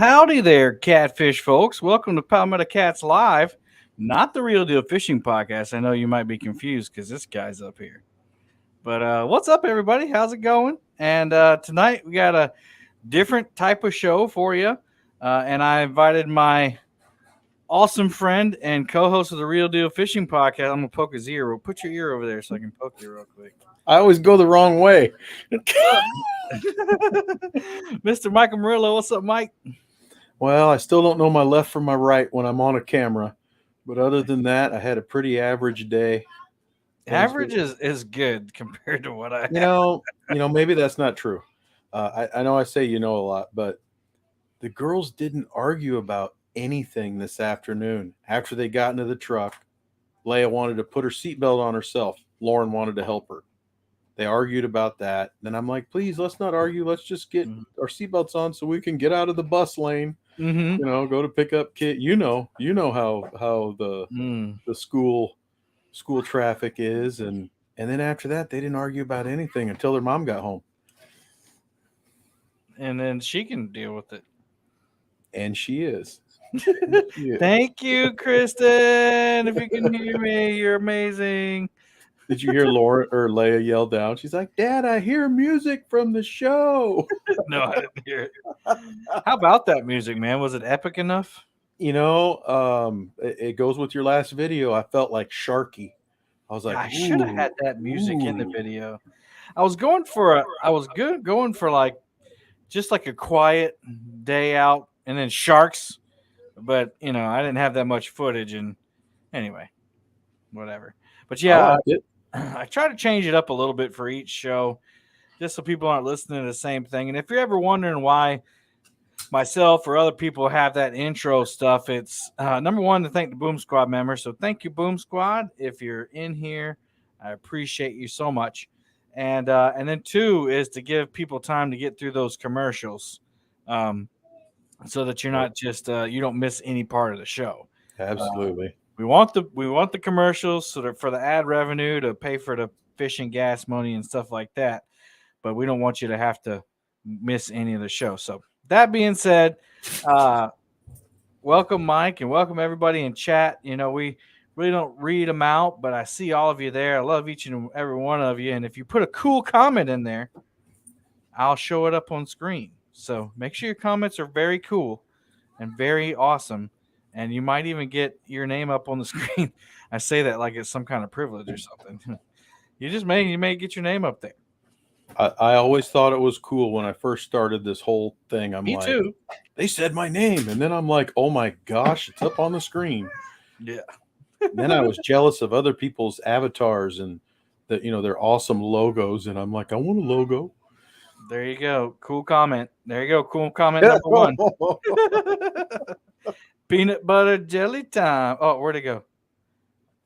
howdy there, catfish folks. Welcome to Palmetto Cats Live, not the Real Deal Fishing Podcast. I know you might be confused because this guy's up here. But what's up, everybody? How's it going? And tonight we got a different type of show for you. And I invited my awesome friend and co-host of the Real Deal Fishing Podcast. I'm going to poke his ear. Put your ear over there so I can poke you real quick. I always go the wrong way. Mr. Michael Murillo, what's up, Mike? Well, I still don't know my left from my right when I'm on a camera. But other than that, I had a pretty average day. Average is good compared to what I have. Maybe that's not true. I know I say a lot, but the girls didn't argue about anything this afternoon. After they got into the truck, Leia wanted to put her seatbelt on herself. Lauren wanted to help her. They argued about that. Then I'm like, please, let's not argue. Let's just get our seatbelts on so we can get out of the bus lane. Mm-hmm. Go to pick up kid. You know how the school traffic is, and then after that, they didn't argue about anything until their mom got home. And then she can deal with it. And she is. Thank you, Kristen. If you can hear me, you're amazing. Did you hear Laura or Leia yell down? She's like, Dad, I hear music from the show. No, I didn't hear it. How about that music, man? Was it epic enough? It goes with your last video. I felt like Sharky. I was like, I should have had that music in the video. I was going for like just like a quiet day out and then sharks, but I didn't have that much footage, and anyway, whatever. But yeah, I try to change it up a little bit for each show, just so people aren't listening to the same thing. And if you're ever wondering why myself or other people have that intro stuff, it's number one, to thank the Boom Squad members. So thank you, Boom Squad. If you're in here, I appreciate you so much. And then two is to give people time to get through those commercials, so that you're not just you don't miss any part of the show. Absolutely. We want the commercials so that for the ad revenue to pay for the fishing gas money and stuff like that, but we don't want you to have to miss any of the show. So that being said, welcome Mike and welcome everybody in chat. We really don't read them out, but I see all of you there. I love each and every one of you, and if you put a cool comment in there, I'll show it up on screen. So make sure your comments are very cool and very awesome. And you might even get your name up on the screen. I say that like it's some kind of privilege or something. You may get your name up there. I always thought it was cool when I first started this whole thing. Me too. They said my name, and then I'm like, oh my gosh, it's up on the screen. Yeah. Then I was jealous of other people's avatars and their awesome logos, and I'm like, I want a logo. There you go. Cool comment. There you go. Cool comment number one. Peanut butter jelly time. Oh, where'd it go?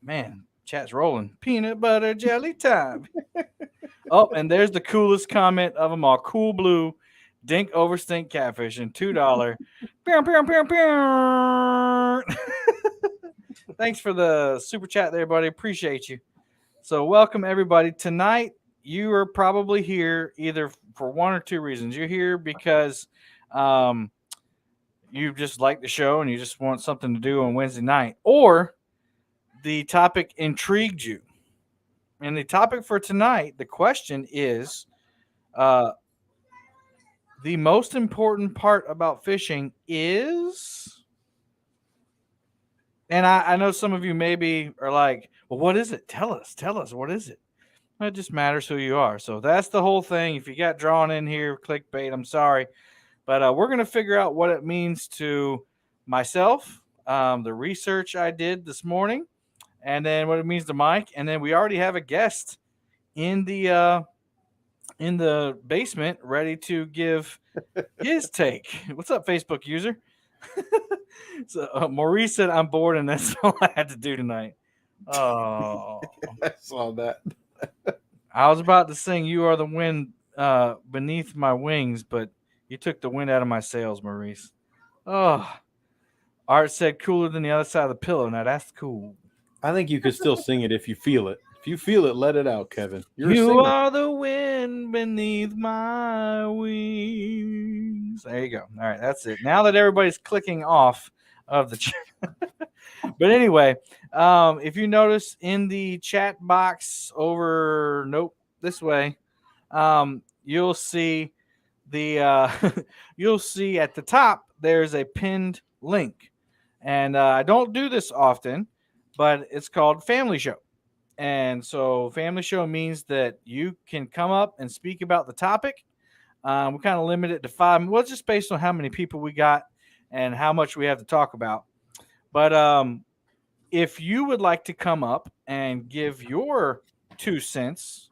Man, chat's rolling. Peanut butter jelly time. Oh, and there's the coolest comment of them all. Cool Blue, Dink over Stink Catfishing, $2. Thanks for the super chat there, buddy. Appreciate you. So welcome, everybody. Tonight, you are probably here either for one or two reasons. You're here because you just like the show and you just want something to do on Wednesday night, or the topic intrigued you. And the topic for tonight, the question is, the most important part about fishing is, and I know some of you maybe are like, well, what is it? Tell us, what is it? It just matters who you are. So that's the whole thing. If you got drawn in here, clickbait, I'm sorry. But we're going to figure out what it means to myself, the research I did this morning, and then what it means to Mike. And then we already have a guest in the basement ready to give his take. What's up, Facebook user? So Maurice said, I'm bored, and that's all I had to do tonight. Oh, I saw that. I was about to sing You Are the Wind Beneath My Wings, but you took the wind out of my sails, Maurice. Oh, Art said cooler than the other side of the pillow. Now that's cool. I think you could still sing it if you feel it. If you feel it, let it out, Kevin. You are the wind beneath my wings. So there you go. All right, that's it. Now that everybody's clicking off of the chat. But anyway, if you notice in the chat box over, nope, this way, you'll see the you'll see at the top there's a pinned link, and I don't do this often, but it's called Family Show. And so, Family Show means that you can come up and speak about the topic. We kind of limit it to five. Well, just based on how many people we got and how much we have to talk about. But if you would like to come up and give your 2 cents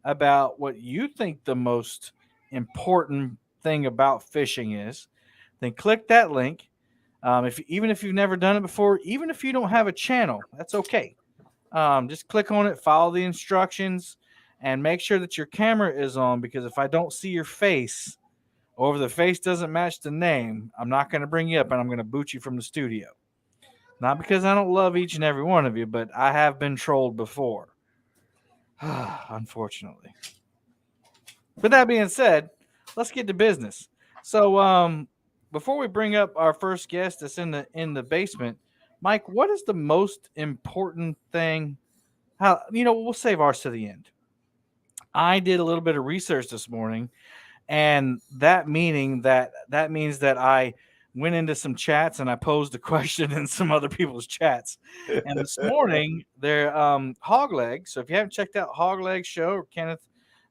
about what you think the most important thing about fishing is, then click that link. If even if you've never done it before, even if you don't have a channel, that's okay. Just click on it, follow the instructions, and make sure that your camera is on. Because if I don't see your face, or if the face doesn't match the name, I'm not going to bring you up, and I'm going to boot you from the studio. Not because I don't love each and every one of you, but I have been trolled before. Unfortunately. But that being said, let's get to business. So, before we bring up our first guest that's in the basement, Mike, what is the most important thing? How we'll save ours to the end. I did a little bit of research this morning, and that means that I went into some chats and I posed a question in some other people's chats. And this morning, they're Hogleg. So if you haven't checked out Hogleg's show, or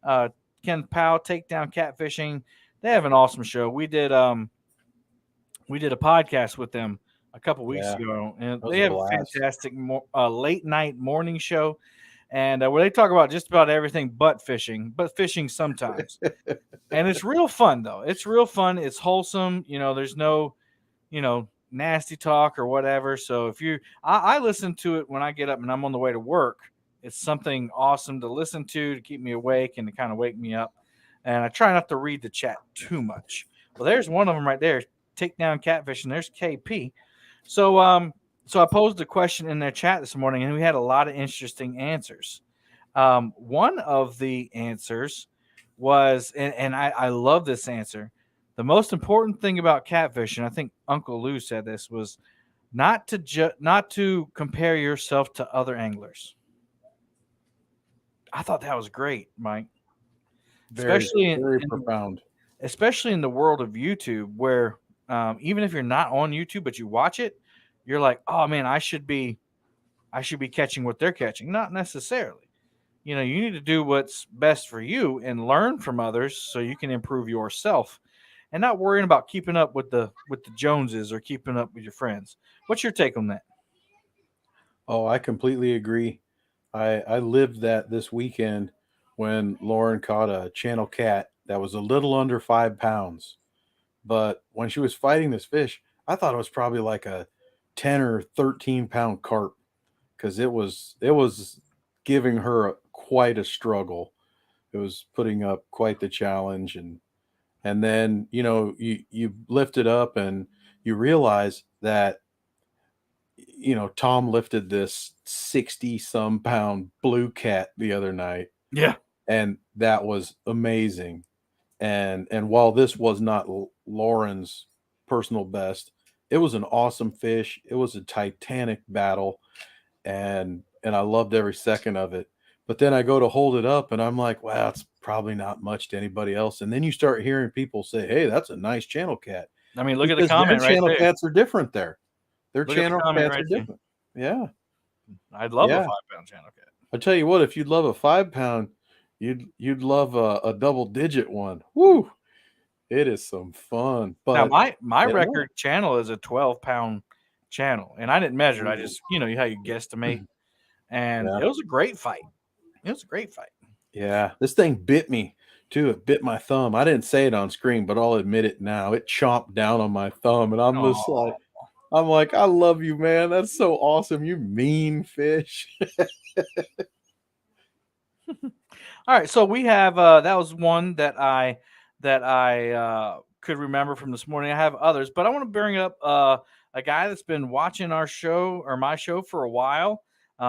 uh, Ken Powell Takedown Catfishing, they have an awesome show. We did a podcast with them a couple weeks Yeah, ago, and that was they a have a blast. fantastic late night morning show, and where they talk about just about everything but fishing sometimes. And it's real fun though. It's real fun. It's wholesome. There's no, nasty talk or whatever. So I listen to it when I get up and I'm on the way to work. It's something awesome to listen to keep me awake and to kind of wake me up. And I try not to read the chat too much. Well, there's one of them right there. Take down catfish, and there's KP. So I posed a question in their chat this morning, and we had a lot of interesting answers. One of the answers was, and I love this answer. The most important thing about catfish, and I think Uncle Lou said this, was not to compare yourself to other anglers. I thought that was great, Mike. Very, Especially very profound. especially in the world of YouTube, where even if you're not on YouTube but you watch it, you're like, oh man, I should be catching what they're catching. Not necessarily. You need to do what's best for you and learn from others so you can improve yourself, and not worrying about keeping up with the Joneses or keeping up with your friends. What's your take on that? Oh, I completely agree. I lived that this weekend when Lauren caught a channel cat that was a little under 5 pounds. But when she was fighting this fish, I thought it was probably like a 10 or 13 pound carp because it was giving her quite a struggle. It was putting up quite the challenge, and then you lift it up and you realize that Tom lifted this 60 some pound blue cat the other night, Yeah. and that was amazing. And while this was not Lauren's personal best, it was an awesome fish. It was a titanic battle, and I loved every second of it. But then I go to hold it up and I'm like, wow, it's probably not much to anybody else. And then you start hearing people say, hey, that's a nice channel cat, I mean, look at the because their comment right channel there. cats are different there. Their Look at the channel comment cats right are there. different. Yeah. I'd love a Yeah. 5 pound channel cat. I tell you what, if you'd love a 5 pound, you'd love a double digit one. Woo! It is some fun. Now But my yeah, record channel is a 12-pound channel, and I didn't measure it. I Ooh. just how you guesstimate, and Yeah. it was a great fight. It was a great fight. Yeah. This thing bit me too. It bit my thumb. I didn't say it on screen, but I'll admit it now. It chomped down on my thumb, and Oh. I'm like, I love you, man. That's so awesome. You mean fish. All right, so we have that was one that I could remember from this morning. I have others, but I want to bring up a guy that's been watching our show or my show for a while.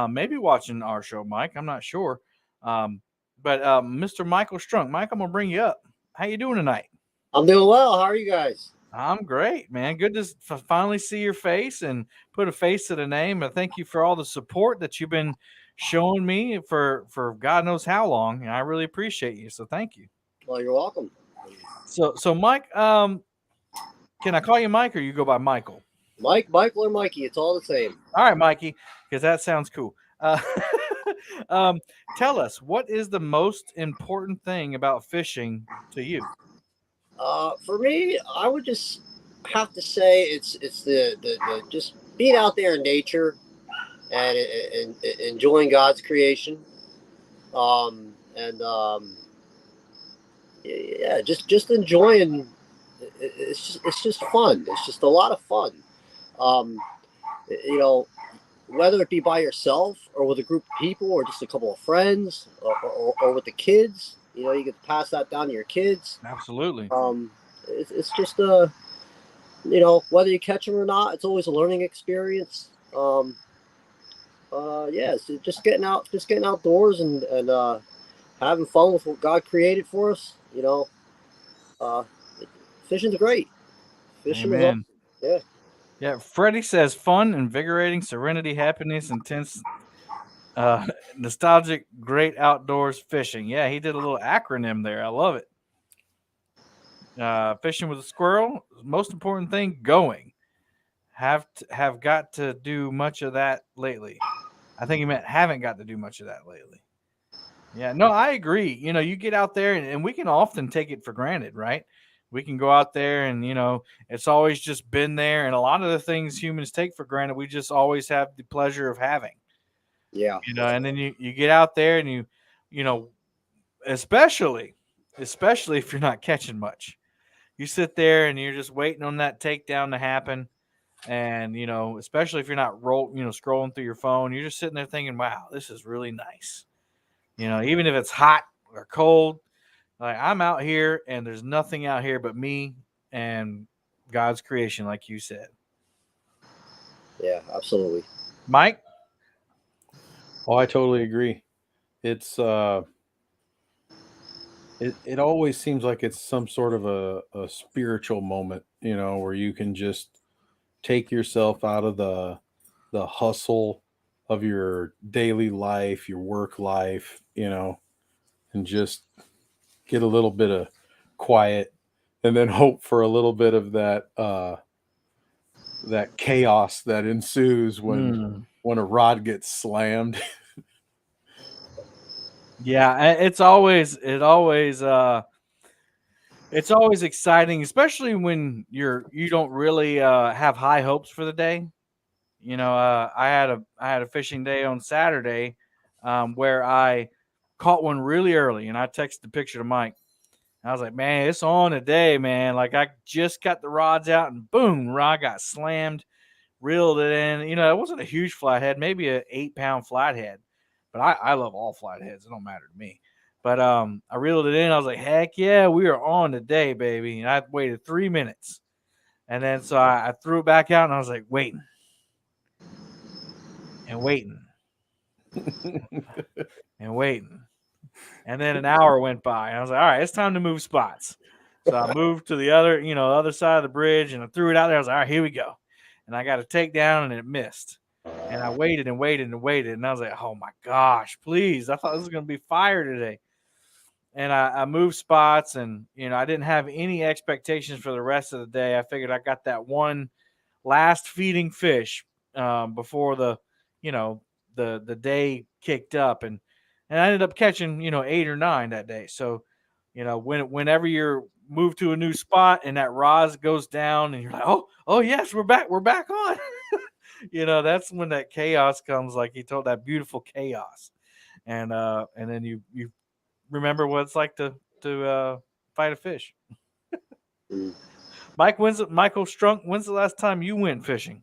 Maybe watching our show, Mike. I'm not sure. Um, but Mr. Michael Strunk, Mike, I'm gonna bring you up. How you doing tonight? I'm doing well. How are you guys? I'm great, man. Good to finally see your face and put a face to the name. And thank you for all the support that you've been showing me for God knows how long. And I really appreciate you. So thank you. Well, you're welcome. So Mike, can I call you Mike or you go by Michael? Mike, Michael, or Mikey, it's all the same. All right, Mikey, because that sounds cool. Um, tell us, what is the most important thing about fishing to you? For me, I would just have to say it's the just being out there in nature and enjoying God's creation. And Yeah, just enjoying. It's just fun. It's just a lot of fun. Um, you know, whether it be by yourself or with a group of people or just a couple of friends or with the kids. You can pass that down to your kids. Absolutely. It's just whether you catch them or not, it's always a learning experience. Yeah, it's just getting outdoors and having fun with what God created for us. Uh, Fishing's great. Fishing is awesome. Amen. Yeah. Yeah, Freddie says fun, invigorating, serenity, happiness, intense, uh, nostalgic, great outdoors fishing. Yeah, he did a little acronym there. I love it. Fishing with a squirrel. Most important thing, going. Have got to do much of that lately. I think he meant haven't got to do much of that lately. Yeah, no, I agree. You get out there and we can often take it for granted, right? We can go out there and, it's always just been there. And a lot of the things humans take for granted, we just always have the pleasure of having, Yeah. and then you get out there and you know, especially, especially if you're not catching much, you sit there and you're just waiting on that takedown to happen. And, especially if you're not scrolling through your phone, you're just sitting there thinking, wow, this is really nice. Even if it's hot or cold, like I'm out here and there's nothing out here but me and God's creation, like you said. Yeah. Absolutely. Mike? Oh, I totally agree. It's it always seems like it's some sort of a spiritual moment, where you can just take yourself out of the hustle of your daily life, your work life, and just get a little bit of quiet and then hope for a little bit of that chaos that ensues Mm. when a rod gets slammed. Yeah, it's always exciting, especially when you don't really have high hopes for the day. I had a fishing day on Saturday, where I caught one really early, and I texted the picture to Mike. I was like, man, it's on today, man. Like I just got the rods out, and boom, rod got slammed, reeled it in. It wasn't a huge flathead, maybe a 8-pound flathead, but I love all flatheads. It don't matter to me. But I reeled it in. I was like, heck yeah, we are on today, baby. And I waited 3 minutes, and then so I threw it back out, and I was like, waiting and waiting and waiting. And then an hour went by. And I was like, all right, it's time to move spots. So I moved to the other side of the bridge, and I threw it out there. I was like, all right, here we go. And I got a takedown, and it missed. And I waited and waited and waited. And I was like, oh my gosh, please. I thought this was going to be fire today. And I moved spots, and, I didn't have any expectations for the rest of the day. I figured I got that one last feeding fish, before you know, the day kicked up, and I ended up catching 8 or 9 that day. So, whenever you're moved to a new spot and that rod goes down, and you're like, oh yes, we're back on. That's when that chaos comes, like he told, that beautiful chaos, and then you remember what it's like to fight a fish. Mm. Michael Strunk, when's the last time you went fishing?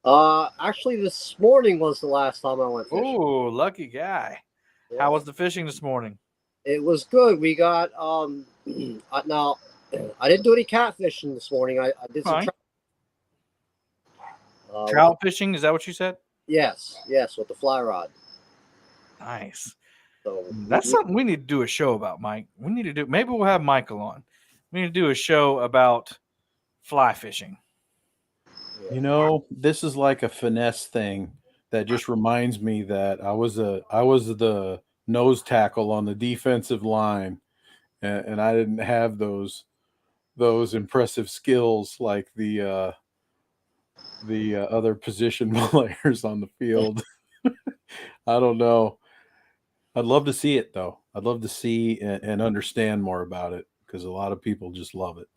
Actually, this morning was the last time I went fishing. Oh, lucky guy. How Yeah. was the fishing this morning? It was good. We got now. I didn't do any catfishing this morning. I did some Fine. with the, Trout fishing, is that what you said? yes, with the fly rod. Nice. So That's something we need to do a show about, Mike. We need to do. Maybe we'll have Michael on. We need to do a show about fly fishing. You know, this is like a finesse thing that just reminds me that I was the nose tackle on the defensive line, and I didn't have those impressive skills like the other position players on the field. I don't know. I'd love to see it though. I'd love to see and understand more about it because a lot of people just love it.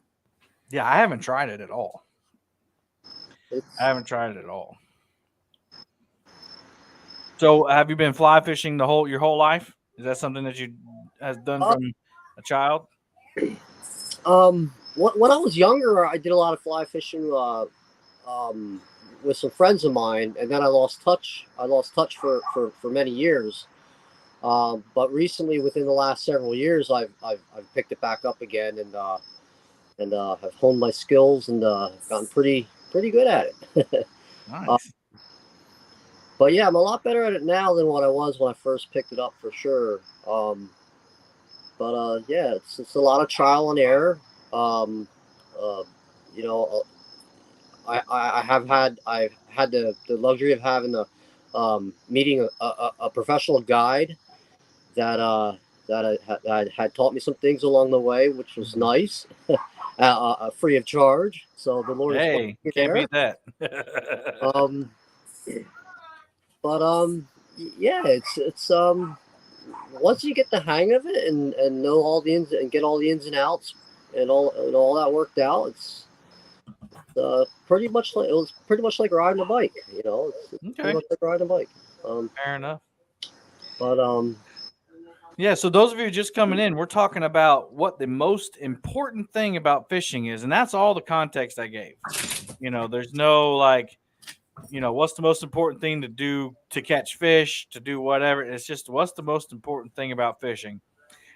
Yeah, I haven't tried it at all. I It's haven't tried it at all. So, have you been fly fishing your whole life? Is that something that you has done uh, from a child? when I was younger, I did a lot of fly fishing um, with some friends of mine, and then I lost touch. I lost touch for many years. But recently, within the last several years, I've picked it back up again and have honed my skills and gotten pretty good at it. uh, Nice. but yeah, I'm a lot better at it now than what I was when I first picked it up for sure. But yeah, it's a lot of trial and error. Um, uh, you know, I've had the luxury of having the meeting a professional guide that that had taught me some things along the way, which was nice, free of charge. So the Lord has blessed Hey, me can't there. beat that. Um, but yeah, it's once you get the hang of it and know all the ins and get all the ins and outs and all that worked out, it's pretty much like it was pretty much like riding a bike. It's pretty Okay, much like riding a bike. Um, fair enough. but Yeah, so those of you just coming in, we're talking about what the most important thing about fishing is, and that's all the context I gave. There's no like, what's the most important thing to do to catch fish, to do whatever. It's just what's the most important thing about fishing.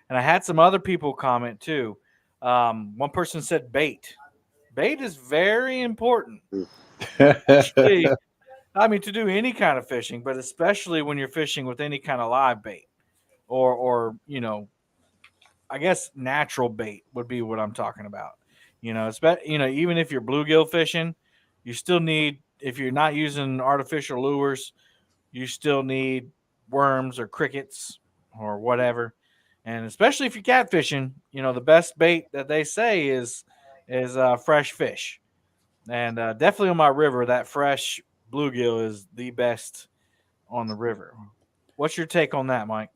And I had some other people comment too. One person said bait. Bait is very important, especially, I mean, to do any kind of fishing, but especially when you're fishing with any kind of live bait or I guess natural bait would be what I'm talking about. Even if you're bluegill fishing, you still need, if you're not using artificial lures, you still need worms or crickets or whatever. And especially if you're catfishing, the best bait that they say is fresh fish. And definitely on my river, that fresh bluegill is the best on the river. What's your take on that, Mike?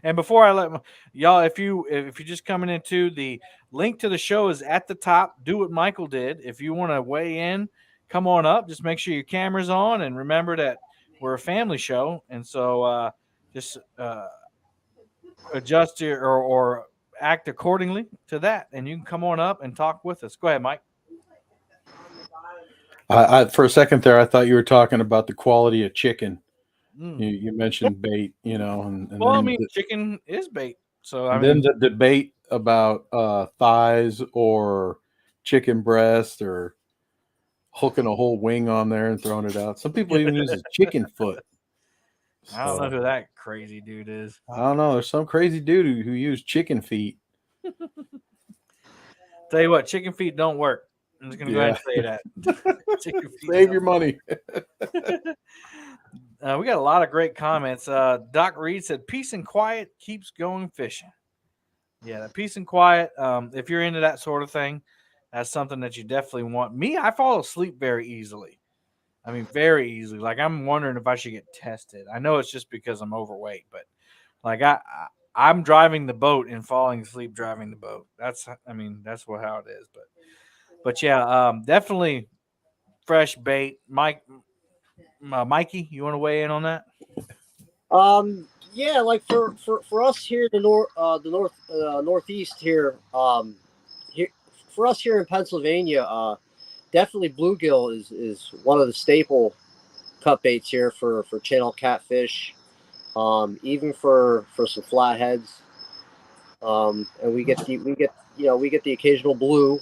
And before I let y'all, if you're just coming into, the link to the show is at the top. Do what Michael did. If you want to weigh in, come on up. Just make sure your camera's on, and remember that we're a family show, and so just adjust or act accordingly to that, and you can come on up and talk with us. Go ahead, Mike. For a second there, I thought you were talking about the quality of chicken. Mm. You mentioned bait, and Well, I then mean, chicken is bait, so I and then mean, the debate about thighs or chicken breast or hooking a whole wing on there and throwing it out. Some people even use a chicken foot. I don't know So who that crazy dude is. I don't know. There's some crazy dude who used chicken feet. Tell you what, chicken feet don't work. I'm just gonna go ahead Yeah, and say that. Chicken feet save don't your money. work. We got a lot of great comments. Doc Reed said, "Peace and quiet keeps going fishing." Yeah, that peace and quiet. If you're into that sort of thing, that's something that you definitely want. Me, I fall asleep very easily. I mean, very easily. Like I'm wondering if I should get tested. I know it's just because I'm overweight, but like I'm driving the boat and falling asleep driving the boat. I mean, that's how it is. But yeah, definitely fresh bait. Mikey, you want to weigh in on that? yeah, like for us here in the northeast here, here for us here in Pennsylvania, definitely bluegill is one of the staple cut baits here for channel catfish, even for some flatheads. And we get the occasional blue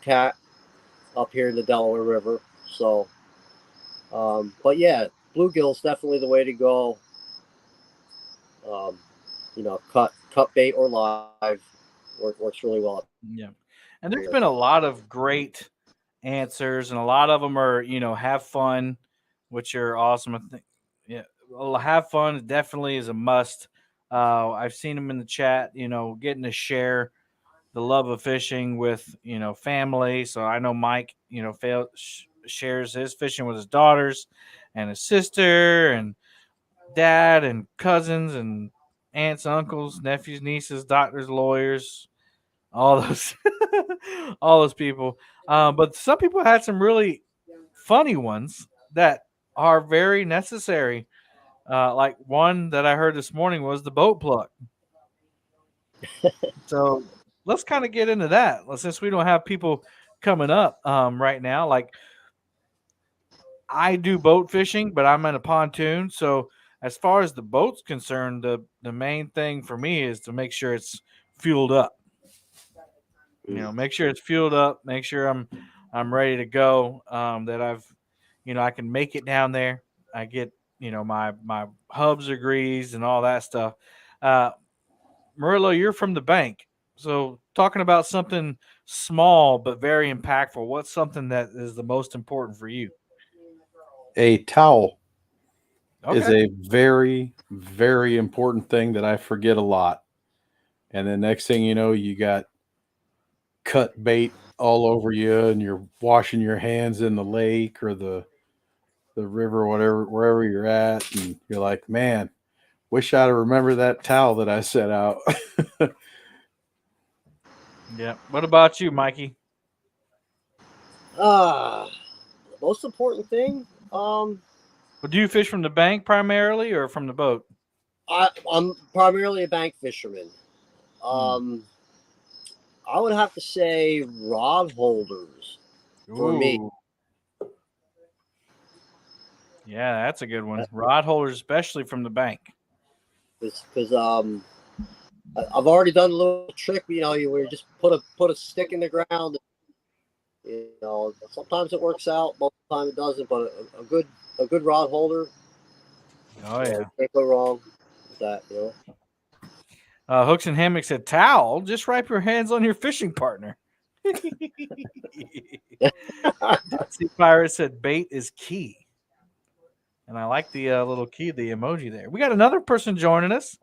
cat up here in the Delaware River. So, but yeah, bluegill's definitely the way to go. Um, cut bait or live works really well. Yeah. And there's been a lot of great answers, and a lot of them are, have fun, which are awesome. I think, yeah, well, have fun definitely is a must. I've seen them in the chat, getting to share the love of fishing with, family. So I know Mike, shares his fishing with his daughters and his sister and dad and cousins and aunts, uncles, nephews, nieces, doctors, lawyers, all those all those people. But some people had some really funny ones that are very necessary. Like one that I heard this morning was the boat plug. So let's kind of get into that. Since we don't have people coming up right now, like I do boat fishing, but I'm in a pontoon. So as far as the boat's concerned, the main thing for me is to make sure it's fueled up. Make sure it's fueled up. Make sure I'm ready to go. That I can make it down there. I get my hubs are greased and all that stuff. Uh, Murillo, you're from the bank, so talking about something small but very impactful. What's something that is the most important for you? A towel is Okay. a very, very important thing that I forget a lot. And then next thing you know, you got cut bait all over you, and you're washing your hands in the lake or the river, or whatever, wherever you're at, and you're like, man, wish I'd remember that towel that I set out. Yeah. What about you, Mikey? The most important thing, Well, do you fish from the bank primarily or from the boat? I'm primarily a bank fisherman. Hmm. I would have to say rod holders for me. Ooh. Yeah, that's a good one. Rod holders, especially from the bank. Because I've already done a little trick. You just put a stick in the ground. Sometimes it works out, most of the time it doesn't. But a good rod holder, Oh yeah. can't go wrong with that. Hooks and Hammock said towel. Just wipe your hands on your fishing partner. Dead Sea Pirate said bait is key. And I like the little key, the emoji there. We got another person joining us.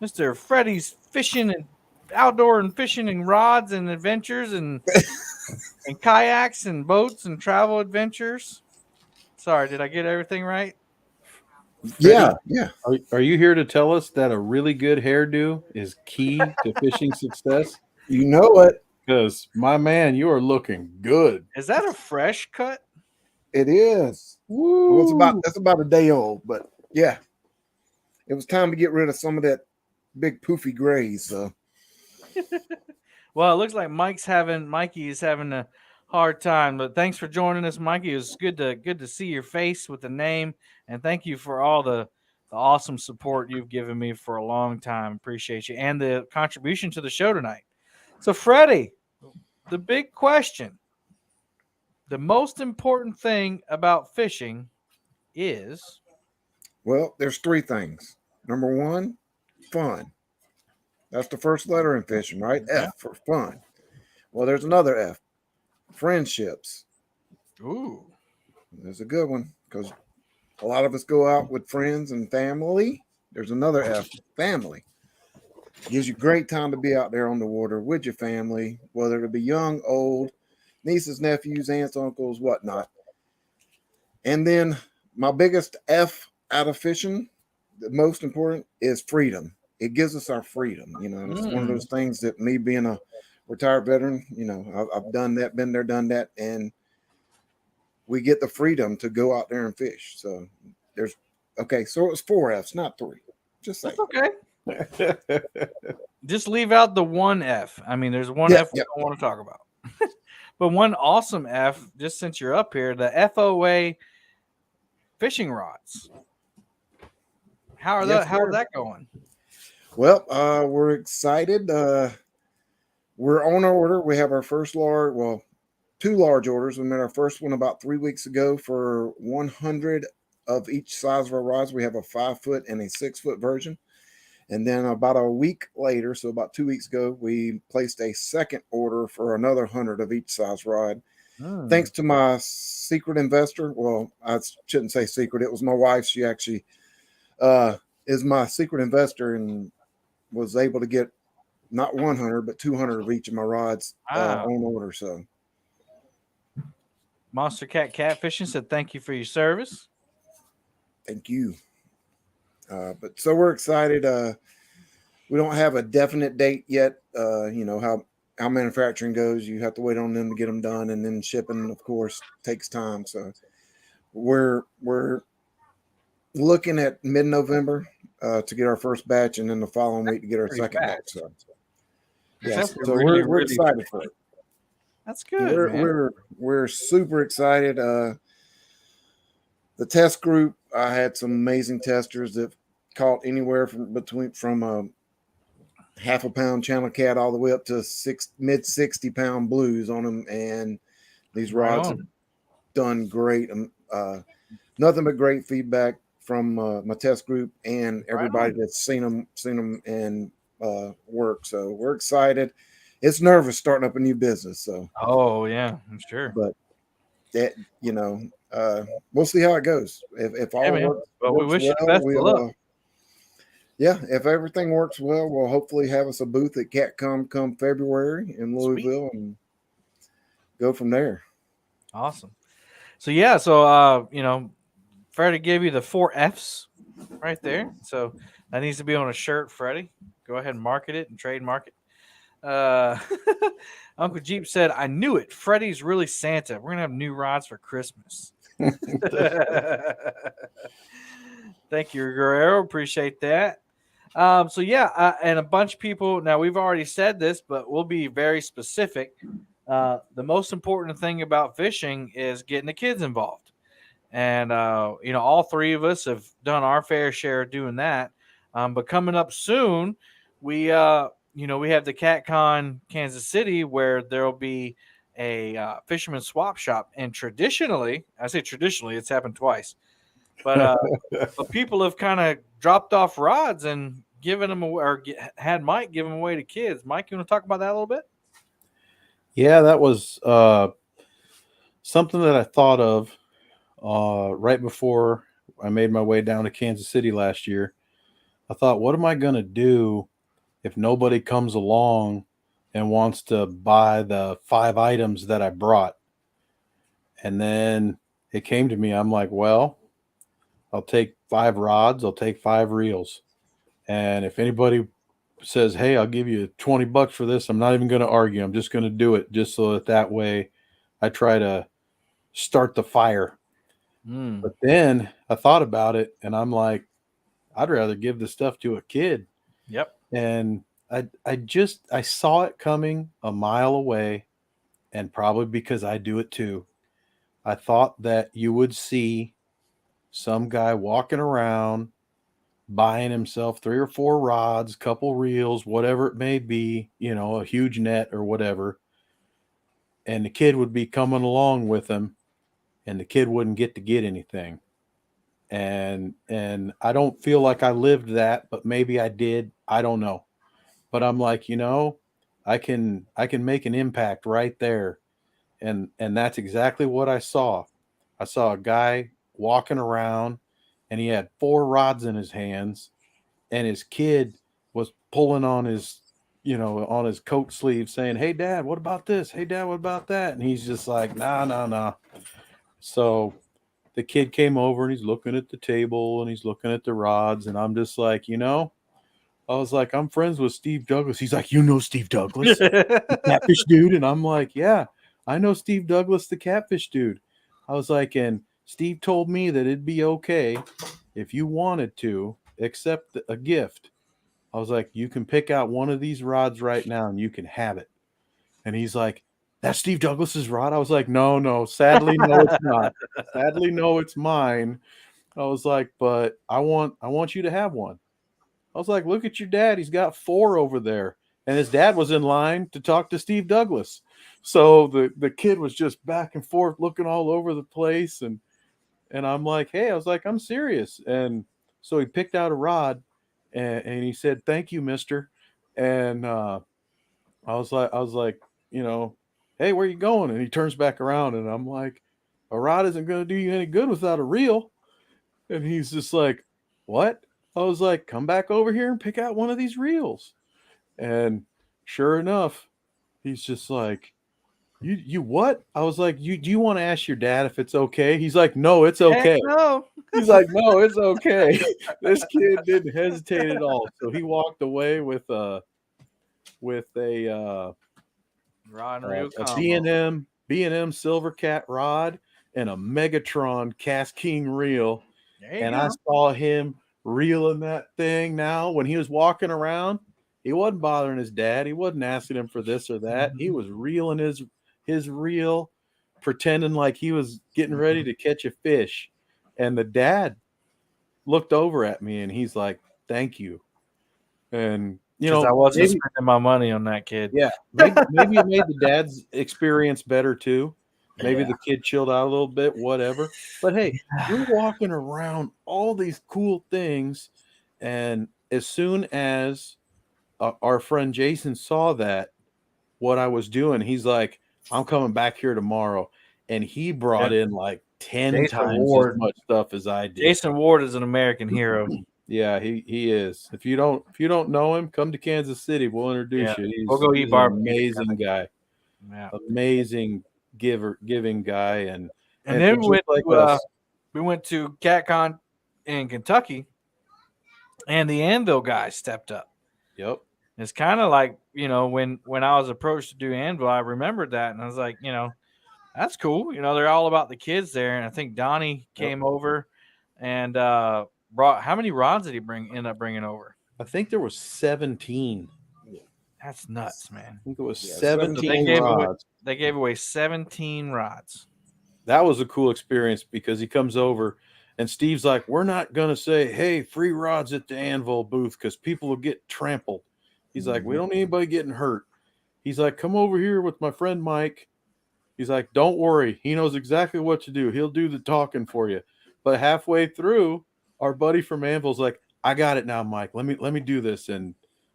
Mr. Freddy's fishing and outdoor and fishing and rods and adventures and kayaks and boats and travel adventures. Sorry, did I get everything right? Freddie, Yeah. are you here to tell us that a really good hairdo is key to fishing success? You know it. Because, my man, you are looking good. Is that a fresh cut? It is. Woo! Well, that's about a day old, but yeah, it was time to get rid of some of that big poofy gray. So Well, it looks like Mikey is having a hard time, but thanks for joining us, Mikey. It was good to see your face with the name, and thank you for all the awesome support you've given me for a long time. Appreciate you and the contribution to the show tonight. So, Freddie, the big question, the most important thing about fishing is well, there's three things. Number one, fun. That's the first letter in fishing, right? Yeah. F for fun. Well, there's another F, friendships. ooh, There's a good one because a lot of us go out with friends and family. There's another F, family. Gives you great time to be out there on the water with your family, whether it be young, old, nieces, nephews, aunts, uncles, whatnot. And then my biggest F out of fishing, the most important, is freedom. It gives us our freedom. It's one of those things that me being a retired veteran, I've done that, been there, done that, and we get the freedom to go out there and fish. So so it was 4 F's, not 3. Just saying. that's okay. Just leave out the one F. I mean, there's one Yeah, F we yeah. don't want to talk about. But one awesome F, just since you're up here, the FOA fishing rods. How are Yes, how sir. is that going? Well, we're excited. We're on our order. We have our first two large orders. We made our first one about 3 weeks ago for 100 of each size of our rods. We have a 5-foot and a 6-foot version. And then about a week later, so about 2 weeks ago, we placed a second order for another 100 of each size rod. Thanks to my secret investor. Well, I shouldn't say secret. It was my wife. She actually is my secret investor and was able to get not 100, but 200 of each of my rods on order. So Monster Cat Catfishing said thank you for your service. thank you. But so we're excited. We don't have a definite date yet. You know how manufacturing goes. You have to wait on them to get them done, and then shipping, of course, takes time. So we're looking at mid-November to get our first batch, and then the following week to get our second batch. So yes, so we're excited for it. That's good. We're super excited. The test group, I had some amazing testers that caught anywhere from half a pound channel cat all the way up to mid 60-pound blues on them, and these rods have done great. Nothing but great feedback from my test group and everybody that's seen them and work. So we're excited. It's nervous starting up a new business. So yeah, I'm sure. But that we'll see how it goes. If all works, we wish you the best of luck. Yeah, if everything works well, we'll hopefully have us a booth at CatCom come February in Louisville. Sweet. And go from there. Awesome. So yeah, so Freddie gave you the 4 F's right there. So that needs to be on a shirt, Freddie. Go ahead and market it and trademark it. Uncle Jeep said, I knew it. Freddie's really Santa. We're going to have new rods for Christmas. Thank you, Guerrero. Appreciate that. So yeah, and a bunch of people, now we've already said this, but we'll be very specific. The most important thing about fishing is getting the kids involved. And, all 3 of us have done our fair share of doing that. But coming up soon, we have the CatCon Kansas City where there'll be a fisherman swap shop. And traditionally, it's happened twice. But people have kind of dropped off rods and given them away, or had Mike give them away to kids. Mike, you want to talk about that a little bit? Yeah, that was something that I thought of right before I made my way down to Kansas City last year. I thought, what am I going to do if nobody comes along and wants to buy the 5 items that I brought? And then it came to me. I'm like, well, I'll take 5 rods. I'll take 5 reels. And if anybody says, hey, I'll give you $20 for this, I'm not even going to argue. I'm just going to do it just so that way I try to start the fire. But then I thought about it and I'm like, I'd rather give the stuff to a kid. Yep. And I saw it coming a mile away, and probably because I do it too. I thought that you would see some guy walking around buying himself 3 or 4 rods, couple reels, whatever it may be, a huge net or whatever. And the kid would be coming along with him, and the kid wouldn't get to get anything. And I don't feel like I lived that, but maybe I did. I don't know. But I'm like, I can make an impact right there. And that's exactly what I saw. I saw a guy walking around and he had 4 rods in his hands, and his kid was pulling on his, on his coat sleeve saying, hey Dad, what about this? Hey Dad, what about that? And he's just like, nah. So the kid came over and he's looking at the table and he's looking at the rods. And I'm just like, I was like, I'm friends with Steve Douglas. He's like, you know Steve Douglas, the catfish dude? And I'm like, yeah, I know Steve Douglas, the catfish dude. I was like, and Steve told me that it'd be okay if you wanted to accept a gift. I was like, you can pick out one of these rods right now and you can have it. And he's like, that's Steve Douglas's rod? I was like, no, sadly, no, it's not. Sadly, no, it's mine. I was like, but I want you to have one. I was like, look at your dad. He's got 4 over there. And his dad was in line to talk to Steve Douglas. So the kid was just back and forth looking all over the place. And I'm like, hey, I was like, I'm serious. And so he picked out a rod and he said, "Thank you, Mister." And I was like, you know, hey, where you going? And he turns back around, and I'm like, a rod isn't going to do you any good without a reel. And he's just like, what? I was like, come back over here and pick out one of these reels. And sure enough, he's just like, you what? I was like, you do you want to ask your dad if it's okay? He's like, no, it's Heck okay. no. He's like, no, it's okay. This kid didn't hesitate at all. So he walked away with Rod and reel a combo. B&M Silver Cat rod and a Megatron Cast King reel. There you And go. I saw him reeling that thing now when he was walking around. He wasn't bothering his dad. He wasn't asking him for this or that. He was reeling his reel, pretending like he was getting ready to catch a fish. And the dad looked over at me and he's like, "Thank you." And Because I wasn't maybe spending my money on that kid. yeah, maybe it made the dad's experience better too. Maybe Yeah. the kid chilled out a little bit, whatever. But hey, we're walking around all these cool things, and as soon as our friend Jason saw that what I was doing, he's like, "I'm coming back here tomorrow," and he brought Yep. in like 10 Jason times as Ward. much stuff as I did. Jason Ward is an American hero. Yeah, he is. If you don't know him, come to Kansas City. We'll Yeah. introduce you. We'll go eat He's an barbecue amazing guy. Yeah. Amazing giving guy, and And then just like us. we went to CatCon in Kentucky, and the Anvil guy stepped up. Yep. It's kind of like, when I was approached to do Anvil, I remembered that, and I was like, that's cool. They're all about the kids there, and I think Donnie came over and brought. How many rods did he end up bringing over? I think there was 17. That's nuts, man. I think it was Yeah, 17 rods. They gave away 17 rods. That was a cool experience because he comes over and Steve's like, "We're not gonna say, hey, free rods at the Anvil booth because people will get trampled." He's like, "We don't need anybody getting hurt." He's like, "Come over here with my friend Mike." He's like, "Don't worry. He knows exactly what to do. He'll do the talking for you." But halfway through, our buddy from Anvil's like, "I got it now, Mike. Let me do this." And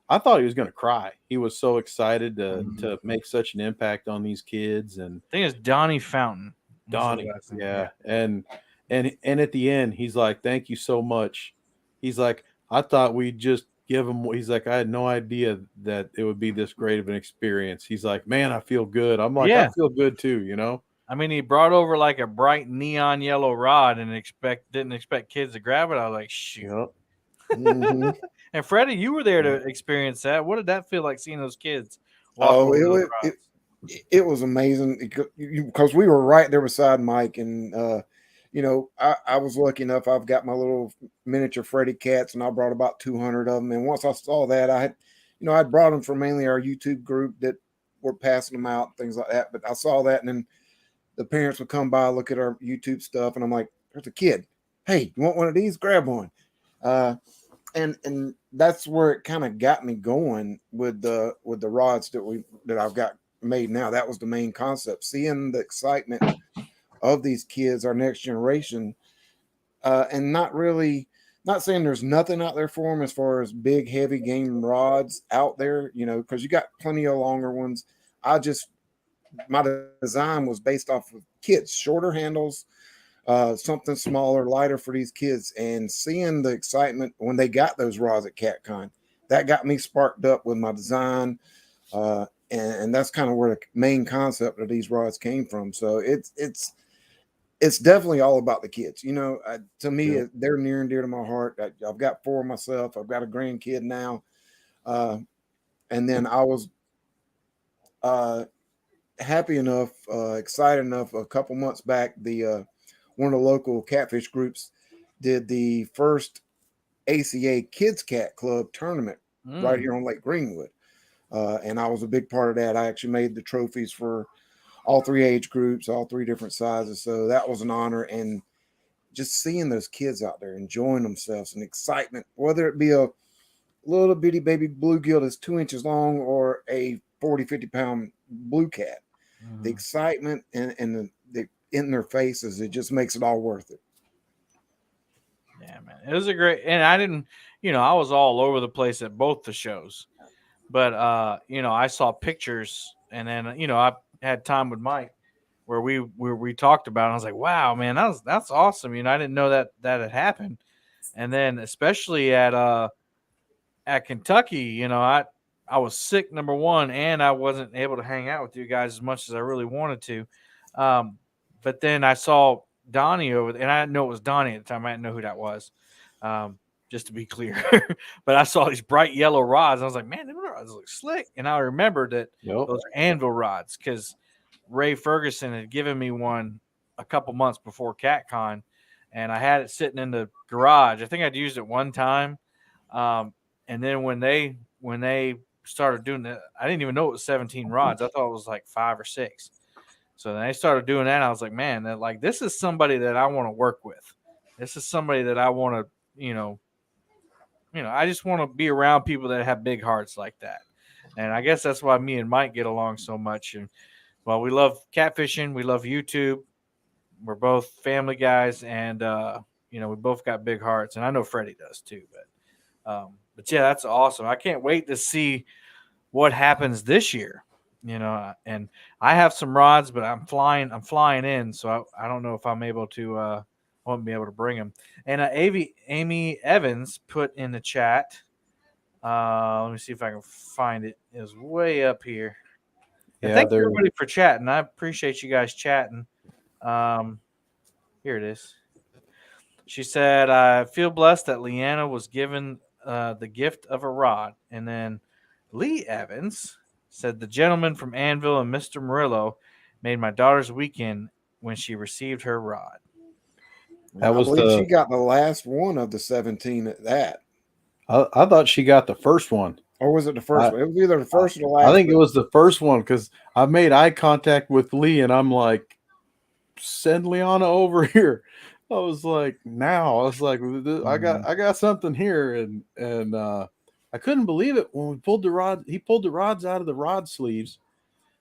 I thought he was going to cry. He was so excited to make such an impact on these kids. And I think it's Donnie Fountain. Donnie, yeah. And at the end, he's like, "Thank you so much." He's like, "I thought we'd just give him." He's like, "I had no idea that it would be this great of an experience." He's like, "Man, I feel good." I'm like, Yeah. "I feel good too." I mean, he brought over like a bright neon yellow rod and didn't expect kids to grab it. I was like, shoot. Yep. Mm-hmm. And Freddie, you were there to experience that. What did that feel like seeing those kids walk Oh, over those rods? it was amazing because we were right there beside Mike, and I was lucky enough. I've got my little miniature Freddy cats, and I brought about 200 of them. And once I saw that, I'd brought them for mainly our YouTube group that were passing them out, things like that. But I saw that, and then the parents would come by, look at our YouTube stuff, and I'm like, "There's a kid. Hey, you want one of these? Grab one." And that's where it kind of got me going with the rods that I've got made now. That was the main concept, seeing the excitement of these kids, our next generation, and not saying there's nothing out there for them as far as big heavy game rods out there, because you got plenty of longer ones. My design was based off of kids, shorter handles, something smaller, lighter for these kids, and seeing the excitement when they got those rods at CatCon, that got me sparked up with my design, and that's kind of where the main concept of these rods came from. So it's definitely all about the kids. To me, they're near and dear to my heart. I've got 4 myself. I've got a grandkid now, and then I was happy enough, excited enough. A couple months back, one of the local catfish groups did the first ACA Kids Cat Club tournament right here on Lake Greenwood. And I was a big part of that. I actually made the trophies for all 3 age groups, all 3 different sizes. So that was an honor. And just seeing those kids out there enjoying themselves and excitement, whether it be a little bitty baby bluegill that's 2 inches long or a 40, 50-pound blue cat, the excitement and the in their faces, it just makes it all worth it. Yeah, man. It was a great, and I didn't, I was all over the place at both the shows. But I saw pictures, and then I had time with Mike where we talked about it. And I was like, wow, man, that's awesome. I didn't know that had happened. And then especially at Kentucky, I was sick, number one, and I wasn't able to hang out with you guys as much as I really wanted to. Um, but then I saw Donnie over there, and I didn't know it was Donnie at the time. I didn't know who that was. Um, just to be clear, but I saw these bright yellow rods. And I was like, man, these rods look slick. And I remembered that Yep. those are anvil rods because Ray Ferguson had given me one a couple months before CatCon, and I had it sitting in the garage. I think I'd used it one time. And then when they started doing that, I didn't even know it was 17 rods. I thought it was like 5 or 6. So then they started doing that. And I was like, man, this is somebody that I want to work with. This is somebody that I want to, I just want to be around people that have big hearts like that. And I guess that's why me and Mike get along so much. And well, we love catfishing. We love YouTube. We're both family guys, and we both got big hearts. And I know Freddie does too. But yeah, that's awesome. I can't wait to see what happens this year. And I have some rods, but I'm flying in, so I don't know if I'm able to. Won't be able to bring them. And Amy Evans put in the chat. Let me see if I can find it. It was way up here. And Yeah, thank they're everybody for chatting. I appreciate you guys chatting. Here it is. She said, I feel blessed that Leanna was given the gift of a rod. And then Lee Evans said, the gentleman from Anvil and Mr. Murillo made my daughter's weekend when she received her rod. I was believe the. she got the last one of the 17 at that. I thought she got the first one. Or was it the first one? It was either the first or the last. I think it was the first one because I made eye contact with Lee and I'm like, send Liana over here. I was like, I got something here, and I couldn't believe it when we pulled the rod. He pulled the rods out of the rod sleeves.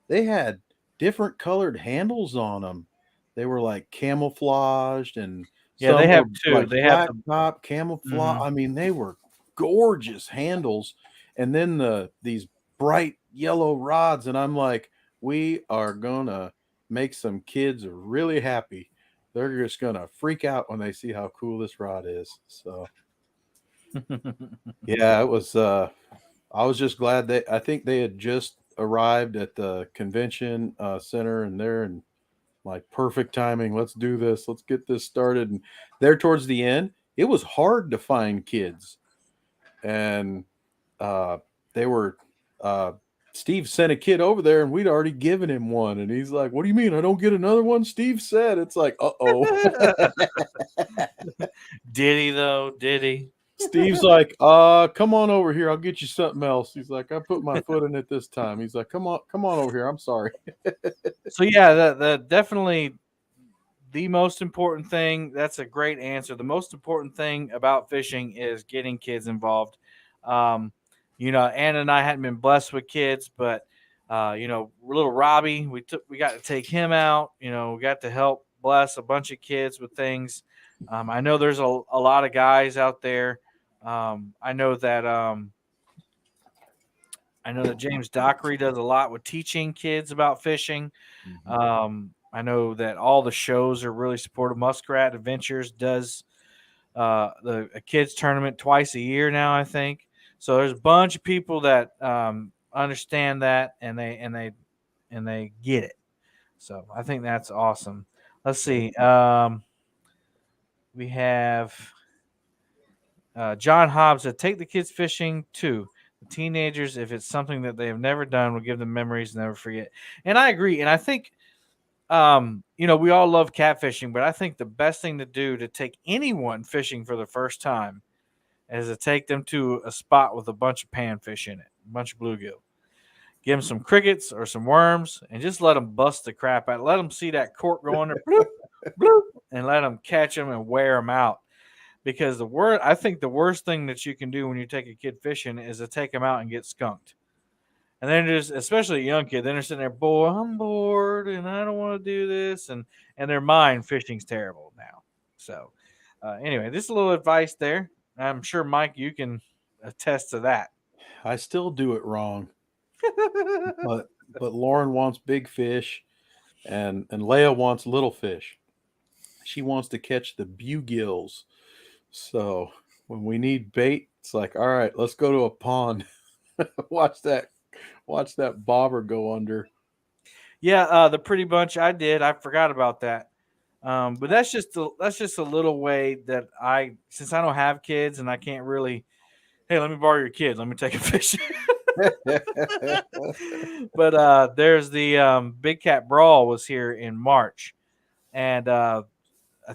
They had different colored handles on them. They were like camouflaged, and Yeah, they some have were two. like They have black the top camouflage. Mhm. I mean, they were gorgeous handles, and then these bright yellow rods, and I'm like, we are gonna make some kids really happy. They're just gonna freak out when they see how cool this rod is. So yeah, it was. I was just glad I think they had just arrived at the convention center, and they're in like perfect timing. Let's do this. Let's get this started. And there towards the end, it was hard to find kids, and uh, they were. Steve sent a kid over there, and we'd already given him one, and he's like, "What do you mean I don't get another one?" Steve said, "It's like, uh-oh." Did he though? Did he? Steve's like, come on over here. I'll get you something else. He's like, I put my foot in it this time. He's like, come on over here. I'm sorry. So yeah, the definitely the most important thing. That's a great answer. The most important thing about fishing is getting kids involved. Um, Anna and I hadn't been blessed with kids, but little Robbie, we got to take him out. We got to help bless a bunch of kids with things. I know there's a lot of guys out there. I know that James Dockery does a lot with teaching kids about fishing. I know that all the shows are really supportive. Muskrat Adventures does a kids tournament twice a year now, I think. So there's a bunch of people that understand that and they get it. So I think that's awesome. Let's see. We have John Hobbs said, take the kids fishing too. The teenagers, if it's something that they have never done, will give them memories and never forget. And I agree. And I think we all love catfishing, but I think the best thing to do to take anyone fishing for the first time is to take them to a spot with a bunch of panfish in it, a bunch of bluegill. Give them some crickets or some worms, and just let them bust the crap out. Let them see that cork going there, bloop, bloop, and let them catch them and wear them out. Because I think the worst thing that you can do when you take a kid fishing is to take them out and get skunked. And then just, especially a young kid, then they're sitting there, boy, I'm bored and I don't want to do this. And in their mind, fishing's terrible now. So Anyway, just a little advice there. I'm sure Mike, you can attest to that. I still do it wrong, but Lauren wants big fish, and Leia wants little fish. She wants to catch the bluegills. So when we need bait, it's like, all right, let's go to a pond. watch that watch that bobber go under. Yeah, the pretty bunch I did. I forgot about that. But that's just a little way that since I don't have kids and I can't really, hey, let me borrow your kids. Let me take a fish. But there's the Big Cat Brawl was here in March, and I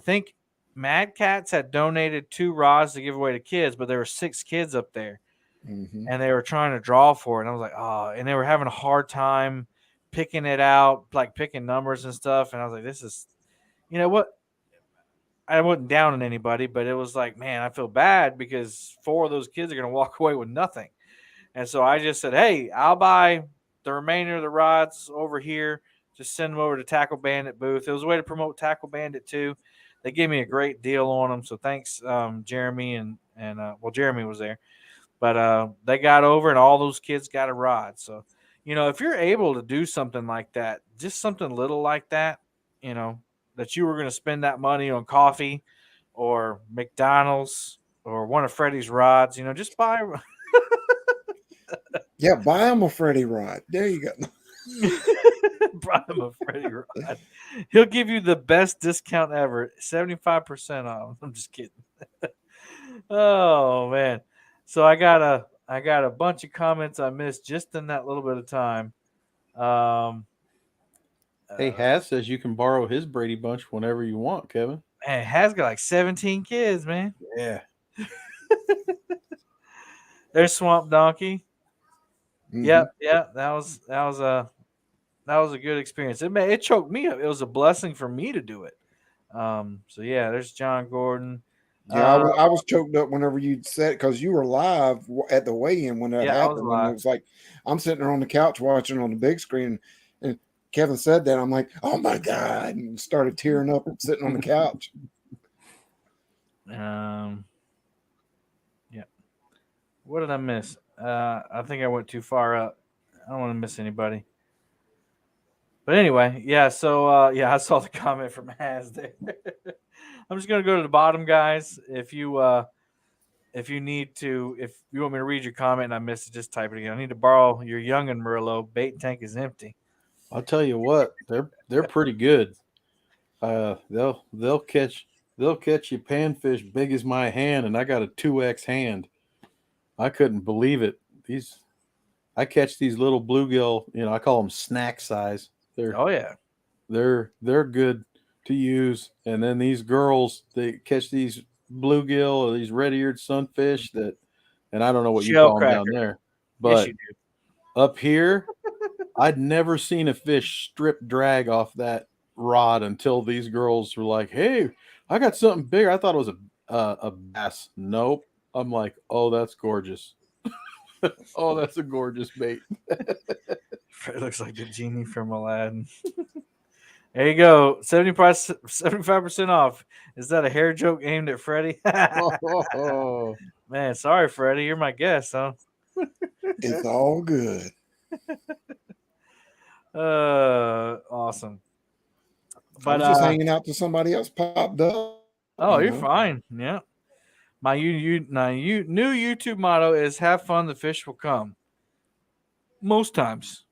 think Mad Cats had donated 2 rods to give away to kids, but there were 6 kids up there, Mm-hmm. and they were trying to draw for it. And I was like, oh, and they were having a hard time picking it out, like picking numbers and stuff. And I was like, this is, you know what? I wasn't down on anybody, but it was like, man, I feel bad because 4 of those kids are going to walk away with nothing. And so I just said, hey, I'll buy the remainder of the rods over here. Just send them over to Tackle Bandit booth. It was a way to promote Tackle Bandit too. They gave me a great deal on them. So thanks, Jeremy and well, Jeremy was there, but they got over and all those kids got a rod. So, if you're able to do something like that, just something little like that, that you were going to spend that money on coffee or McDonald's or one of Freddie's rods, just buy. Yeah, buy him a Freddy rod. There you go. Buy him a Freddie rod. He'll give you the best discount ever, 75% off. I'm just kidding. Oh man. So I got a bunch of comments I missed just in that little bit of time. Hey, Haz says you can borrow his Brady Bunch whenever you want, Kevin. Man, has got like 17 kids, man. Yeah. There's Swamp Donkey. Mhm. Yep. That was a good experience. It choked me up. It was a blessing for me to do it. So yeah, there's John Gordon. Yeah, I was choked up whenever you said, because you were live at the weigh-in when that Yeah, I was happened. And live. it was like, I'm sitting there on the couch watching on the big screen, and Kevin said that. I'm like, oh my God, and started tearing up and sitting on the couch. Yeah. What did I miss? I think I went too far up. I don't want to miss anybody. But anyway, yeah. So I saw the comment from Haz there. I'm just gonna go to the bottom, guys. If you want me to read your comment and I missed it, just type it again. I need to borrow your youngin' Murillo. Bait tank is empty. I'll tell you what, they're pretty good. They'll catch you panfish big as my hand, and I got a 2X hand. I couldn't believe it. I catch these little bluegill. I call them snack size. Oh yeah, they're good to use. And then these girls, they catch these bluegill or these red-eared sunfish and I don't know what you call them down there, but yes, you do. up here, I'd never seen a fish strip drag off that rod until these girls were like, "Hey, I got something bigger." I thought it was a bass. Nope. I'm like, "Oh, that's gorgeous." Oh, that's a gorgeous bait. It looks like the genie from Aladdin. There you go. 75% off. Is that a hair joke aimed at Freddie? Oh. Man, sorry, Freddie. You're my guest, huh? It's all good. Awesome. I was just hanging out till somebody else popped up. Oh, you're fine. Yeah. My new YouTube motto is "Have fun, the fish will come." Most times.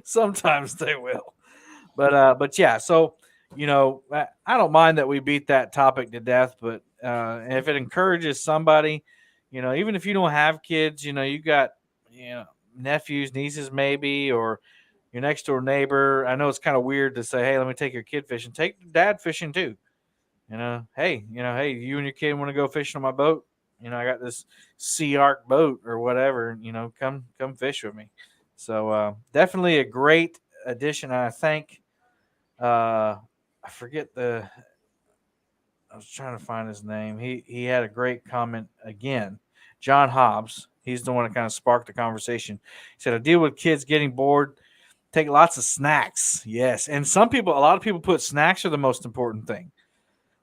Sometimes they will. But yeah, so I don't mind that we beat that topic to death, but if it encourages somebody, even if you don't have kids, you got nephews, nieces maybe, or your next door neighbor. I know it's kind of weird to say, hey, let me take your kid fishing. Take dad fishing too. Hey, you and your kid want to go fishing on my boat? I got this Sea Arc boat or whatever. Come fish with me. So definitely a great addition. I think I forget I was trying to find his name. He had a great comment again. John Hobbs. He's the one that kind of sparked the conversation. He said, I deal with kids getting bored. Take lots of snacks. Yes. And a lot of people put snacks are the most important thing.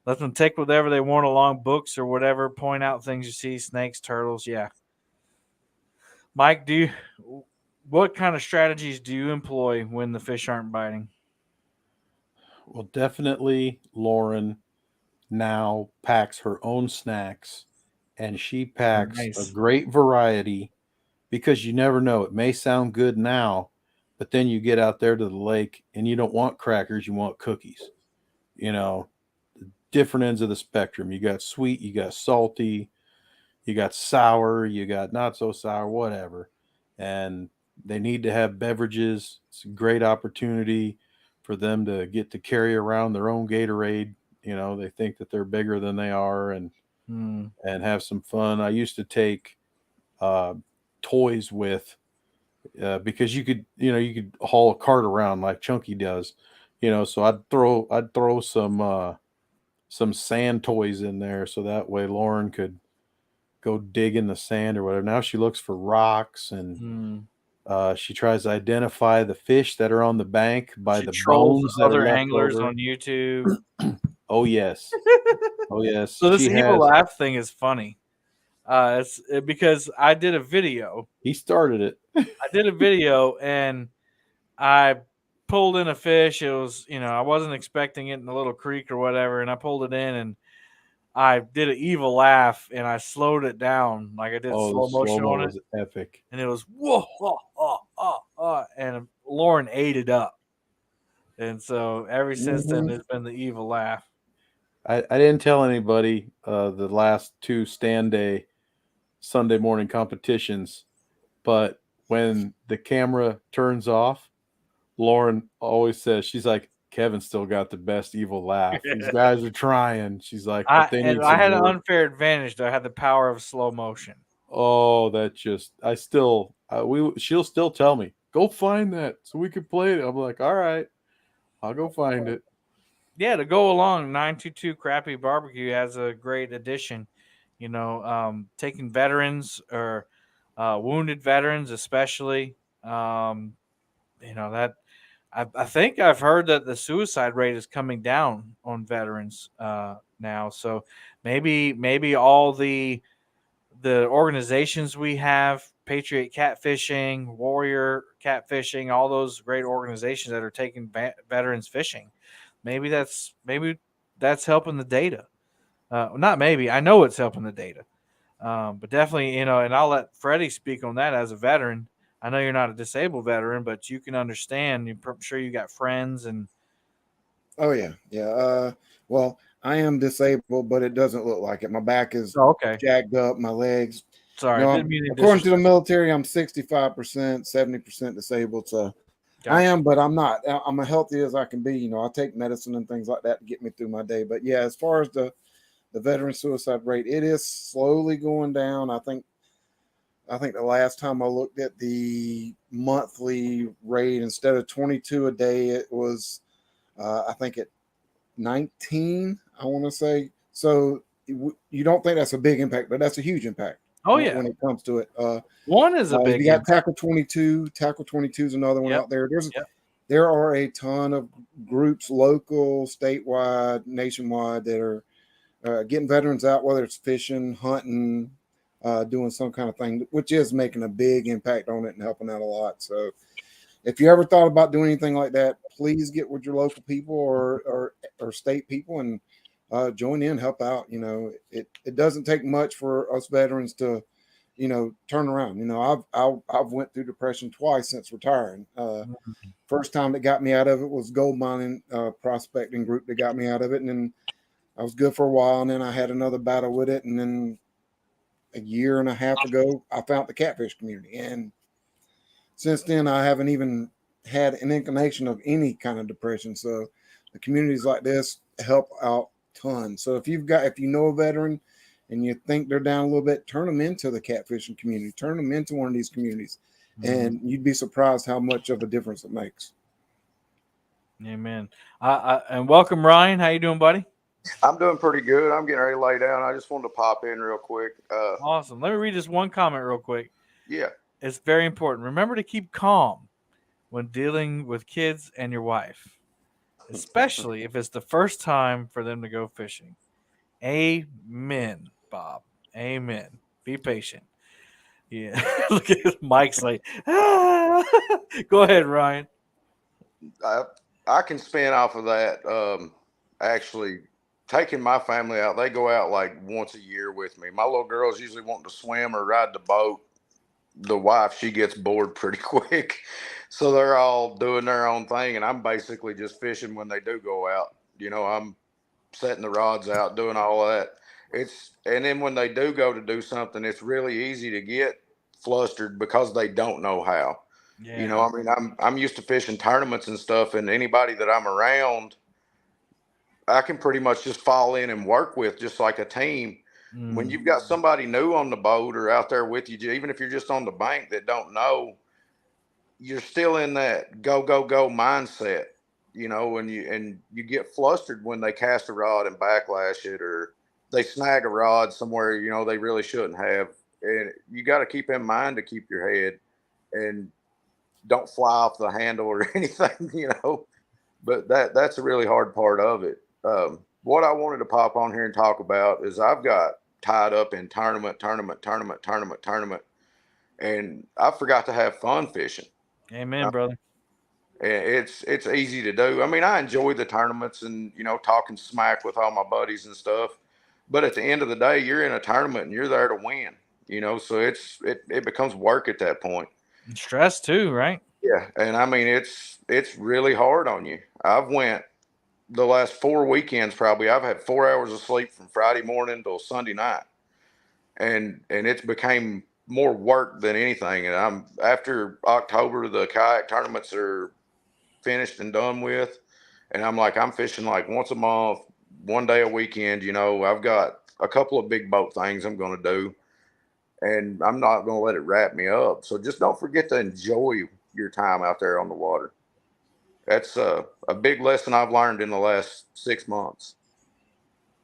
Let them take whatever they want along, books or whatever. Point out things you see, snakes, turtles. Yeah. Mike, what kind of strategies do you employ when the fish aren't biting? Well, definitely Lauren now packs her own snacks, and she packs a Nice. great variety because you never know. It may sound good now, but then you get out there to the lake and you don't want crackers, you want cookies. You know, different ends of the spectrum. You got sweet, you got salty, you got sour, you got not so sour, whatever. And they need to have beverages. It's a great opportunity for them to get to carry around their own Gatorade. They think that they're bigger than they are, Hmm. and have some fun. I used to take uh, toys with because you could haul a cart around like Chunky does. So I'd throw some sand toys in there so that way Lauren could go dig in the sand or whatever. Now she looks for rocks, and Hmm. she tries to identify the fish that are on the bank by She the trolls bones that are other left anglers over. on YouTube. Oh yes, oh yes. So this She evil has. laugh thing is funny. Because I did a video. He started it. I did a video and I pulled in a fish. It was, I wasn't expecting it in the little creek or whatever, and I pulled it in and I did an evil laugh and I slowed it down, like I did Oh, the slow slow motion mo on it, was epic. and it was whoa, and Lauren ate it up, and so ever since then Mhm. it's been the evil laugh. I didn't tell anybody the last two stand day Sunday morning competitions, but when the camera turns off, Lauren always says, she's like, Kevin still got the best evil laugh. These guys are trying. She's like, but they need I some had an work. unfair advantage though. I had the power of slow motion. Oh, that just I still she'll still tell me, go find that so we can play it. I'm like, all right, I'll go find it. Yeah, to go along, 922 Crappy Barbecue has a great addition. Taking veterans or wounded veterans, especially. That I think I've heard that the suicide rate is coming down on veterans now. So maybe all the organizations we have, Patriot Catfishing, Warrior Catfishing, all those great organizations that are taking veterans fishing. Maybe that's helping the data. Not maybe, I know it's helping the data. But definitely, and I'll let Freddie speak on that as a veteran. I know you're not a disabled veteran, but you can understand. I'm sure you got friends and. Oh yeah, yeah. Well, I am disabled, but it doesn't look like it. My back is Oh, okay. jagged up, my legs. Sorry, didn't mean to According to the disrespect. military, I'm 65%, 70% disabled. So I Gotcha. am, but I'm not. I'm as healthy as I can be. I take medicine and things like that to get me through my day. But yeah, as far as the veteran suicide rate, it is slowly going down. I think the last time I looked at the monthly rate, instead of 22 a day, it was I think at 19. I want to say so. You don't think that's a big impact, but that's a huge impact Oh when, yeah, when it comes to it. one is a big You got impact. Tackle 22. Tackle 22 is another one Yep. out there. Yep. There are a ton of groups, local, statewide, nationwide, that are getting veterans out, whether it's fishing, hunting, doing some kind of thing, which is making a big impact on it and helping out a lot. So, if you ever thought about doing anything like that, please get with your local people or state people and join in, help out. It doesn't take much for us veterans to turn around. I've went through depression twice since retiring. First time that got me out of it was gold mining prospecting group that got me out of it, and then I was good for a while, and then I had another battle with it, and then a year and a half ago I found the catfish community, and since then I haven't even had an inclination of any kind of depression. So the communities like this help out tons. So if you know a veteran and you think they're down a little bit, turn them into the catfishing community, turn them into one of these communities, and you'd be surprised how much of a difference it makes. Amen. And welcome, Ryan. How you doing, buddy? I'm doing pretty good. I'm getting ready to lay down. I just wanted to pop in real quick. Awesome. Let me read this one comment real quick. Yeah. It's very important. Remember to keep calm when dealing with kids and your wife. especially if it's the first time for them to go fishing. Amen, Bob. Amen. Be patient. Yeah. Look at Mike's like, ah. Go ahead, Ryan. I I can spin off of that. Actually, taking my family out, they go out like once a year with me. My little girl's usually wanting to swim or ride the boat. The wife, she gets bored pretty quick, so they're all doing their own thing, and I'm basically just fishing when they do go out. I'm setting the rods out, doing all of that. And then when they do go to do something, it's really easy to get flustered because they don't know how. Yeah. I mean, I'm used to fishing tournaments and stuff, and anybody that I'm around, I can pretty much just fall in and work with just like a team. When Mm. you've got somebody new on the boat or out there with you, even if you're just on the bank that don't know, you're still in that go go go mindset, and you get flustered when they cast a rod and backlash it, or they snag a rod somewhere they really shouldn't have. And you got to keep in mind to keep your head and don't fly off the handle or anything. But that's a really hard part of it. What I wanted to pop on here and talk about is I've got tied up in tournament, and I forgot to have fun fishing. Amen, brother. It's easy to do. I mean, I enjoy the tournaments and talking smack with all my buddies and stuff. But at the end of the day, you're in a tournament and you're there to win. So it becomes work at that point. And stress too, right? Yeah, and I mean it's really hard on you. I've went the last 4 weekends probably. I've had 4 hours of sleep from Friday morning till Sunday night, and it's became more work than anything. And I'm after October, the kayak tournaments are finished and done with, and I'm fishing like once a month, 1 day a weekend. I've got a couple of big boat things I'm going to do, and I'm not going to let it wrap me up. So just don't forget to enjoy your time out there on the water. That's a big lesson I've learned in the last 6 months.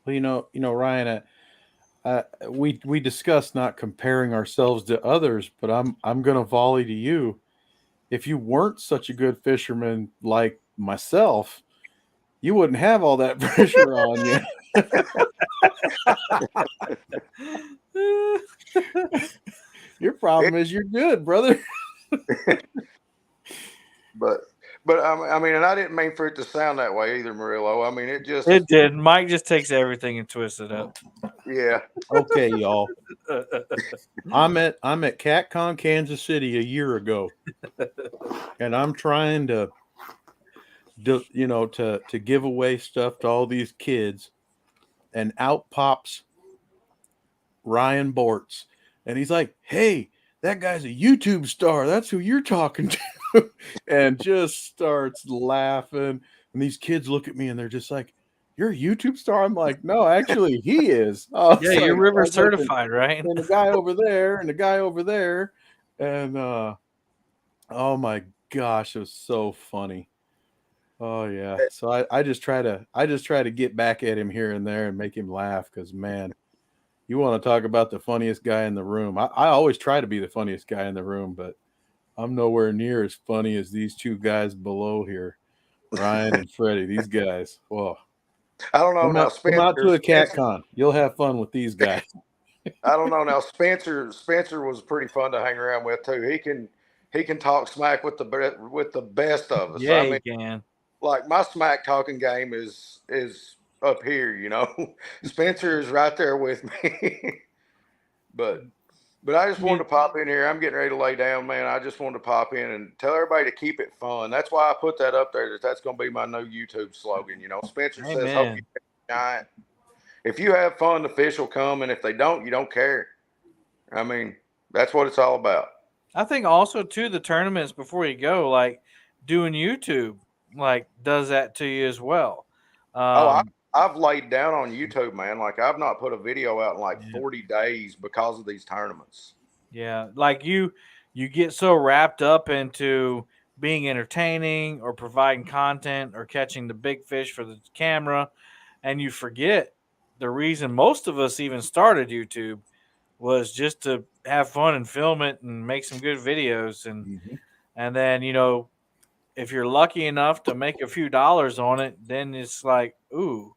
Well, Ryan, we discussed not comparing ourselves to others, but I'm going to volley to you. If you weren't such a good fisherman like myself, you wouldn't have all that pressure on you. Your problem is you're good, brother. But I mean, and I didn't mean for it to sound that way either, Murillo. I mean, It did. Mike just takes everything and twists it up. yeah. Okay, y'all. I'm at CatCon Kansas City a year ago, and I'm trying to give away stuff to all these kids, and out pops Ryan Bortz, and he's like, "Hey, that guy's a YouTube star. That's who you're talking to," and just starts laughing. And these kids look at me and they're just like, "You're a YouTube star?" I'm like, "No, actually, he is." Yeah, you're river certified, right? And the guy over there, and the guy over there, and oh my gosh, it was so funny. Oh yeah. So I just try to get back at him here and there and make him laugh, because man, you want to talk about the funniest guy in the room. I always try to be the funniest guy in the room, but I'm nowhere near as funny as these two guys below here, Ryan and Freddie. These guys. Whoa. I don't know now, Come out to a Spencer. CatCon. You'll have fun with these guys. I don't know now, Spencer. Spencer was pretty fun to hang around with too. He can talk smack with the best of us. Yeah, I you mean, can. like my smack talking game is up here. Spencer is right there with me. but But I just wanted to pop in here. I'm getting ready to lay down, man. I just wanted to pop in and tell everybody to keep it fun. That's why I put that up there. That's going to be my new YouTube slogan. Spencer says, "Hope you have a giant." If you have fun, the fish will come, and if they don't, you don't care. I mean, that's what it's all about. I think also too the tournaments before you go, like doing YouTube, like does that to you as well. Oh, I've laid down on YouTube, man. Like I've not put a video out in like 40 days because of these tournaments. Yeah, like you get so wrapped up into being entertaining or providing content or catching the big fish for the camera, and you forget the reason most of us even started YouTube was just to have fun and film it and make some good videos, and then if you're lucky enough to make a few dollars on it, then it's like, ooh,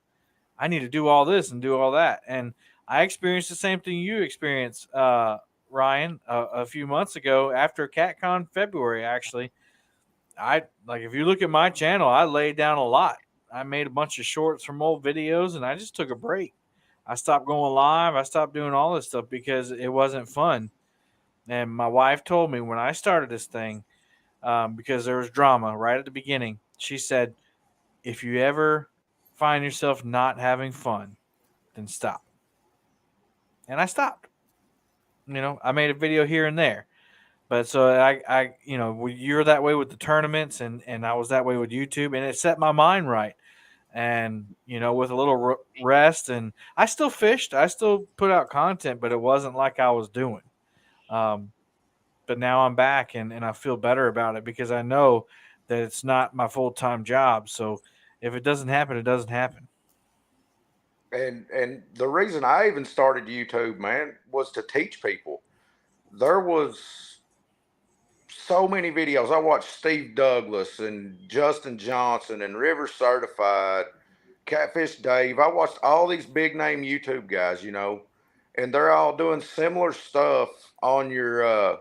I need to do all this and do all that. And I experienced the same thing you experienced, Ryan, a few months ago after CatCon February. Actually, I like if you look at my channel, I laid down a lot. I made a bunch of shorts from old videos, and I just took a break. I stopped going live. I stopped doing all this stuff because it wasn't fun. And my wife told me when I started this thing, because there was drama right at the beginning. She said, if you ever find yourself not having fun, then stop. And I stopped. I made a video here and there. But so you're that way with the tournaments, and I was that way with YouTube, and it set my mind right. And with a little rest, and I still fished, I still put out content, but it wasn't like I was doing. But now I'm back, and I feel better about it because I know that it's not my full-time job. So if it doesn't happen, it doesn't happen. And the reason I even started YouTube, man, was to teach people. There was so many videos. I watched Steve Douglas and Justin Johnson and River Certified, Catfish Dave. I watched all these big name YouTube guys, and they're all doing similar stuff on your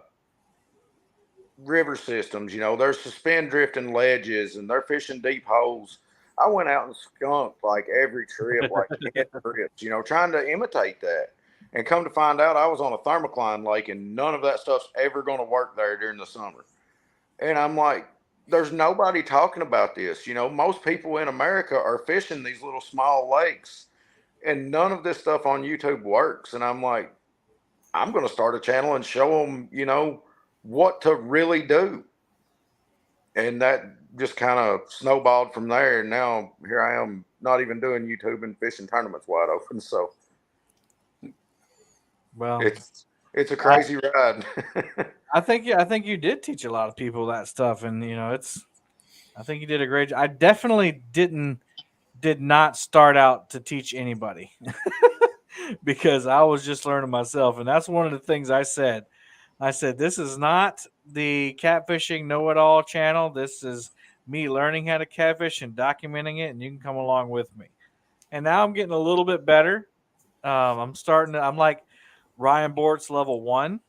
river systems. They're suspend drifting ledges and they're fishing deep holes. I went out and skunked like every trip, like 10 trips, trying to imitate that. And come to find out, I was on a thermocline lake, and none of that stuff's ever going to work there during the summer. And I'm like, there's nobody talking about this. Most people in America are fishing these little small lakes, and none of this stuff on YouTube works. And I'm like, I'm going to start a channel and show them, what to really do. And that just kind of snowballed from there. And now here I am, not even doing YouTube and fishing tournaments wide open. So, well, it's a crazy ride. I think you did teach a lot of people that stuff, and I think you did a great job. I definitely did not start out to teach anybody because I was just learning myself, and that's one of the things I said. I said, this is not the catfishing know-it-all channel. This is me learning how to catfish and documenting it, and you can come along with me. And now I'm getting a little bit better. I'm like Ryan Bort's level 1.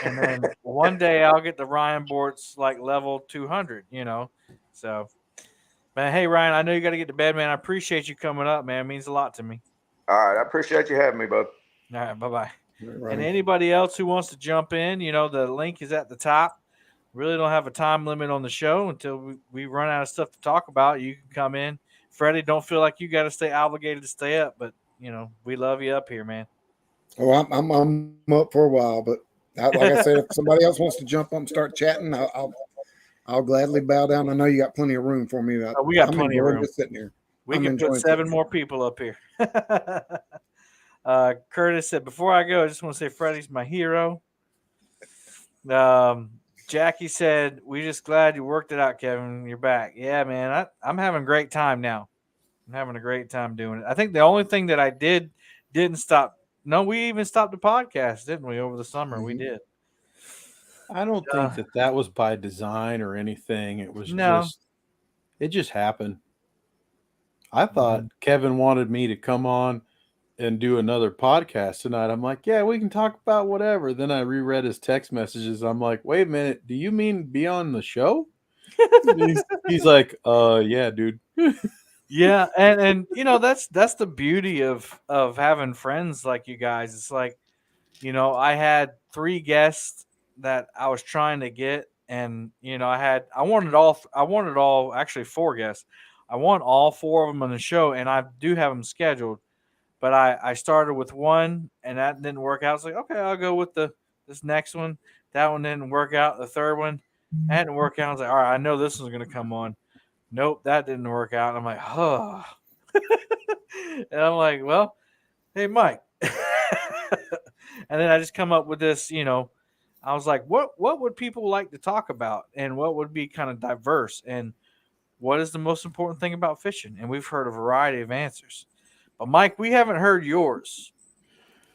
And then one day I'll get the Ryan Bort's like level 200, So, man, hey, Ryan, I know you got to get to bed, man. I appreciate you coming up, man. It means a lot to me. All right. I appreciate you having me, bud. All right. Bye-bye. Right. And anybody else who wants to jump in, the link is at the top. Really don't have a time limit on the show until we run out of stuff to talk about. You can come in. Freddie, don't feel like you got to stay obligated to stay up, but, we love you up here, man. Oh, I'm up for a while, but like I said, if somebody else wants to jump up and start chatting, I'll gladly bow down. I know you got plenty of room for me. We got plenty of room. Just sitting here. We can put 7 more people up here. Curtis said, before I go, I just want to say Freddie's my hero. Jackie said, we're just glad you worked it out, Kevin. You're back. Yeah, man. I'm having a great time now. I'm having a great time doing it. I think the only thing that I didn't stop. No, we even stopped the podcast, didn't we, over the summer? Mm-hmm. We did. I don't think that was by design or anything. It was it just happened. I thought Kevin wanted me to come on and do another podcast tonight. I'm like, yeah, we can talk about whatever. Then I reread his text messages. I'm like, wait a minute, do you mean be on the show? he's like, yeah, dude. Yeah, and that's the beauty of having friends like you guys. It's like, I had 3 guests that I was trying to get, and I wanted all actually 4 guests. I want all 4 of them on the show, and I do have them scheduled. But I started with one, and that didn't work out. It's like, okay, I'll go with this next one. That one didn't work out. The third one that didn't work out. I was like, all right, I know this one's going to come on. Nope, that didn't work out. And I'm like, oh. And I'm like, well, hey, Mike. And then I just come up with this, I was like, what would people like to talk about, and what would be kind of diverse, and what is the most important thing about fishing? And we've heard a variety of answers. But Mike, we haven't heard yours.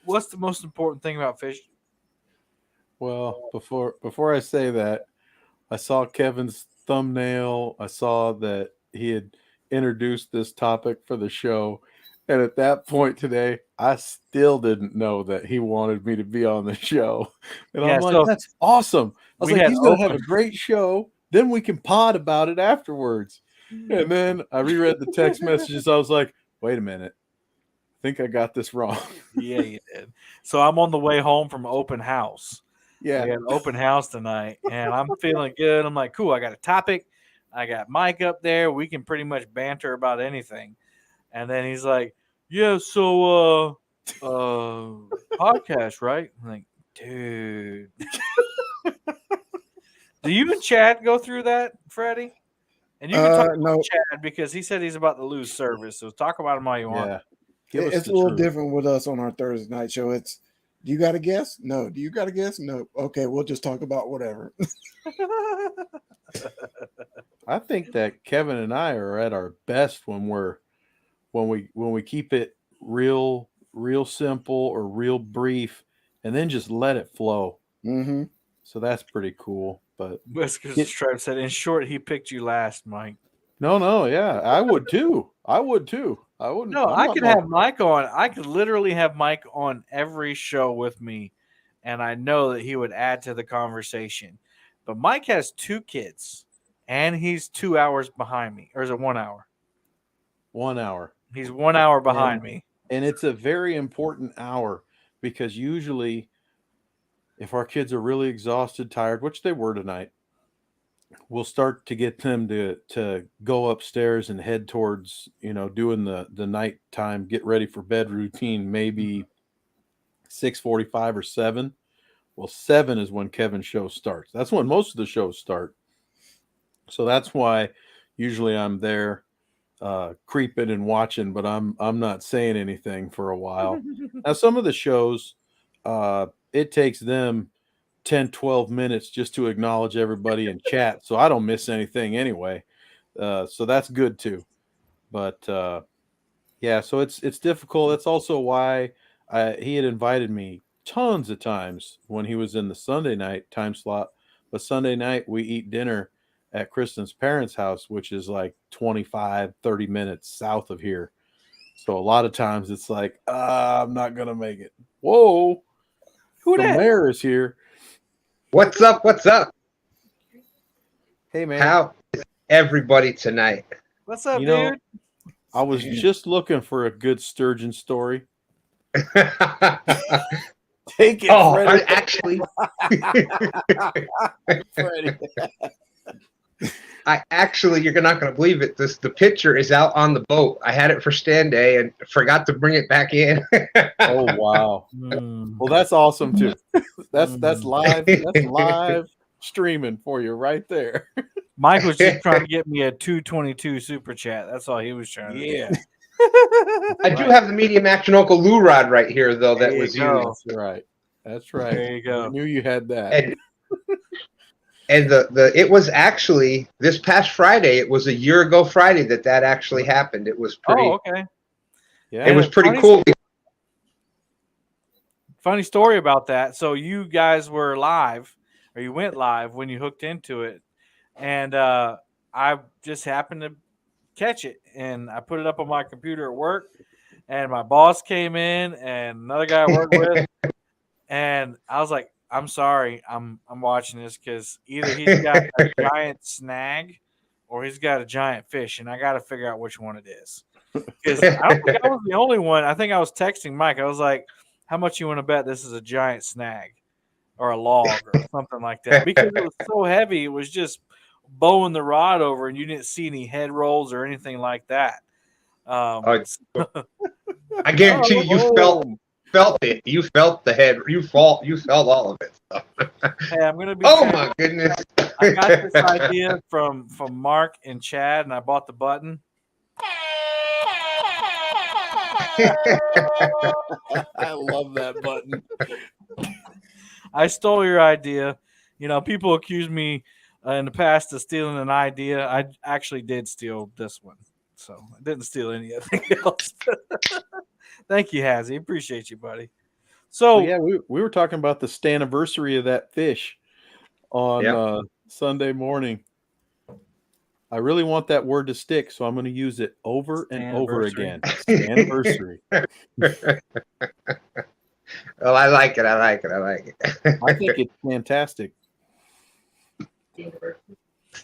What's the most important thing about fishing? Well, before I say that, I saw Kevin's thumbnail. I saw that he had introduced this topic for the show. And at that point today, I still didn't know that he wanted me to be on the show. And Yeah, I'm like, so that's awesome. I was we like, had he's going to have open- a great show. Then we can pod about it afterwards. And then I reread the text messages. I was like, wait a minute. I think I got this wrong. Yeah, you did. So I'm on the way home from open house. Yeah. We had an open house tonight, and I'm feeling good. I'm like, cool. I got a topic. I got Mike up there. We can pretty much banter about anything. And then he's like, yeah, so podcast, right? I'm like, dude. Do you and Chad go through that, Freddie? And you can talk about No, Chad because he said he's about to lose service. So talk about him all you want. Yeah. Give us it's the a little truth. different with us on our Thursday night show. It's, do you got a guess? No. Do you got a guess? No. Okay, we'll just talk about whatever. I think that Kevin and I are at our best when we keep it real simple or real brief, and then just let it flow. Mm-hmm. So that's pretty cool. But Whiskers Tribe said, in short, he picked you last, Mike. no, yeah, I would too. I wouldn't. No, I could have Mike on. I could literally have Mike on every show with me, and I know that he would add to the conversation. But Mike has 2 kids, and he's 2 hours behind me. Or is it 1 hour? 1 hour. He's 1 hour behind me. And it's a very important hour because usually if our kids are really exhausted, tired, which they were tonight, we'll start to get them to go upstairs and head towards, doing the nighttime, get ready for bed routine, maybe 6:45 or 7. Well, 7 is when Kevin's show starts. That's when most of the shows start. So that's why usually I'm there creeping and watching, but I'm not saying anything for a while. Now, some of the shows, it takes them 10, 12 minutes just to acknowledge everybody in chat. So I don't miss anything anyway. So that's good too. But yeah, so it's difficult. That's also why he had invited me tons of times when he was in the Sunday night time slot. But Sunday night we eat dinner at Kristen's parents' house, which is like 25, 30 minutes south of here. So a lot of times it's like, I'm not going to make it. Whoa. Who the that? mayor is here. What's up? What's up? Hey, man. How is everybody tonight? What's up, dude? I was just looking for a good sturgeon story. Take it, Oh, Freddie. actually, Freddie. you're not going to believe it. The picture is out on the boat. I had it for stand day and forgot to bring it back in. Oh, wow. Well, that's awesome too. That's live. That's live streaming for you right there. Mike was just trying to get me a 222 super chat. That's all he was trying to do. Yeah. I do have the medium action Uncle Lou rod right here, though, that There you was go. used. That's right. That's right. There you go. I knew you had that. And it was actually this past Friday. It was a year ago Friday that actually happened. It was pretty. Oh, okay. Yeah. It was pretty Funny cool. Funny story about that. So you guys were live, or you went live when you hooked into it, and I just happened to catch it, and I put it up on my computer at work, and my boss came in, and another guy I work with, and I was like, I'm sorry, I'm watching this because either he's got a giant snag or he's got a giant fish, and I got to figure out which one it is. Because I don't think I was the only one. I think I was texting Mike. I was like, how much you want to bet this is a giant snag or a log or something like that? Because it was so heavy, it was just bowing the rod over, and you didn't see any head rolls or anything like that. I guarantee you felt it. You felt the head. You felt all of it. Hey, I'm gonna be. Oh my goodness! I got this idea from Mark and Chad, and I bought the button. I love that button. I stole your idea. People accuse me in the past of stealing an idea. I actually did steal this one, so I didn't steal anything else. Thank you, Hazzy. Appreciate you, buddy. So yeah, we were talking about the Staniversary of that fish on Sunday morning. I really want that word to stick, so I'm going to use it over and over Anniversary. again. Anniversary. Well, I like it. I like it. I like it. I think it's fantastic. It's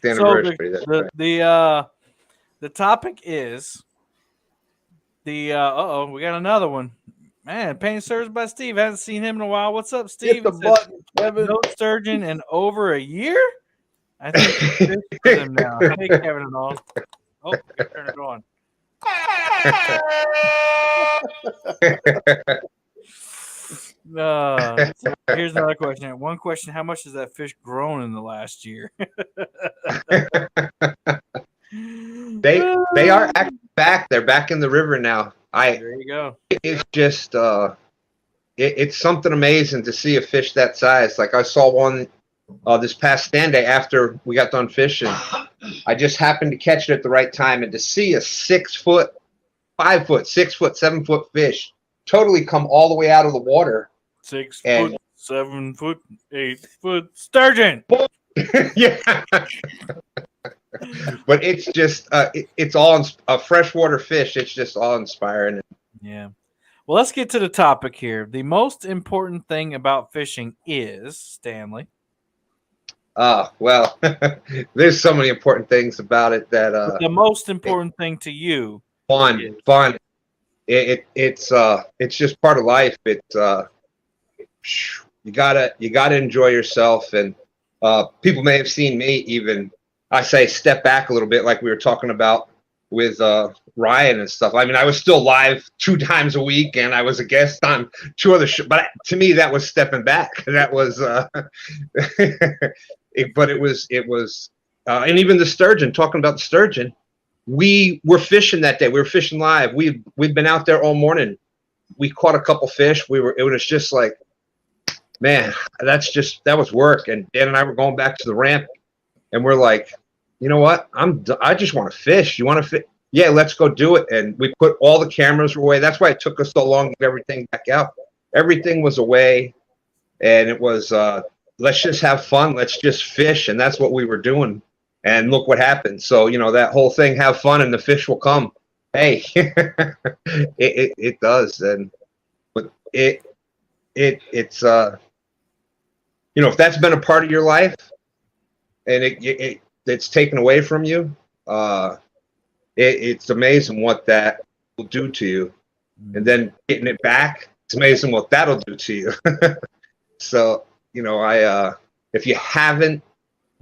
the So anniversary. That's right. the topic is the we got another one. Man, paint service by Steve. Haven't seen him in a while. What's up, Steve? Hit the It says, button, Kevin. no sturgeon in over a year. I think you fish for them now. Hey, Kevin and all. Oh, you turn it on. So here's another question. One question: how much has that fish grown in the last year? They are actually back. They're back in the river now. There you go. It's just it's something amazing to see a fish that size. Like I saw one this past stand day after we got done fishing. I just happened to catch it at the right time, and to see a 6 foot, 5 foot, 6 foot, 7 foot fish totally come all the way out of the water. 6 And- foot, 7 foot, 8 foot sturgeon. Yeah. But it's just it's all a freshwater fish. It's just all inspiring. Yeah. Well, let's get to the topic here. The most important thing about fishing is, Stanley. Well, there's so many important things about it that The most important thing to you. fun. It's just part of life. It's you gotta enjoy yourself, and people may have seen me even. I say step back a little bit, like we were talking about with Ryan and stuff. I mean, I was still live 2 times a week, and I was a guest on 2 other shows. But to me, that was stepping back. That was, but it was, and even the sturgeon. Talking about the sturgeon, we were fishing that day. We were fishing live. We've been out there all morning. We caught a couple fish. It was just like, man, that was work. And Dan and I were going back to the ramp, and we're like, you know what? I just want to fish. You want to fish? Yeah, let's go do it. And we put all the cameras away. That's why it took us so long to get everything back out. Everything was away, and it was let's just have fun. Let's just fish, and that's what we were doing. And look what happened. So that whole thing, have fun, and the fish will come. Hey, it does, but it's if that's been a part of your life, and it's taken away from you, it's amazing what that will do to you. And then getting it back, it's amazing what that'll do to you. So, if you haven't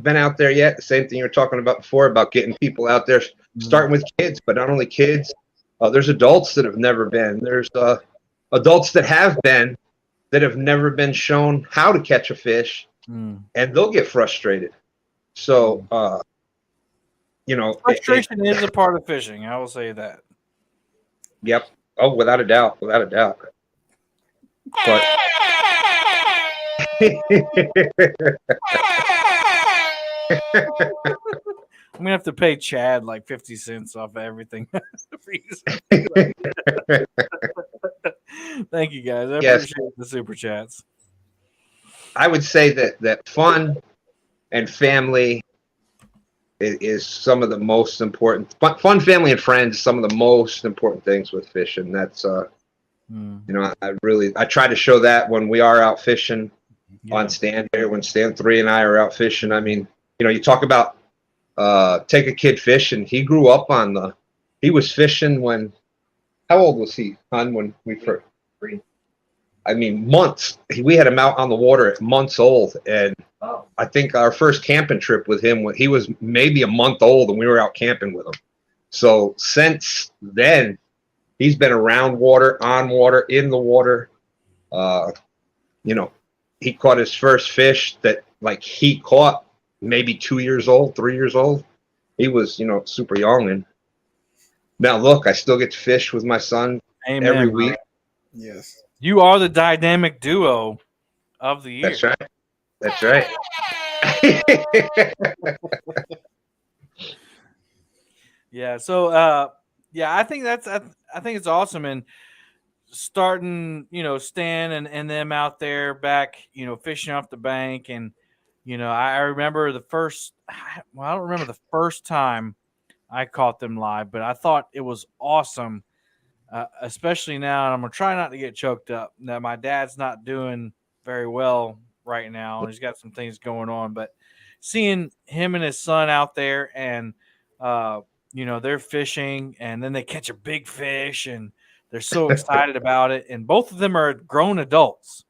been out there yet, the same thing you were talking about before, about getting people out there, starting with kids, but not only kids, there's adults that have never been. There's adults that have been, that have never been shown how to catch a fish, and they'll get frustrated. So, frustration is a part of fishing. I will say that. Yep. Oh, without a doubt. But I'm gonna have to pay Chad like 50 cents off of everything. Thank you guys. I appreciate the super chats. I would say that fun and family is some of the most important. Fun, family, and friends, some of the most important things with fishing. That's I try to show that when we are out fishing on stand here, when Stan 3 and I are out fishing. I mean, you talk about take a kid fishing. He grew up he was fishing when, how old was he, hon, when we first? I mean, months. We had him out on the water at months old, and I think our first camping trip with him, he was maybe a month old, and we were out camping with him. So since then, he's been around water, on water, in the water. He caught his first fish that he caught maybe 2 years old, 3 years old. He was, super young. And now look, I still get to fish with my son every week. Yes. You are the dynamic duo of the year. That's right. Yeah. So, I think it's awesome. And starting, Stan and them out there back, fishing off the bank, and I remember well, I don't remember the first time I caught them live, but I thought it was awesome, especially now. And I'm gonna try not to get choked up. Now my dad's not doing very well right now. He's got some things going on, but seeing him and his son out there, and uh, they're fishing, and then they catch a big fish, and they're so excited about it. And both of them are grown adults,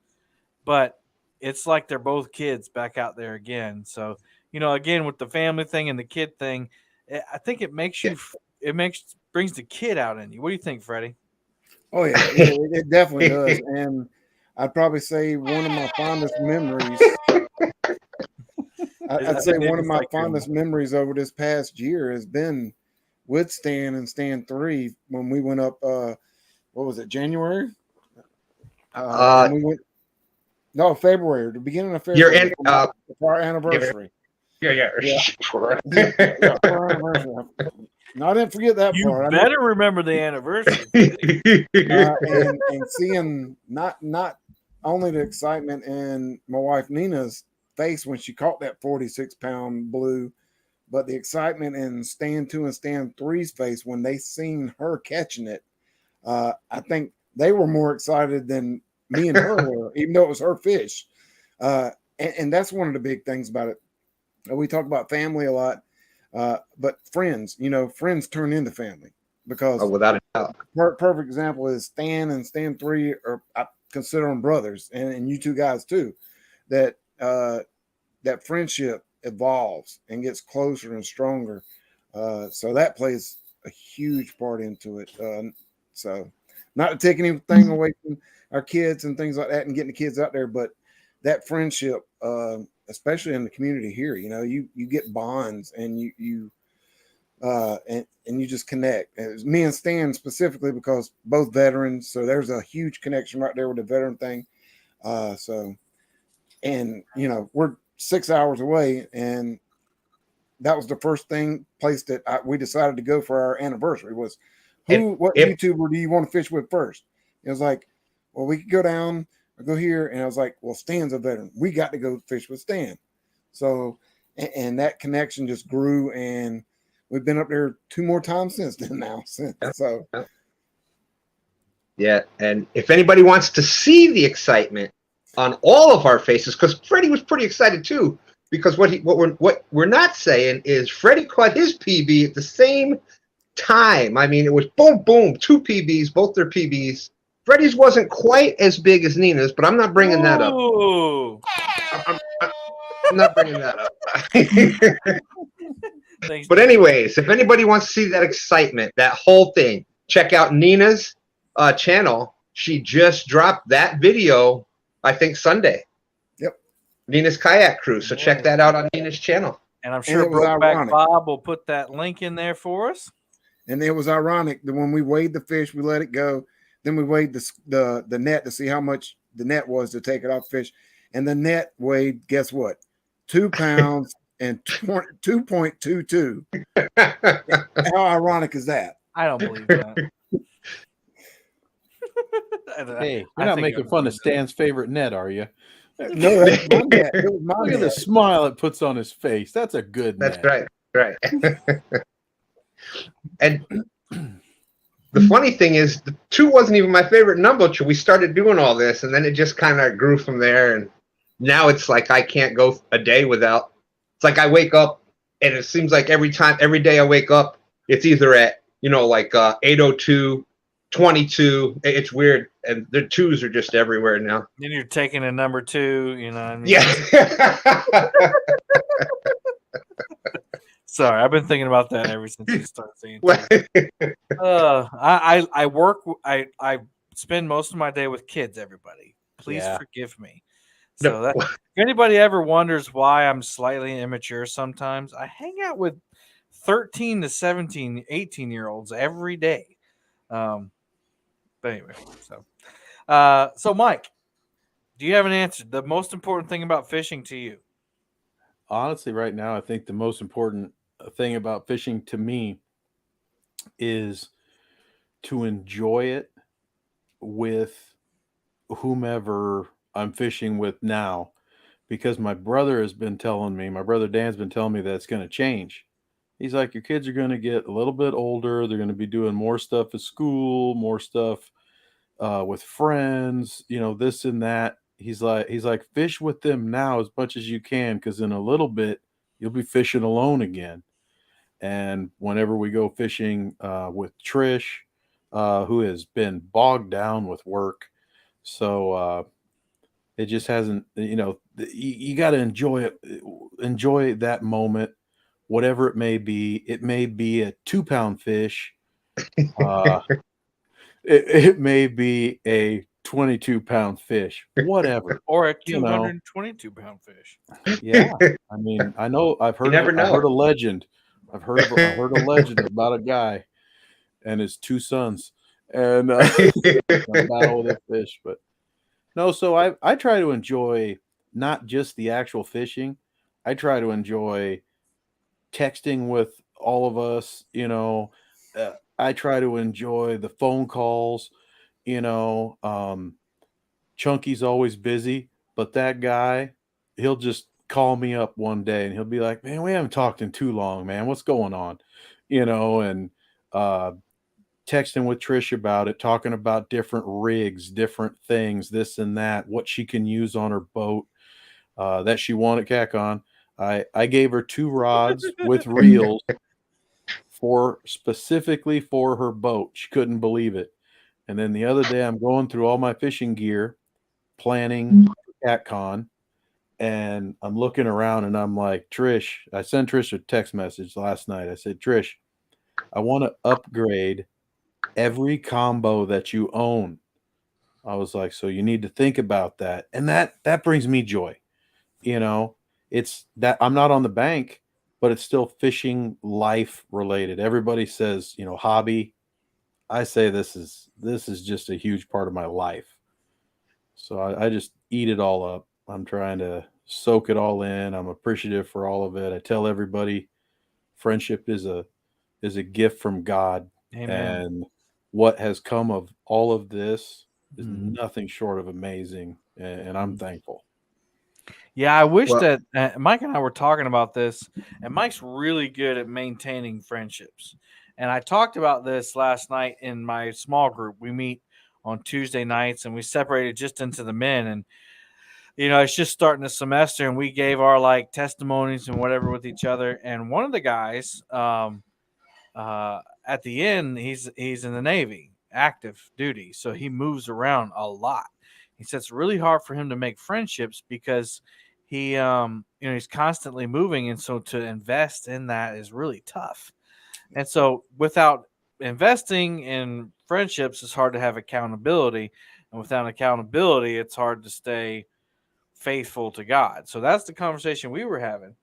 but it's like they're both kids back out there again. So, again, with the family thing and the kid thing, I think it makes Yeah. brings the kid out in you. What do you think, Freddie? Oh yeah, it definitely does. And I'd probably say one of my fondest memories. I'd say one of my fondest memories over this past year has been with Stan and Stan 3 when we went up. What was it, January? And we went. No, February, the beginning of You're February, in for our anniversary. yeah. For our anniversary. No, I didn't forget that You part. better remember the anniversary. And seeing not only the excitement in my wife Nina's face when she caught that 46-pound blue, but the excitement in Stan 2 and Stan 3's face when they seen her catching it. I think they were more excited than me and her were, even though it was her fish. And that's one of the big things about it. We talk about family a lot, but friends, friends turn into family because without a doubt. Perfect example is Stan and Stan 3 are, I consider them brothers, and you two guys too, that friendship evolves and gets closer and stronger. So that plays a huge part into it. So not to take anything away from our kids and things like that and getting the kids out there, but that friendship, especially in the community here, you get bonds and you just connect. And it was me and Stan specifically because both veterans, so there's a huge connection right there with the veteran thing. We're 6 hours away, and that was the first place that we decided to go for our anniversary was what YouTuber do you want to fish with first? It was like, well, we could go down or go here. And I was like, well, Stan's a veteran. We got to go fish with Stan. So, and that connection just grew, and we've been up there 2 more times since then now. So. Yeah, and if anybody wants to see the excitement on all of our faces, because Freddie was pretty excited too, because what we're not saying is Freddie caught his PB at the same time. I mean, it was boom, boom, 2 PBs, both their PBs. Freddie's wasn't quite as big as Nina's, but I'm not bringing that up. I'm not bringing that up. Thanks, but anyways, if anybody wants to see that excitement, that whole thing, check out Nina's channel. She just dropped that video, I think Sunday. Yep. Nina's kayak cruise. So check that out on Nina's channel. And I'm sure Brokeback Bob will put that link in there for us. And it was ironic that when we weighed the fish, we let it go. Then we weighed the net to see how much the net was to take it off the fish. And the net weighed, guess what? 2 pounds and 2.22. How ironic is that? I don't believe that. Hey, you're not making fun of Stan's favorite net, are you? No, that's my net. It was my Look net. at the smile it puts on his face. That's a good net. That's right. And the funny thing is, the 2 wasn't even my favorite number till we started doing all this, and then it just kind of grew from there. And now it's like I can't go a day without. It's like I wake up, and it seems like every day I wake up, it's either at 8:02, 22. It's weird, and the 2s are just everywhere now. Then you're taking a number 2, you know what I mean? Yeah. Sorry, I've been thinking about that ever since you started saying. I spend most of my day with kids. Everybody, please forgive me. So if anybody ever wonders why I'm slightly immature sometimes, I hang out with 13 to 17, 18-year-olds every day. But anyway, so Mike, do you have an answer? The most important thing about fishing to you? Honestly, right now, I think the most important thing about fishing to me is to enjoy it with whomever I'm fishing with now, because my brother Dan's been telling me that it's going to change. He's like, your kids are going to get a little bit older. They're going to be doing more stuff at school, more stuff with friends, this and that. He's like, fish with them now as much as you can, because in a little bit you'll be fishing alone again. And whenever we go fishing with Trish, who has been bogged down with work, so it just hasn't. You got to enjoy that moment, whatever it may be. It may be a 2-pound fish. It may be a 22-pound fish, whatever, or a 222-pound fish. Yeah, I mean, I know I've heard never I've know. heard a legend. I've heard a legend about a guy and his 2 sons, and a battle with a fish. But no, so I try to enjoy not just the actual fishing. I try to enjoy texting with all of us. I try to enjoy the phone calls. Chunky's always busy, but that guy, he'll just call me up one day and he'll be like, man, we haven't talked in too long, man. What's going on? And texting with Trish about it, talking about different rigs, different things, this and that, what she can use on her boat that she wanted CACON. I gave her 2 rods with reels specifically for her boat. She couldn't believe it. And then the other day I'm going through all my fishing gear, planning CACON, and I'm looking around and I'm like, Trish, I sent Trish a text message last night. I said, Trish, I want to upgrade every combo that you own. I was like, so you need to think about that. And that brings me joy. It's that I'm not on the bank, but it's still fishing life related. Everybody says, hobby. I say this is just a huge part of my life. So I just eat it all up. I'm trying to soak it all in. I'm appreciative for all of it. I tell everybody friendship is a gift from God. Amen. And what has come of all of this is nothing short of amazing. And I'm thankful. Yeah, I wish that Mike and I were talking about this, and Mike's really good at maintaining friendships. And I talked about this last night in my small group. We meet on Tuesday nights, and we separated just into the men. And it's just starting the semester, and we gave our testimonies and whatever with each other. And one of the guys, at the end, he's in the Navy, active duty, so he moves around a lot. He said it's really hard for him to make friendships because he, he's constantly moving, and so to invest in that is really tough. And so without investing in friendships, it's hard to have accountability, and without accountability, it's hard to stay faithful to God. So that's the conversation we were having.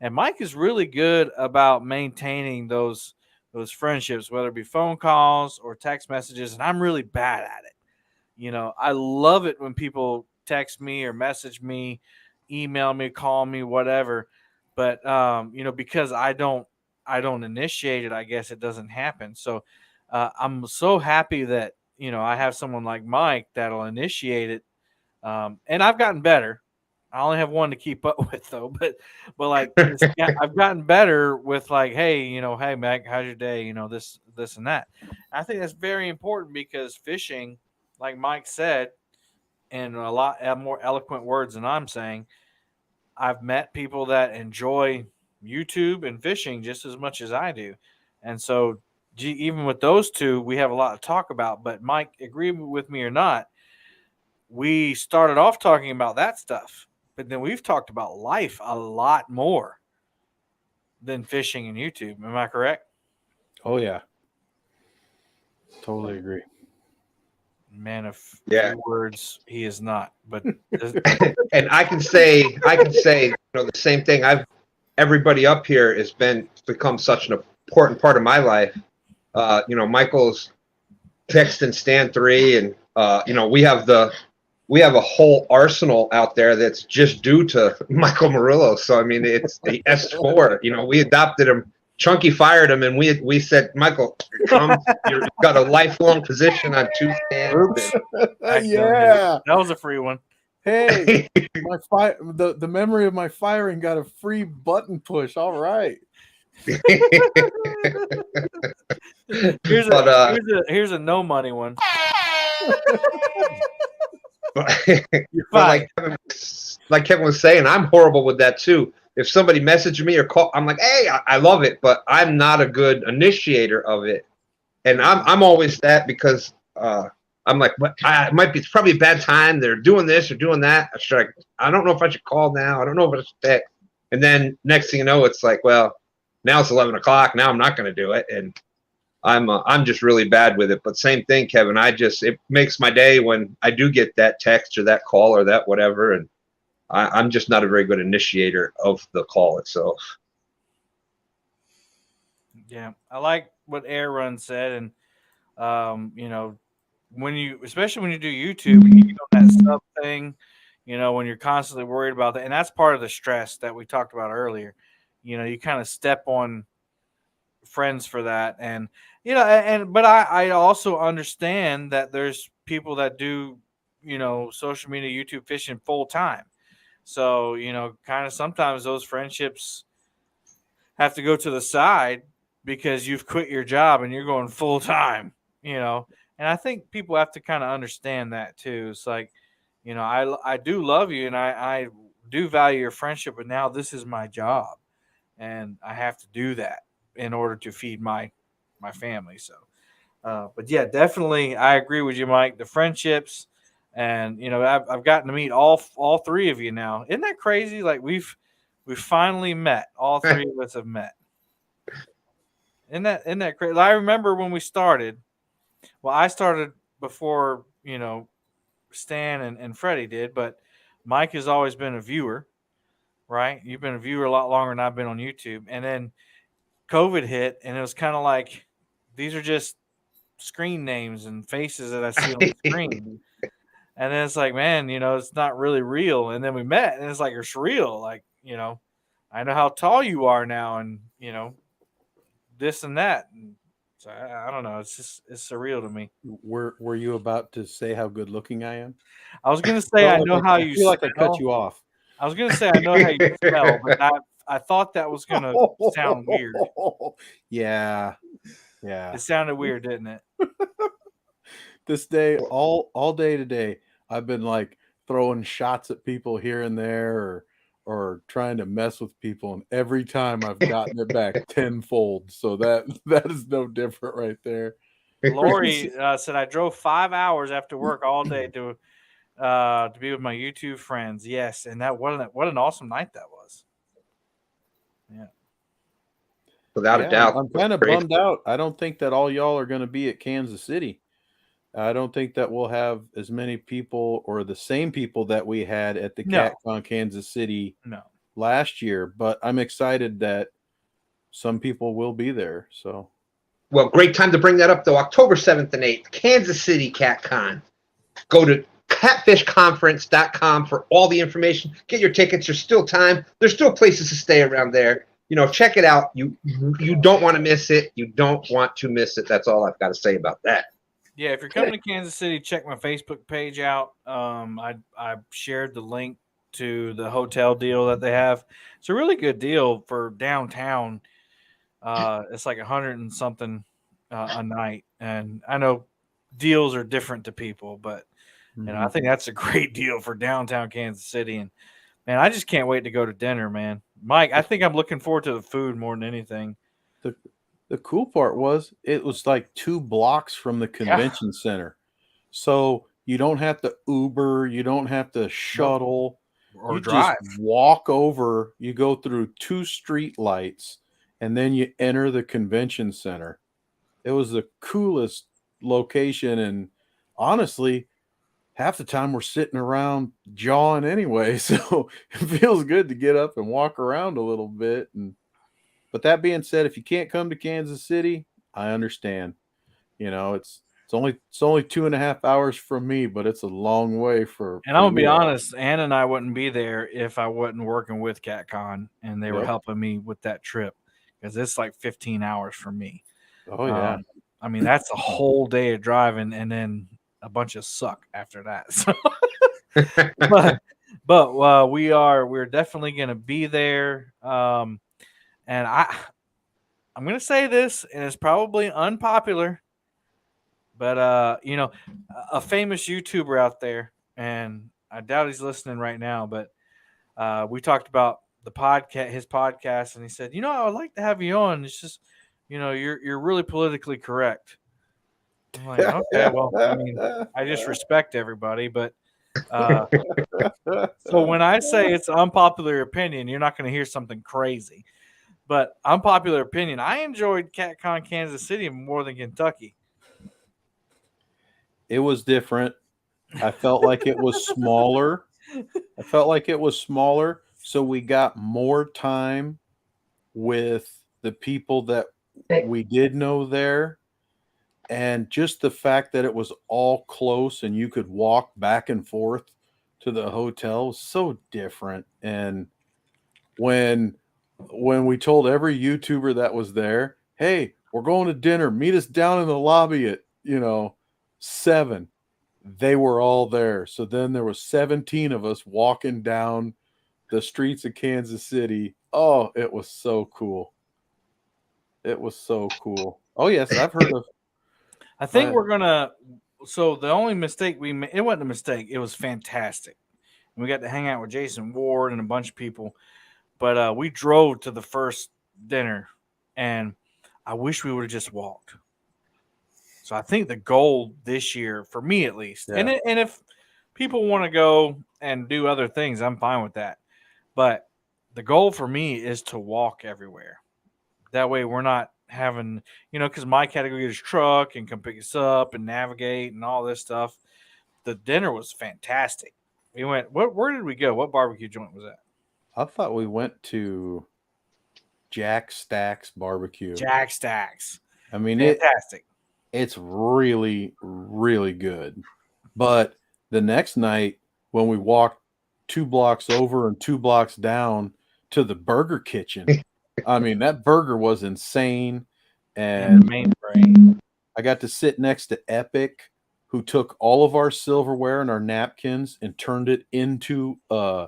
And Mike is really good about maintaining those friendships, whether it be phone calls or text messages, and I'm really bad at it. I love it when people text me or message me, email me, call me, whatever. But because I don't initiate it, I guess it doesn't happen. So I'm so happy that I have someone like Mike that'll initiate it. And I've gotten better. I only have one to keep up with though, but I've gotten better with hey, hey Meg, how's your day? This and that. I think that's very important because fishing, like Mike said, in a lot more eloquent words than I'm saying, I've met people that enjoy YouTube and fishing just as much as I do. And so even with those two, we have a lot to talk about. But Mike, agree with me or not, we started off talking about that stuff, but then we've talked about life a lot more than fishing and YouTube. Am I correct? Oh, yeah. Totally agree. Man of few words, he is not. But and I can say the same thing. Everybody up here has become such an important part of my life. Michael's text and stand 3, and we have a whole arsenal out there that's just due to Michael Murillo. So I mean, it's the S4. We adopted him. Chunky fired him, and we said, Michael, you've got a lifelong position on 2 stands. Yeah, that was a free one. Hey, the memory of my firing got a free button push. All right. Here's a no money one. You're But fine. like Kevin was saying, I'm horrible with that too. If somebody messages me or call, I'm like, hey, I love it, but I'm not a good initiator of it. And I'm always that because I'm like, it's probably a bad time. They're doing this or doing that. I don't know if I should call now. I don't know if I should text. And then next thing you know, it's like, well, now it's 11 o'clock. Now I'm not going to do it. And I'm just really bad with it. But same thing, Kevin. It makes my day when I do get that text or that call or that whatever. And I'm just not a very good initiator of the call itself. Yeah, I like what Air Run said, and especially when you do YouTube, and you get on that sub thing, when you're constantly worried about that, and that's part of the stress that we talked about earlier. You kind of step on friends for that, and but I also understand that there's people that do social media, YouTube fishing full time. So kind of sometimes those friendships have to go to the side because you've quit your job and you're going full time, And I think people have to kind of understand that too. It's like, I do love you and I do value your friendship, but now this is my job and I have to do that in order to feed my family. So, but yeah, definitely, I agree with you, Mike. The friendships, and I've gotten to meet all three of you now. Isn't that crazy? Like we've finally met. All three of us have met. Isn't that crazy? I remember when we started. Well, I started before Stan and Freddie did, but Mike has always been a viewer, right? You've been a viewer a lot longer than I've been on YouTube, and then COVID hit, and it was kind of like these are just screen names and faces that I see on the screen. And then it's like, man, it's not really real. And then we met, and it's like it's real. Like, I know how tall you are now, and this and that. And so I don't know. It's surreal to me. Were you about to say how good looking I am? I was gonna say I know how you feel like I cut smell. you off. I was gonna say I know how you smell, but I thought that was gonna sound weird. Yeah. It sounded weird, didn't it? This day, all day today, I've been like throwing shots at people here and there or trying to mess with people, and every time I've gotten it back tenfold. So that is no different right there. Lori said I drove 5 hours after work all day to be with my YouTube friends. Yes, and what an awesome night that was. Yeah. Without a doubt. I'm kind of bummed out. I don't think that all y'all are going to be at Kansas City. I don't think that we'll have as many people or the same people that we had at the CatCon Kansas City last year, but I'm excited that some people will be there. So, well, great time to bring that up though. October 7th and 8th, Kansas City CatCon. Go to catfishconference.com for all the information. Get your tickets. There's still time. There's still places to stay around there. Check it out. You don't want to miss it. You don't want to miss it. That's all I've got to say about that. Yeah, if you're coming to Kansas City, check my Facebook page out. I shared the link to the hotel deal that they have. It's a really good deal for downtown. It's like 100 and something a night, and I know deals are different to people, but I think that's a great deal for downtown Kansas City. And man, I just can't wait to go to dinner, man. Mike, I think I'm looking forward to the food more than anything. The cool part was it was like 2 blocks from the convention center. So you don't have to Uber, you don't have to shuttle or drive. Just walk over, you go through 2 street lights, and then you enter the convention center. It was the coolest location, and honestly, half the time we're sitting around jawing anyway, so it feels good to get up and walk around a little bit. But that being said, if you can't come to Kansas City, I understand. It's only 2.5 hours from me, but it's a long way for. And I'm gonna be honest, Ann and I wouldn't be there if I wasn't working with CatCon and they were helping me with that trip because it's like 15 hours for me. Oh yeah, I mean that's a whole day of driving and then a bunch of suck after that. So but we're definitely going to be there. And I'm going to say this, and it's probably unpopular, but a famous YouTuber out there, and I doubt he's listening right now, but we talked about his podcast, and he said, I would like to have you on. It's just, you're really politically correct. I'm like, okay, well, I mean, I just respect everybody, but uh, so when I say it's unpopular opinion, you're not going to hear something crazy. But unpopular opinion, I enjoyed CatCon Kansas City more than Kentucky. It was different. I felt like it was smaller. So we got more time with the people that we did know there. And just the fact that it was all close and you could walk back and forth to the hotel was so different. And when we told every YouTuber that was there, hey, we're going to dinner, meet us down in the lobby at 7, they were all there. So then there was 17 of us walking down the streets of Kansas City. Oh, it was so cool. Oh yes, I've heard of. I think we're gonna. So the only mistake we made, it wasn't a mistake. It was fantastic. We got to hang out with Jason Ward and a bunch of people, but we drove to the first dinner, and I wish we would have just walked. So I think the goal this year, for me at least, Yeah. and if people want to go and do other things, I'm fine with that. But the goal for me is to walk everywhere. That way, we're not having, because Mike had to go get his truck and come pick us up and navigate and all this stuff. The dinner was fantastic. We went. Where did we go? What barbecue joint was that? I thought we went to Jack Stack's Barbecue. Jack Stacks. I mean, fantastic. It's really, really good. But the next night, when we walked 2 blocks over and 2 blocks down to the burger kitchen, I mean, that burger was insane. And mainframe. I got to sit next to Epic, who took all of our silverware and our napkins and turned it into a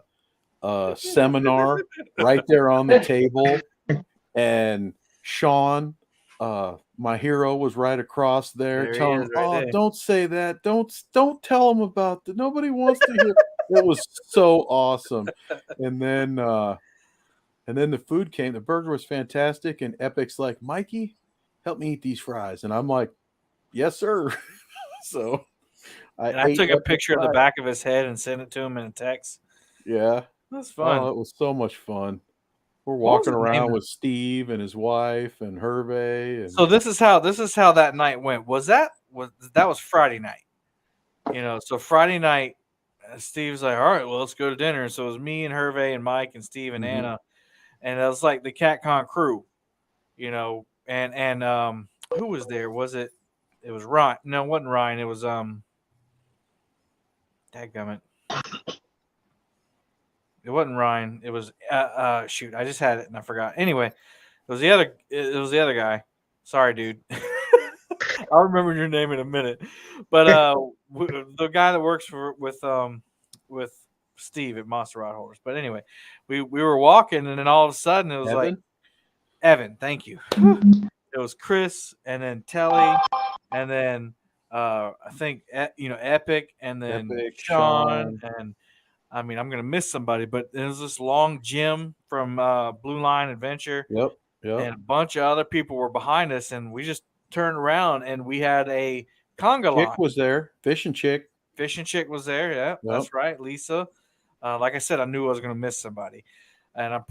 seminar right there on the table. And Sean, my hero, was right across there telling him, right there. Don't say that. Don't tell him about that. Nobody wants to hear. It was so awesome. And then the food came. The burger was fantastic. And Epic's like, Mikey, help me eat these fries. And I'm like, yes, sir. So I took a picture of the back of his head and sent it to him in a text. Yeah. That's fun. Oh, it was so much fun. We're walking around with Steve and his wife and Hervé. And so this is how that night went. That was Friday night. So Friday night, Steve's like, all right, well, let's go to dinner. So it was me and Hervé and Mike and Steve and Anna, and it was like the CatCon crew, and who was there? Was it? It was Ryan. No, it wasn't Ryan. It was dadgummit. It wasn't Ryan. It was shoot. I just had it and I forgot. Anyway, it was the other guy. Sorry, dude. I'll remember your name in a minute. But the guy that works with Steve at Monster Rod Holders. But anyway, we were walking and then all of a sudden it was like Evan. Thank you. It was Chris and then Telly and then I think Epic and then Sean and. I mean, I'm going to miss somebody, but there's this long Jim from Blue Line Adventure. Yep. And a bunch of other people were behind us, and we just turned around, and we had a conga line. Chick was there. Fishing Chick was there. Yeah, that's right. Lisa. Like I said, I knew I was going to miss somebody. And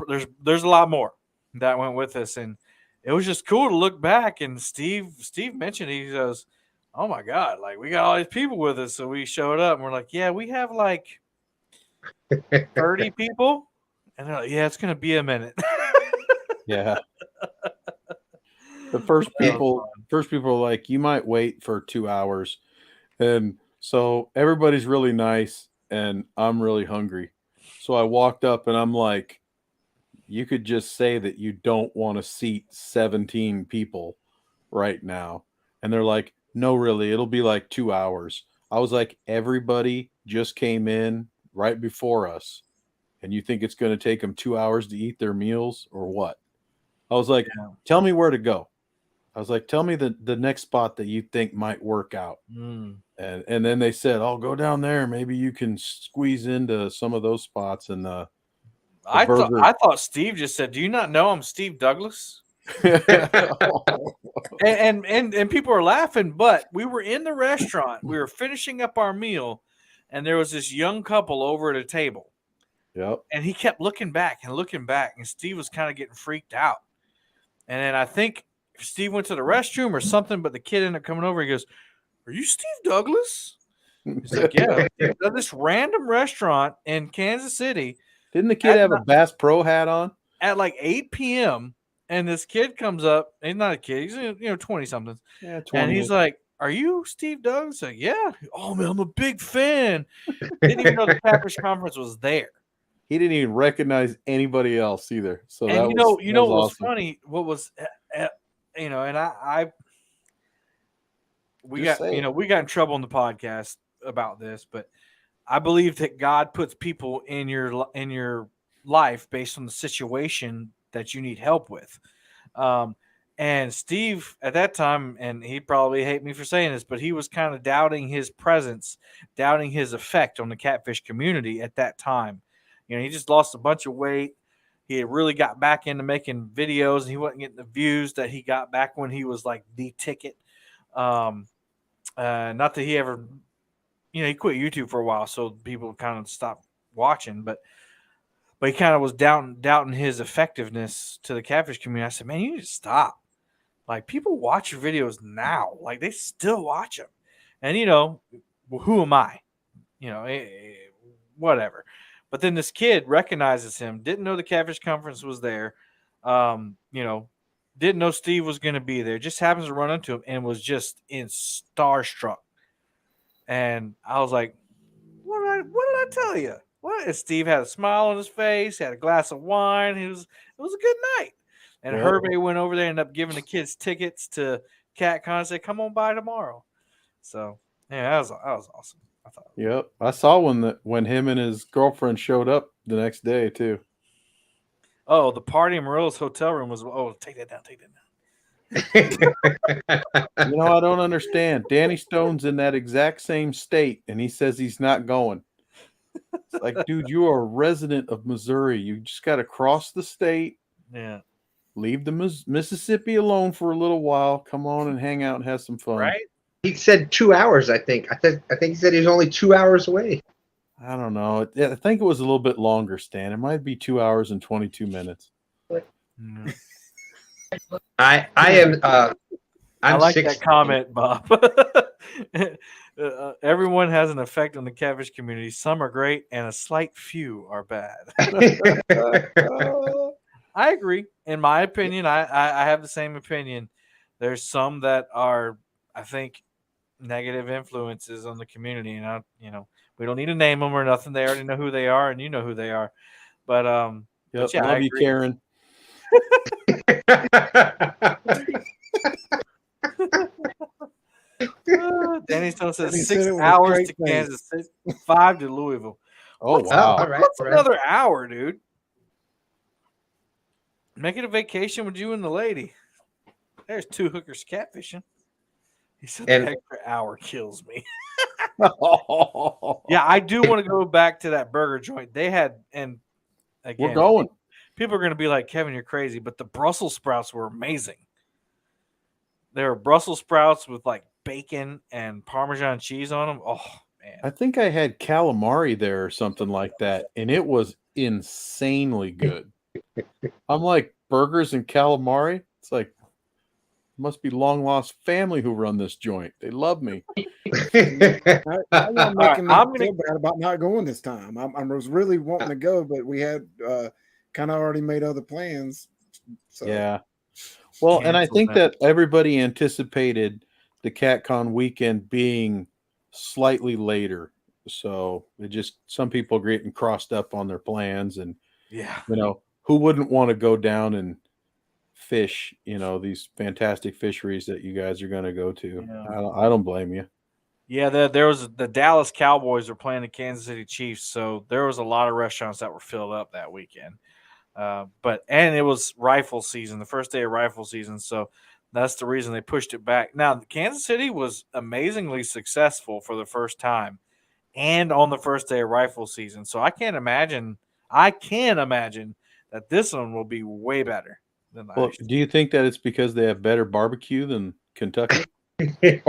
there's a lot more that went with us, and it was just cool to look back. And Steve mentioned, he goes, oh, my God, like we got all these people with us. So we showed up, and we're like, yeah, we have like 30 people, and they're like, yeah, it's gonna be a minute. Yeah. The first people were like, you might wait for 2 hours. And so everybody's really nice and I'm really hungry. So I walked up and I'm like, you could just say that you don't want to seat 17 people right now. And they're like, no, really, it'll be like 2 hours. I was like, everybody just came in right before us, and you think it's going to take them 2 hours to eat their meals or what? I was like, tell me where to go. I was like, tell me the next spot that you think might work out. And then they said, oh, go down there. Maybe you can squeeze into some of those spots. And I thought Steve just said, do you not know I'm Steve Douglas? and people are laughing, but we were in the restaurant. We were finishing up our meal, and there was this young couple over at a table. Yep. And he kept looking back, and Steve was kind of getting freaked out. And then I think Steve went to the restroom or something, but the kid ended up coming over. He goes, are you Steve Douglas? He's like, yeah. This random restaurant in Kansas City. Didn't the kid have a Bass Pro hat on? At like 8 p.m., and this kid comes up. He's not a kid. He's 20-something. Yeah, 20. And he's like, are you Steve Douglas? Like, yeah. Oh, man, I'm a big fan. Didn't even know the Catfish Conference was there. He didn't even recognize anybody else either. So and that what was was awesome. funny? What was, and we got in trouble on the podcast about this, but I believe that God puts people in your life based on the situation that you need help with. And Steve at that time, and he'd probably hate me for saying this, but he was kind of doubting his presence, doubting his effect on the catfish community at that time. He just lost a bunch of weight. He had really got back into making videos, and he wasn't getting the views that he got back when he was like the ticket. Not that he ever, he quit YouTube for a while, so people kind of stopped watching, but he kind of was doubting his effectiveness to the catfish community. I said, man, you need to stop. Like, people watch your videos now. Like, they still watch them. And, who am I? Whatever. But then this kid recognizes him, didn't know the Catfish Conference was there, didn't know Steve was going to be there, just happens to run into him and was just starstruck. And I was like, what did I tell you? What? And Steve had a smile on his face, had a glass of wine. It was a good night. And Hervé went over there and ended up giving the kids tickets to CatCon and said, come on by tomorrow. So, yeah, that was awesome. I thought. Yep. I saw when him and his girlfriend showed up the next day, too. Oh, the party in Marilla's hotel room was, take that down. I don't understand. Danny Stone's in that exact same state, and he says he's not going. It's like, dude, you are a resident of Missouri. You just got to cross the state. Yeah. Leave the Mississippi alone for a little while. Come on and hang out and have some fun. Right? He said 2 hours, I think. I think he said he was only 2 hours away. I don't know. I think it was a little bit longer, Stan. It might be 2 hours and 22 minutes. Mm. I am. I like 60. that comment, Bob. Everyone has an effect on the catfish community. Some are great, and a slight few are bad. I agree. In my opinion, I have the same opinion. There's some that are, I think, negative influences on the community, and we don't need to name them or nothing. They already know who they are, and you know who they are. But Yep, yeah, love you, Karen. Danny Stone says He 6 said it with a hours straight to face. Kansas City, 5 to Louisville. Oh, wow. all right. What's another hour, dude? Make it a vacation with you and the lady. There's 2 hookers catfishing. He said the extra hour kills me. Yeah, I do want to go back to that burger joint. They had, and again, We're going. People are going to be like, Kevin, you're crazy. But the Brussels sprouts were amazing. There were Brussels sprouts with like bacon and Parmesan cheese on them. Oh, man. I think I had calamari there or something like that, and it was insanely good. I'm like, burgers and calamari? It's like, must be long lost family who run this joint. They love me. I'm not making me I'm feel bad about not going this time. I was really wanting to go, but we had kind of already made other plans. So. Yeah. Well, and I think that everybody anticipated the CatCon weekend being slightly later. So it just, some people are getting crossed up on their plans, and yeah, who wouldn't want to go down and fish, these fantastic fisheries that you guys are going to go to. Yeah. I don't blame you. Yeah, there was the Dallas Cowboys were playing the Kansas City Chiefs, so there was a lot of restaurants that were filled up that weekend. And it was rifle season, the first day of rifle season, so that's the reason they pushed it back. Now, Kansas City was amazingly successful for the first time, and on the first day of rifle season. So I can imagine that this one will be way better than Well, last. do you think that it's because they have better barbecue than Kentucky? Back That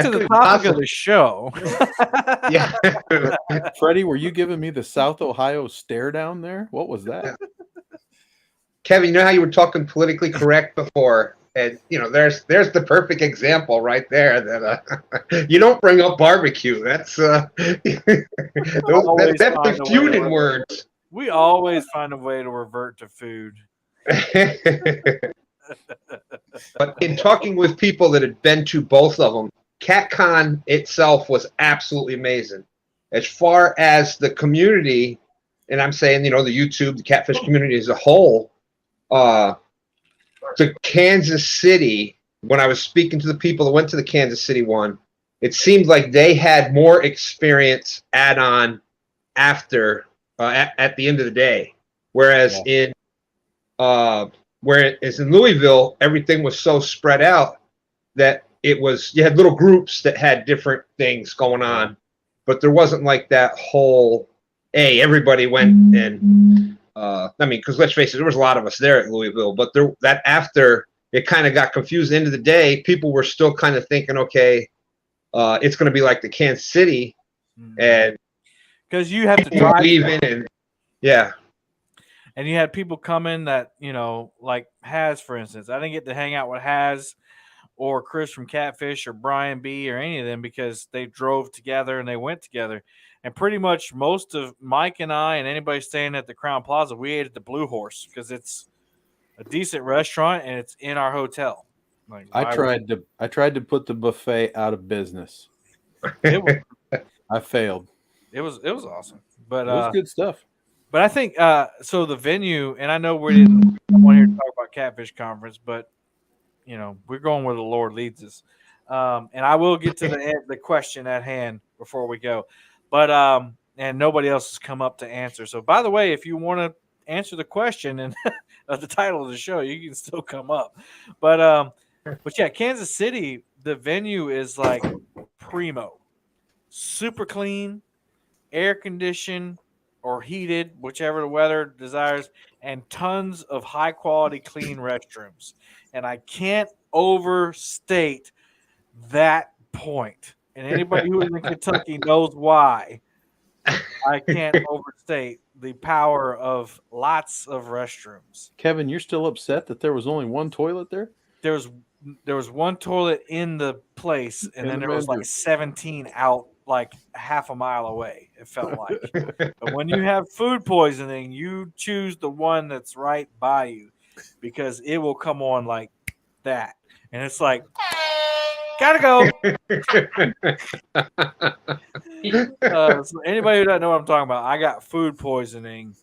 to the could be topic of possible. the show. Yeah. Freddie, were you giving me the South Ohio stare down there? What was that? Kevin, you know how you were talking politically correct before, and there's the perfect example right there that you don't bring up barbecue. That's that's the feuding words. We always find a way to revert to food. But in talking with people that had been to both of them, CatCon itself was absolutely amazing. As far as the community, and I'm saying, the YouTube, the catfish community as a whole, the Kansas City, when I was speaking to the people that went to the Kansas City one, it seemed like they had more experience add-on after at the end of the day. Whereas in Louisville, everything was so spread out that you had little groups that had different things going on, but there wasn't like that whole, hey, everybody went and because let's face it, there was a lot of us there at Louisville, but that after it kind of got confused into the day, people were still kind of thinking, okay, it's going to be like the Kansas City, and because you have to drive leaving, and and you had people come in that like Haz, for instance. I didn't get to hang out with Haz or Chris from Catfish or Brian B or any of them because they drove together and they went together. And pretty much most of Mike and I and anybody staying at the Crown Plaza, we ate at the Blue Horse because it's a decent restaurant and it's in our hotel. Like, I tried to put the buffet out of business. I failed. It was awesome, but it was good stuff. But I think so. The venue, and I know we didn't want here to talk about Catfish Conference, but we're going where the Lord leads us. And I will get to the question at hand before we go. But and nobody else has come up to answer. So, by the way, if you want to answer the question and the title of the show, you can still come up. But yeah, Kansas City, the venue is like primo, super clean, air conditioned or heated, whichever the weather desires, and tons of high quality, clean restrooms. And I can't overstate that point. And anybody who is in Kentucky knows why. I can't overstate the power of lots of restrooms. Kevin, you're still upset that there was only one toilet there? There was one toilet in the place, and then there was like 17 out like half a mile away, it felt like. But when you have food poisoning, you choose the one that's right by you because it will come on like that. And it's like, gotta go. So anybody who doesn't know what I'm talking about, I got food poisoning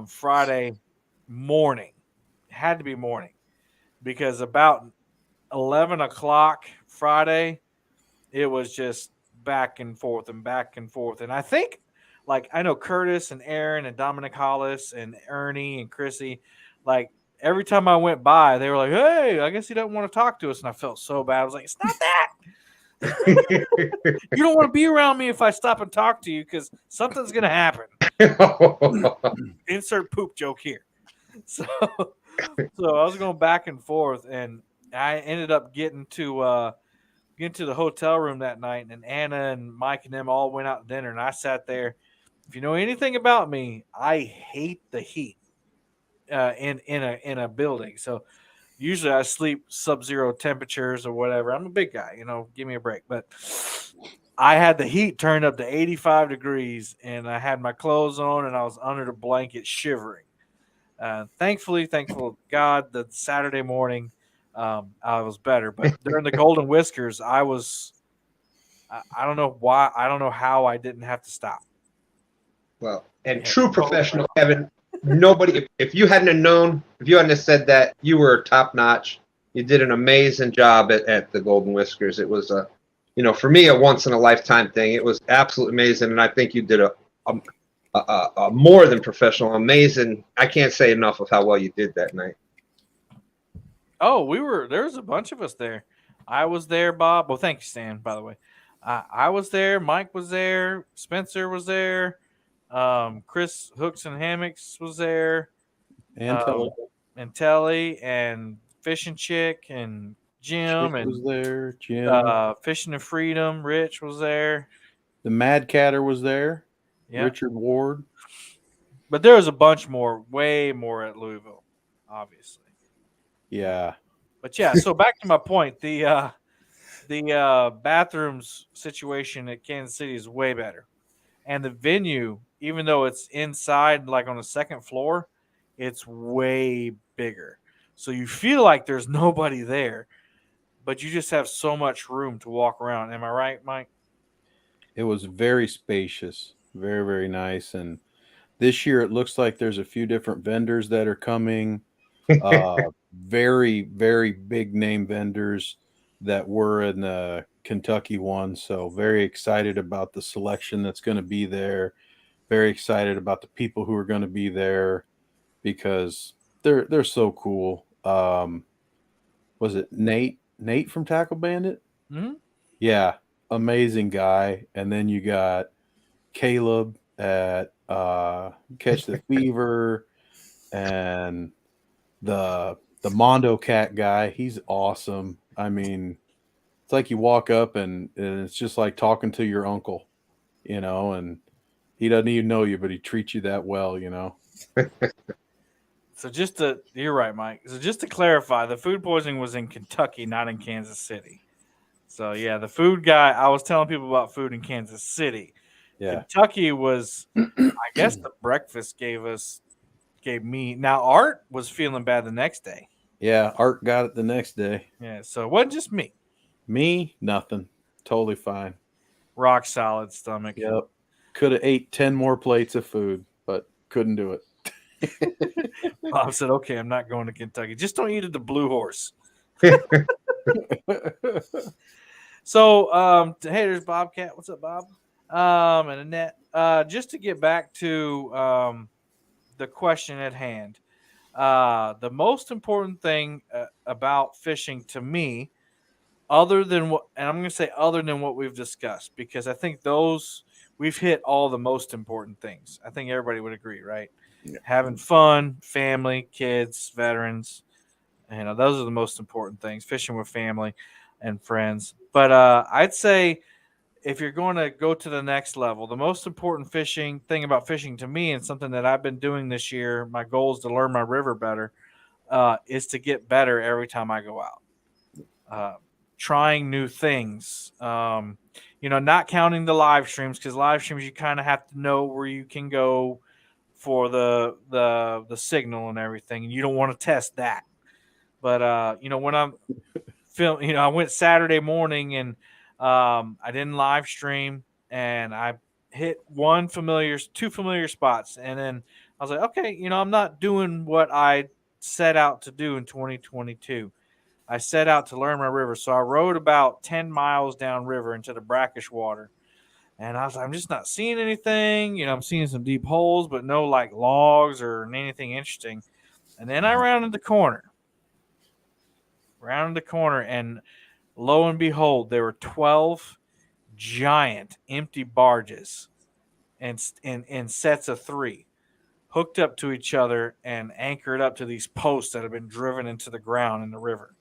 Friday morning. It had to be morning because about 11 o'clock Friday, it was just back and forth and back and forth. And I think, like, I know Curtis and Aaron and Dominic Hollis and Ernie and Chrissy, like, every time I went by, they were like, hey, I guess he doesn't want to talk to us. And I felt so bad. I was like, it's not that. You don't want to be around me if I stop and talk to you because something's going to happen. Insert poop joke here. So I was going back and forth, and I ended up getting to the hotel room that night, and Anna and Mike and them all went out to dinner, and I sat there. If you know anything about me, I hate the heat in a building. So usually I sleep sub-zero temperatures or whatever. I'm a big guy, give me a break. But I had the heat turned up to 85 degrees, and I had my clothes on, and I was under the blanket shivering. Thankful God, that Saturday morning I was better. But during the Golden Whiskers, I don't know why. I don't know how I didn't have to stop. Well, and true professional Kevin, Nobody, if you hadn't have known, if you hadn't have said that, you were top notch. You did an amazing job at the Golden Whiskers. It was for me, a once in a lifetime thing. It was absolutely amazing, and I think you did a more than professional, amazing. I can't say enough of how well you did that night. Oh, there was a bunch of us there. I was there, Bob. Well, thank you, Stan, by the way. I was there. Mike was there. Spencer was there. Chris Hooks and Hammocks was there. And Um, Telly and Telly and Fishing Chick and Chick Jim was and there. Jim, Fishing and Freedom. Rich was there. the Mad Catter was there. Yeah. Richard Ward. But there was a bunch more, way more at Louisville, obviously. Yeah. But yeah, so back to my point, the bathrooms situation at Kansas City is way better, and the venue, even though it's inside, like on the second floor, it's way bigger. So you feel like there's nobody there, but you just have so much room to walk around. Am I right, Mike? It was very spacious, very, very nice. And this year it looks like there's a few different vendors that are coming. Very, very big name vendors that were in the Kentucky one. So very excited about the selection that's going to be there. Very excited about the people who are going to be there because they're so cool. Was it Nate? Nate from Tackle Bandit? Mm-hmm. Yeah, amazing guy. And then you got Caleb at Catch the Fever and the Mondo Cat guy. He's awesome. I mean, it's like you walk up and it's just like talking to your uncle, and he doesn't even know you, but he treats you that well. So you're right, Mike. So just to clarify, the food poisoning was in Kentucky, not in Kansas City. So yeah, the food guy. I was telling people about food in Kansas City. Yeah. Kentucky was, I guess, the breakfast gave me. Now Art was feeling bad the next day. Yeah, Art got it the next day. Yeah, so it wasn't just me. Me, nothing. Totally fine. Rock solid stomach. Yep. Could have ate 10 more plates of food, but couldn't do it. Bob said, "Okay, I'm not going to Kentucky. Just don't eat at the Blue Horse." So, hey, there's Bobcat. What's up, Bob? And Annette. Just to get back to the question at hand, the most important thing about fishing to me, other than what, and I'm going to say other than what we've discussed, because I think we've hit all the most important things. I think everybody would agree, right? Yeah. Having fun, family, kids, veterans. Those are the most important things. Fishing with family and friends. But I'd say if you're going to go to the next level, the most important thing about fishing to me, and something that I've been doing this year, my goal is to learn my river better, is to get better every time I go out. Trying new things. Not counting the live streams, because live streams you kind of have to know where you can go for the signal and everything, and you don't want to test that. But when I'm film, I went Saturday morning and I didn't live stream, and I hit two familiar spots, and then I was like, okay, I'm not doing what I set out to do in 2022. I set out to learn my river, so I rode about 10 miles downriver into the brackish water. And I was like, I'm just not seeing anything. I'm seeing some deep holes, but no like logs or anything interesting. And then I rounded the corner. And lo and behold, there were 12 giant empty barges and in sets of 3 hooked up to each other and anchored up to these posts that have been driven into the ground in the river.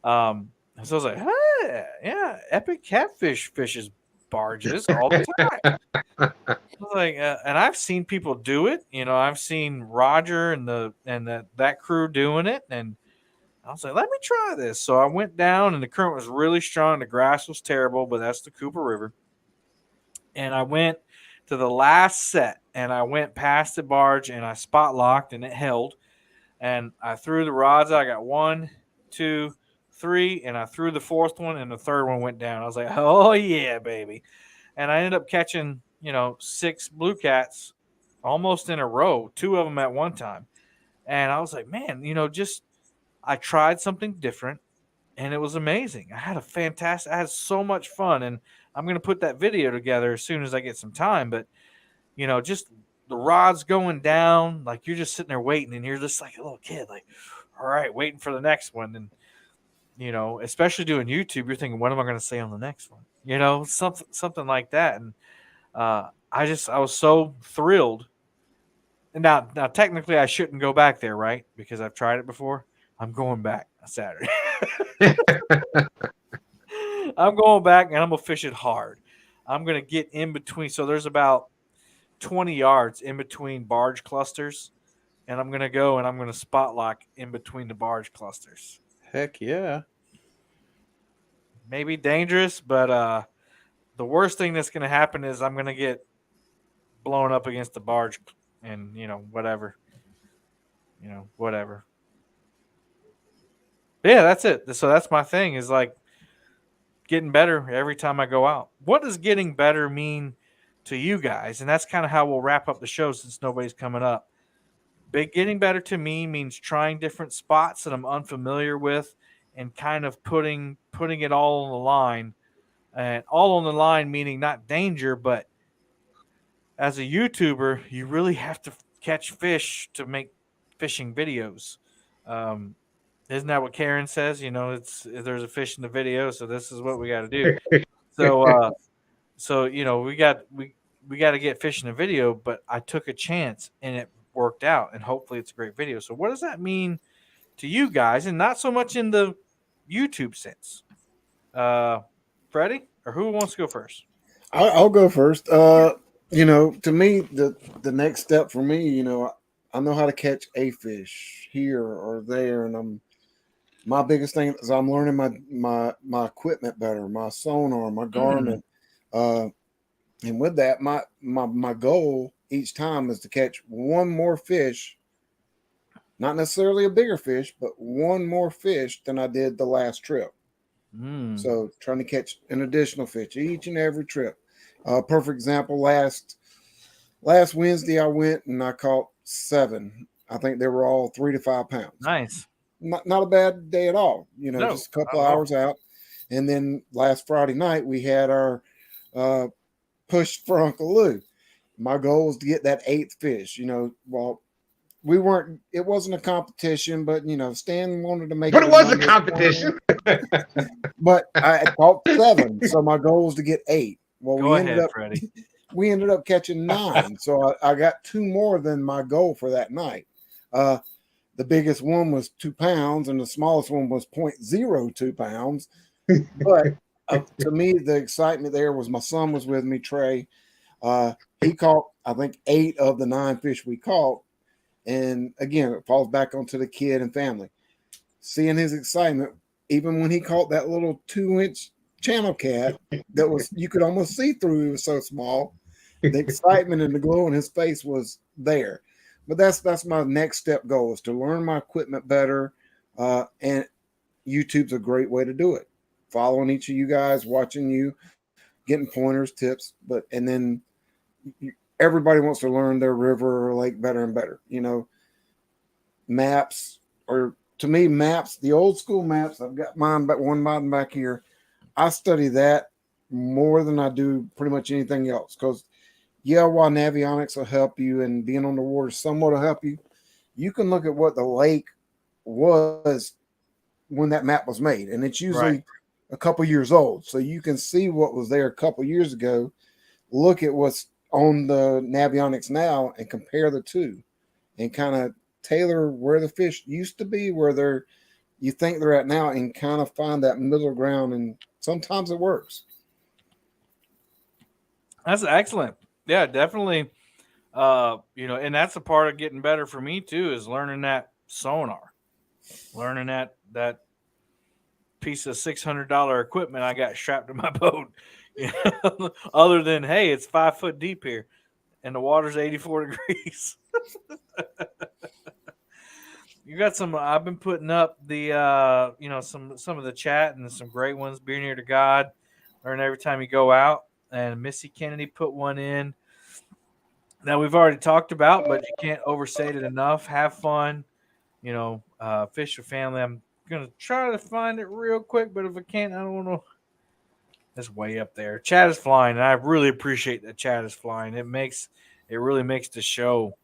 So I was like, hey, yeah, Epic Catfish fishes barges all the time. I was like, and I've seen people do it. I've seen Roger and that crew doing it, and I was like, let me try this. So I went down, and the current was really strong. The grass was terrible, but that's the Cooper River. And I went to the last set, and I went past the barge, and I spot locked, and it held. And I threw the rods. I got 1, 2, 3, and I threw the 4th one, and the 3rd one went down. I was like, oh yeah, baby. And I ended up catching, 6 blue cats almost in a row, 2 of them at one time. And I was like, man, I tried something different and it was amazing. I had so much fun, and I'm going to put that video together as soon as I get some time. But, just the rods going down, like you're just sitting there waiting and you're just like a little kid, like, all right, waiting for the next one. And, especially doing YouTube, you're thinking, what am I going to say on the next one? Something like that. And I was so thrilled. And now, technically, I shouldn't go back there, right? Because I've tried it before. I'm going back on Saturday. I'm going back and I'm gonna fish it hard. I'm gonna get in between. So there's about 20 yards in between barge clusters, and I'm gonna go and I'm gonna spot lock in between the barge clusters. Heck yeah. Maybe dangerous, but the worst thing that's gonna happen is I'm gonna get blown up against the barge, and whatever. Whatever. But yeah, that's it. So that's my thing. Is like getting better every time I go out. What does getting better mean to you guys? And that's kind of how we'll wrap up the show since nobody's coming up. Big getting better to me means trying different spots that I'm unfamiliar with and kind of putting it all on the line. And all on the line meaning not danger, but as a YouTuber, you really have to catch fish to make fishing videos. Isn't that what Karen says? There's a fish in the video, so this is what we got to do. So we got to get fish in the video, but I took a chance and it worked out, and hopefully it's a great video. So what does that mean to you guys, and not so much in the YouTube sense? Freddie, or who wants to go first? I'll go first. To me, the next step for me, I know how to catch a fish here or there, and my biggest thing is I'm learning my equipment better, my sonar, my garment, and with that, my goal each time is to catch one more fish, not necessarily a bigger fish, but one more fish than I did the last trip. So trying to catch an additional fish each and every trip. Perfect example, last Wednesday I went and I caught 7. I think they were all 3 to 5 pounds. Nice. Not a bad day at all. No, just a couple hours out. And then last Friday night we had our push for Uncle Lou. My goal was to get that 8th fish. Well, it wasn't a competition, but Stan wanted to make But it was a competition. But I caught 7, so my goal was to get 8. Well, Go ahead, Freddie. We ended up catching 9, so I got 2 more than my goal for that night. The biggest one was 2 pounds, and the smallest one was 0.02 pounds. But to me, the excitement there was my son was with me, Trey. He caught, I think, 8 of the 9 fish we caught. And again, it falls back onto the kid and family. Seeing his excitement, even when he caught that little 2-inch channel cat that was you could almost see through, it was so small. The excitement and the glow on his face was there. But that's my next step goal, is to learn my equipment better. And YouTube's a great way to do it. Following each of you guys, watching you, getting pointers, tips, and then everybody wants to learn their river or lake better and better. Maps, or to me, maps, the old school maps, I've got one back here. I study that more than I do pretty much anything else, because while Navionics will help you and being on the water somewhat will help you, you can look at what the lake was when that map was made, and it's usually a couple years old, so you can see what was there a couple years ago, look at what's on the Navionics now and compare the two and kind of tailor where the fish used to be, where you think they're at now, and kind of find that middle ground, and sometimes it works. That's excellent. Yeah, definitely. And that's a part of getting better for me too, is learning that sonar, learning that piece of $600 equipment I got strapped to my boat. Other than, hey, it's 5 foot deep here and the water's 84 degrees. You got some. I've been putting up the some of the chat and some great ones. Beer Near to God, learn every time you go out. And Missy Kennedy put one in. that we've already talked about, but you can't overstate it enough. Have fun, fish with family. I'm gonna try to find it real quick, but if I can't, I don't know. It's way up there. Chat is flying, and I really appreciate that chat is flying. It really makes the show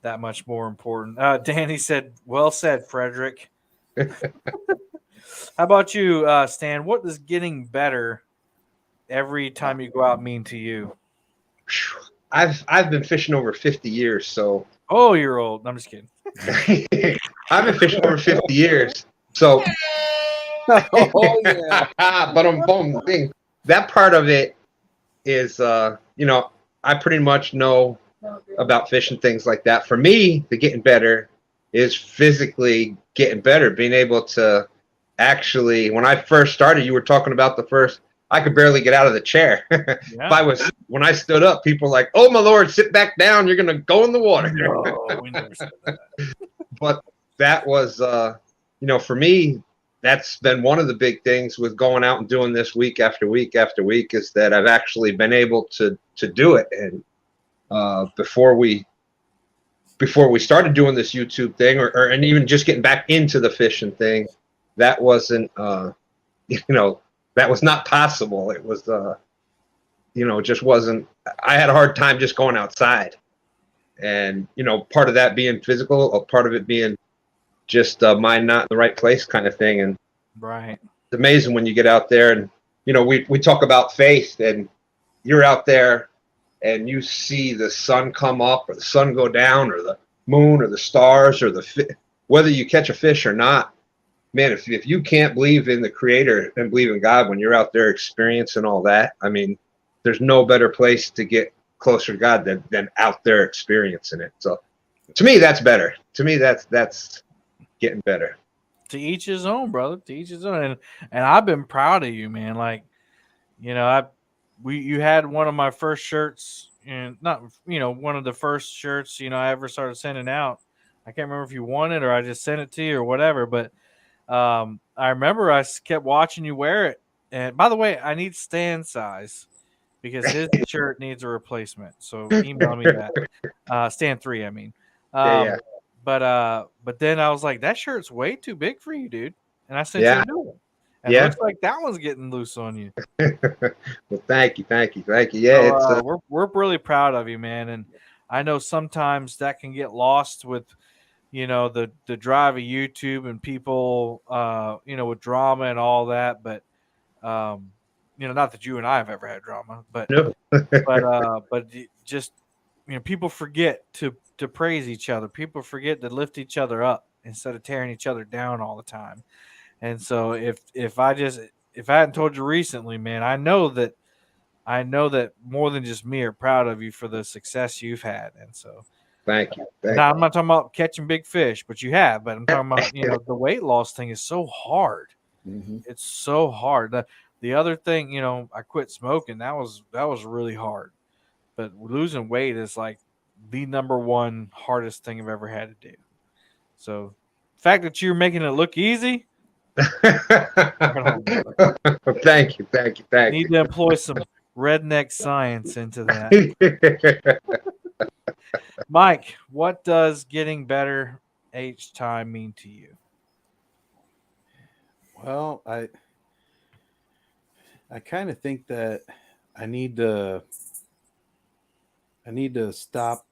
that much more important. Danny said, "Well said, Frederick." How about you, Stan? What does getting better every time you go out mean to you? I've been fishing over 50 years, so Oh, you're old. I'm just kidding. I've been fishing over 50 years. So Oh yeah. but boom thing. That part of it is I pretty much know about fishing, things like that. For me, the getting better is physically getting better, being able to actually, when I first started, you were talking about I could barely get out of the chair. Yeah. When I stood up, people were like, "Oh my Lord, sit back down. You're going to go in the water." No, we never said that. But that was, for me, that's been one of the big things with going out and doing this week after week after week, is that I've actually been able to do it. And before we started doing this YouTube thing, and even just getting back into the fishing thing, that wasn't, that was not possible. It was, just wasn't. I had a hard time just going outside, and part of that being physical, a part of it being just mind not in the right place kind of thing. And Right. it's amazing when you get out there, and we talk about faith, and you're out there and you see the sun come up or the sun go down or the moon or the stars or whether you catch a fish or not. Man, if you can't believe in the Creator and believe in God when you're out there experiencing all that, I mean, there's no better place to get closer to God than out there experiencing it. So to me, that's better. To me, that's getting better. To each his own, brother. To each his own. And I've been proud of you, man. Like, you had one of my first shirts, and not one of the first shirts I ever started sending out. I can't remember if you won it or I just sent it to you or whatever, but I remember I kept watching you wear it. And by the way, I need Stan size because his shirt needs a replacement. So email me that. Stan 3, I mean. Yeah. But then I was like, that shirt's way too big for you, dude. And I sent you Yeah. a new one. And Yeah. it looks like that one's getting loose on you. Well, thank you. Yeah, So, we're really proud of you, man. And I know sometimes that can get lost with the drive of YouTube and people with drama and all that. But not that you and I have ever had drama, but no. but just people forget to praise each other. People forget to lift each other up instead of tearing each other down all the time. And so if I hadn't told you recently, man, I know that more than just me are proud of you for the success you've had. And so Thank you. now I'm not talking about catching big fish, but you have. But I'm talking about the weight loss thing is so hard. Mm-hmm. It's so hard. The other thing, I quit smoking. That was really hard. But losing weight is like the number one hardest thing I've ever had to do. So the fact that you're making it look easy, Thank you. need to employ some redneck science into that. Mike, what does getting better each time mean to you? Well, I kind of think that I need to stop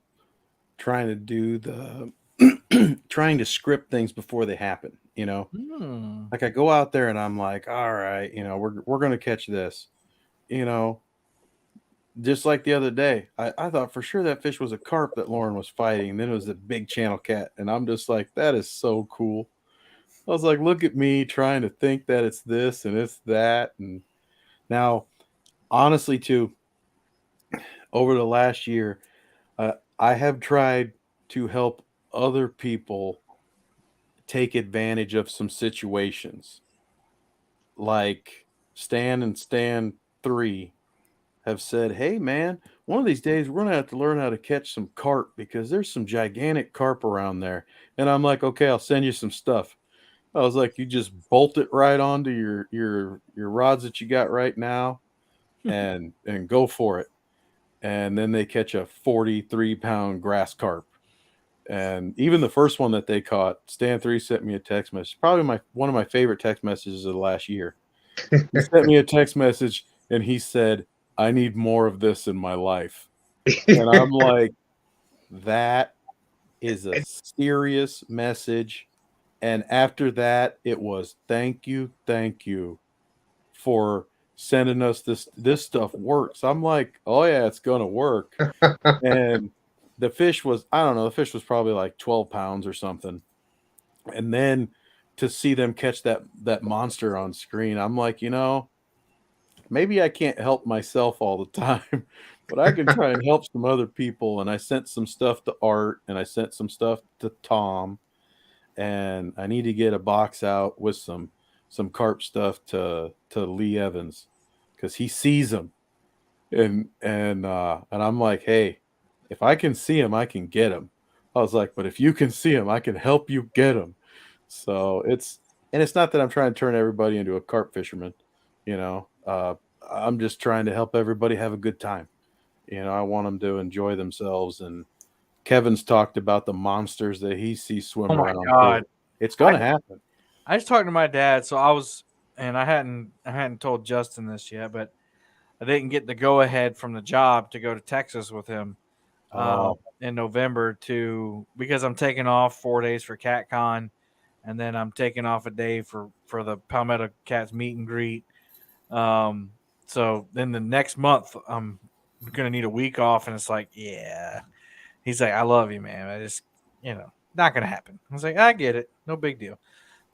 trying to do the trying to script things before they happen. Like I go out there and I'm like, all right, we're gonna catch this. Just like the other day, I thought for sure that fish was a carp that Lauren was fighting, and then it was a big channel cat, and I'm just like, that is so cool. I was like, look at me trying to think that it's this and it's that. And now, honestly, too, over the last year, I have tried to help other people take advantage of some situations. Like Stan and Stan 3 have said, hey, man, one of these days we're going to have to learn how to catch some carp because there's some gigantic carp around there. And I'm like, okay, I'll send you some stuff. I was like, you just bolt it right onto your rods that you got right now and go for it. and then they catch a 43-pound grass carp. And even the first one that they caught, Stan 3 sent me a text message. Probably one of my favorite text messages of the last year. He sent me a text message and he said, "I need more of this in my life." And I'm like, that is a serious message. And after that, it was thank you for sending us this stuff works. I'm like, oh yeah, it's gonna work. And the fish was, I don't know, the fish was probably like 12 pounds or something. And then to see them catch that monster on screen, I'm like, maybe I can't help myself all the time, but I can try and help some other people. And I sent some stuff to Art and I sent some stuff to Tom, and I need to get a box out with some carp stuff to Lee Evans because he sees them. And I'm like, hey, if I can see him, I can get him. I was like, but if you can see him, I can help you get him. So it's not that I'm trying to turn everybody into a carp fisherman, I'm just trying to help everybody have a good time. I want them to enjoy themselves. And Kevin's talked about the monsters that he sees swim Oh my around. God. Too. It's going to happen. I just talked to my dad, so I hadn't told Justin this yet, but I didn't get the go ahead from the job to go to Texas with him in November because I'm taking off 4 days for CatCon, and then I'm taking off a day for the Palmetto Cats meet and greet. So then the next month I'm gonna need a week off, and it's like, yeah. He's like, I love you, man. I just, not gonna happen. I was like, I get it, no big deal.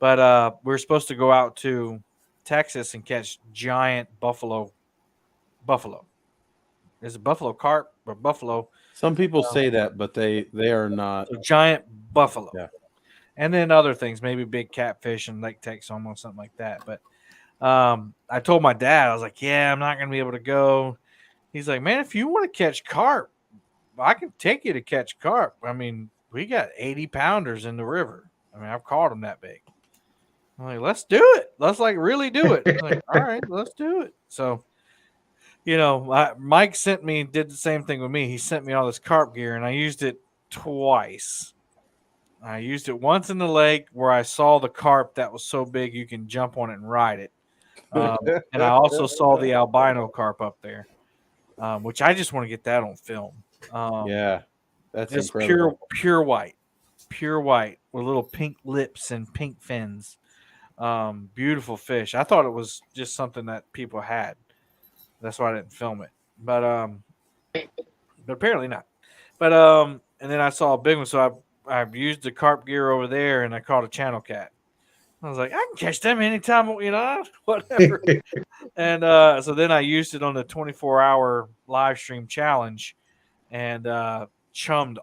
But we're supposed to go out to Texas and catch giant buffalo. Is it buffalo carp or buffalo? Some people say that, but they are not. So giant buffalo. Yeah. And then other things, maybe big catfish and Lake Texoma or something like that. But I told my dad, I was like, yeah, I'm not going to be able to go. He's like, man, if you want to catch carp, I can take you to catch carp. I mean, we got 80 pounders in the river. I mean, I've caught them that big. I'm like, let's do it. Let's really do it. I'm like, all right, let's do it. So, Mike did the same thing with me. He sent me all this carp gear, and I used it twice. I used it once in the lake where I saw the carp that was so big you can jump on it and ride it. And I also saw the albino carp up there, which I just want to get that on film. Yeah, that's just incredible. pure white with little pink lips and pink fins. Beautiful fish. I thought it was just something that people had. That's why I didn't film it. But apparently not. But and then I saw a big one, so I've used the carp gear over there, and I caught a channel cat. I was like, I can catch them anytime, whatever. And so then I used it on the 24-hour live stream challenge, and chummed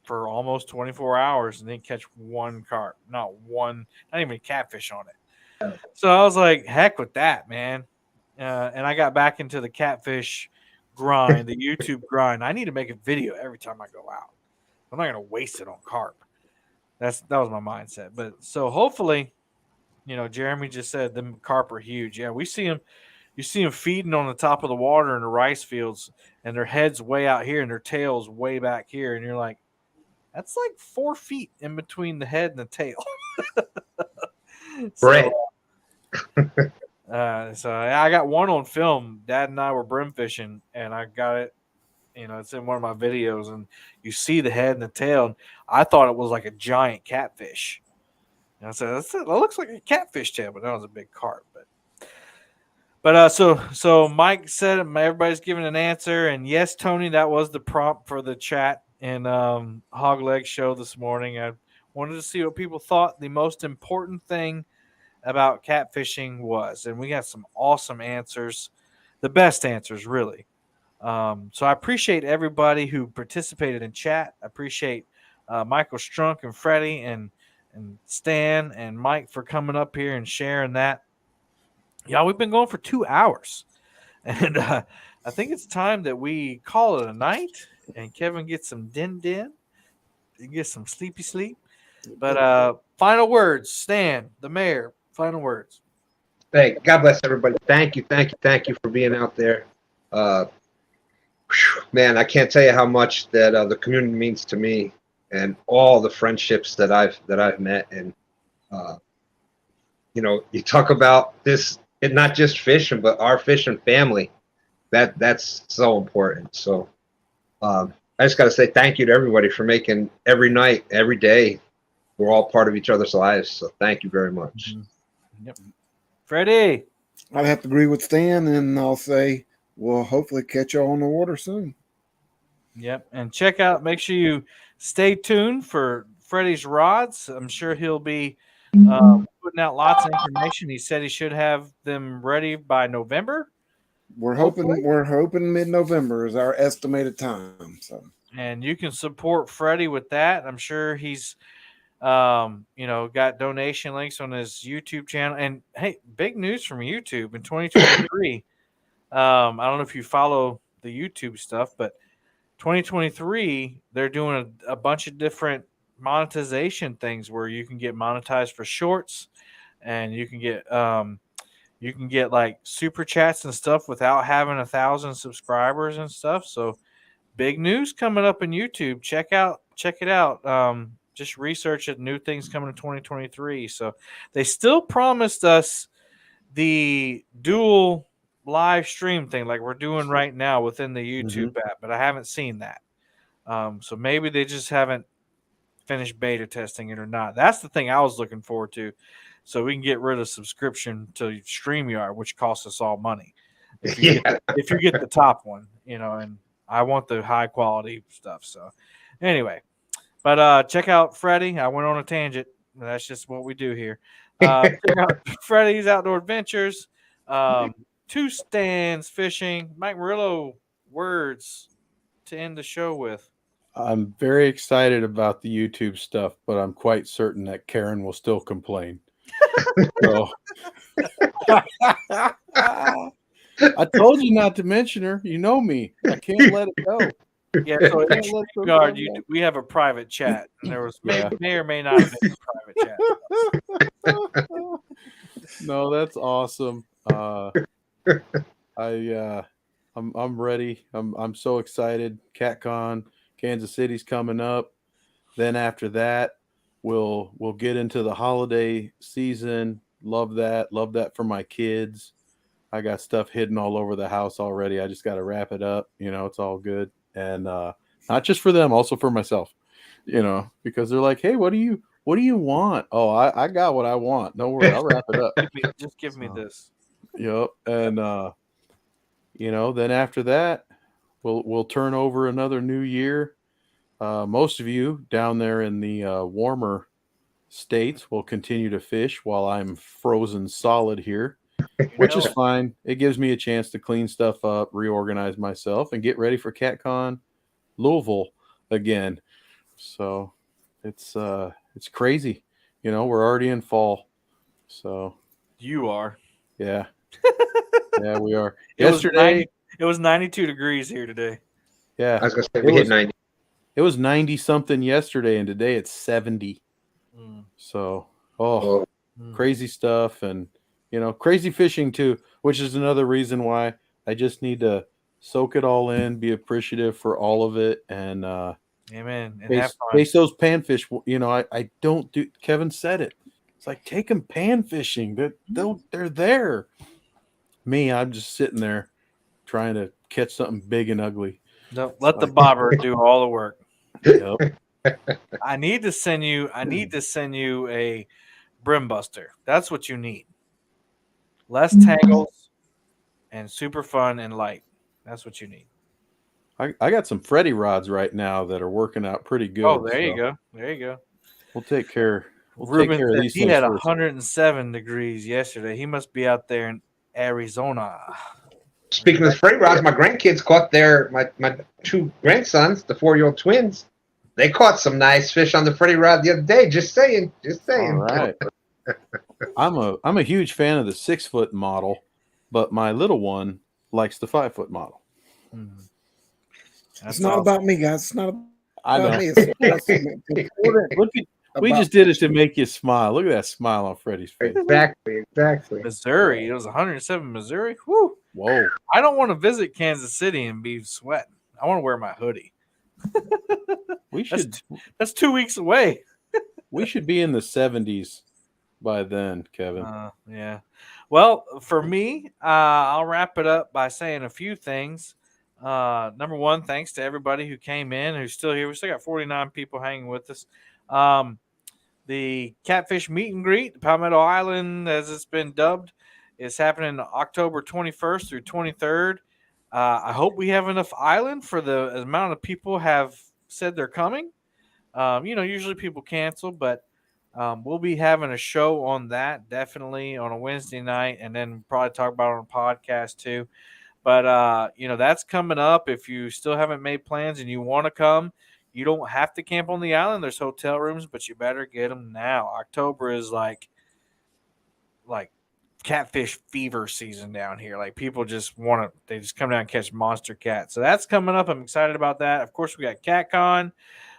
for almost 24 hours, and didn't catch one carp, not even catfish on it. So I was like, heck with that, man. And I got back into the catfish grind, the YouTube grind. I need to make a video every time I go out. I'm not going to waste it on carp. That was my mindset. But so hopefully, Jeremy just said the carp are huge. Yeah, we see them. You see them feeding on the top of the water in the rice fields, and their head's way out here and their tail's way back here. And you're like, that's like 4 feet in between the head and the tail. Right. So I got one on film. Dad and I were brim fishing, and I got it. It's in one of my videos, and you see the head and the tail. And I thought it was like a giant catfish. And I said, that looks like a catfish tail, but that was a big carp. But so Mike said everybody's giving an answer, and yes, Tony, that was the prompt for the chat in Hog Leg Show this morning. I wanted to see what people thought the most important thing about catfishing was, and we got some awesome answers, the best answers, really. So I appreciate everybody who participated in chat. I appreciate Michael Strunk and Freddie and Stan and Mike for coming up here and sharing that. Y'all, we've been going for 2 hours, and I think it's time that we call it a night and Kevin gets some din and get some sleepy sleep. But final words, Stan, the mayor, final words. Hey, God bless everybody. Thank you for being out there. Man, I can't tell you how much that the community means to me, and all the friendships that I've met. And you know, you talk about this, and not just fishing, but our fishing family. That's so important. So I just got to say thank you to everybody for making every night, every day, we're all part of each other's lives. So thank you very much. Yep. Freddie. I'd have to agree with Stan, and I'll say we'll hopefully catch you on the water soon. Yep. And make sure you stay tuned for Freddie's rods. I'm sure he'll be putting out lots of information. He said he should have them ready by November. We're Hopefully. hoping mid-November is our estimated time. So, and you can support Freddie with that. I'm sure he's got donation links on his YouTube channel. And hey, big news from YouTube in 2023. I don't know if you follow the YouTube stuff, but 2023 they're doing a bunch of different monetization things where you can get monetized for shorts, and you can get like super chats and stuff without having 1,000 subscribers and stuff. So big news coming up in YouTube. Check it out. Just research it. New things coming in 2023. So they still promised us the dual live stream thing like we're doing right now within the YouTube app, but I haven't seen that. So maybe they just haven't finished beta testing it or not. That's the thing I was looking forward to. So we can get rid of subscription to StreamYard, which costs us all money. If you get the top one, and I want the high quality stuff. So anyway, but check out Freddie. I went on a tangent. That's just what we do here. Check out Freddie's Outdoor Adventures. 2 Stands Fishing. Mike Murillo, words to end the show with. I'm very excited about the YouTube stuff, but I'm quite certain that Karen will still complain. So, I told you not to mention her. You know me. I can't let it go. Yeah, so in StreamYard, we have a private chat, and there was may or may not have been a private chat. No, that's awesome. I'm ready. I'm so excited. CatCon, Kansas City's coming up. Then after that, we'll get into the holiday season. Love that. Love that for my kids. I got stuff hidden all over the house already. I just got to wrap it up. It's all good. And not just for them, also for myself, because they're like, hey, what do you want? Oh, I got what I want. Don't worry. I'll wrap it up. Just give me this. Yep. And, then after that, we'll turn over another new year. Most of you down there in the warmer states will continue to fish while I'm frozen solid here, which is fine. It gives me a chance to clean stuff up, reorganize myself, and get ready for CatCon Louisville again. So it's crazy. We're already in fall. So you are. Yeah. Yeah, we are. Yesterday it was 92 degrees here today. Yeah. I was gonna say we hit 90. It was 90 something yesterday, and today it's 70. So crazy stuff, and crazy fishing too, which is another reason why I just need to soak it all in, be appreciative for all of it, and amen. And face those panfish. I don't do. Kevin said it. It's like, take them pan fishing. They're there. Me, I'm just sitting there trying to catch something big and ugly. No, let the bobber do all the work. Yep. I need to send you a brim buster. That's what you need. Less tangles and super fun and light. That's what you need. I got some Freddy rods right now that are working out pretty good. Oh, there you go. There you go. We'll take care. Ruben said he had 107 degrees yesterday. He must be out there in Arizona. Speaking of Freddy rods, my grandkids caught my 2 grandsons, the 4-year-old twins. They caught some nice fish on the Freddy rod the other day. Just saying. All right. I'm a huge fan of the 6-foot model, but my little one likes the 5-foot model. It's not about me, guys. It's not about me. We just did it to make you smile. Look at that smile on Freddie's face. Exactly. Missouri. It was 107 Missouri. Whew. Whoa. I don't want to visit Kansas City and be sweating. I want to wear my hoodie. We should That's 2 weeks away. we should be in the 70s by then, Kevin. Yeah. Well, for me, I'll wrap it up by saying a few things. Number one, thanks to everybody who came in, who's still here. We still got 49 people hanging with us. The Catfish Meet and Greet, Palmetto Island, as it's been dubbed, is happening October 21st through 23rd. I hope we have enough island for the amount of people have said they're coming. Usually people cancel, but we'll be having a show on that definitely on a Wednesday night, and then probably talk about it on a podcast too. But that's coming up. If you still haven't made plans and you want to come, you don't have to camp on the island. There's hotel rooms, but you better get them now. October is like catfish fever season down here. Like people just they just come down and catch monster cats. So that's coming up. I'm excited about that. Of course, we got CatCon.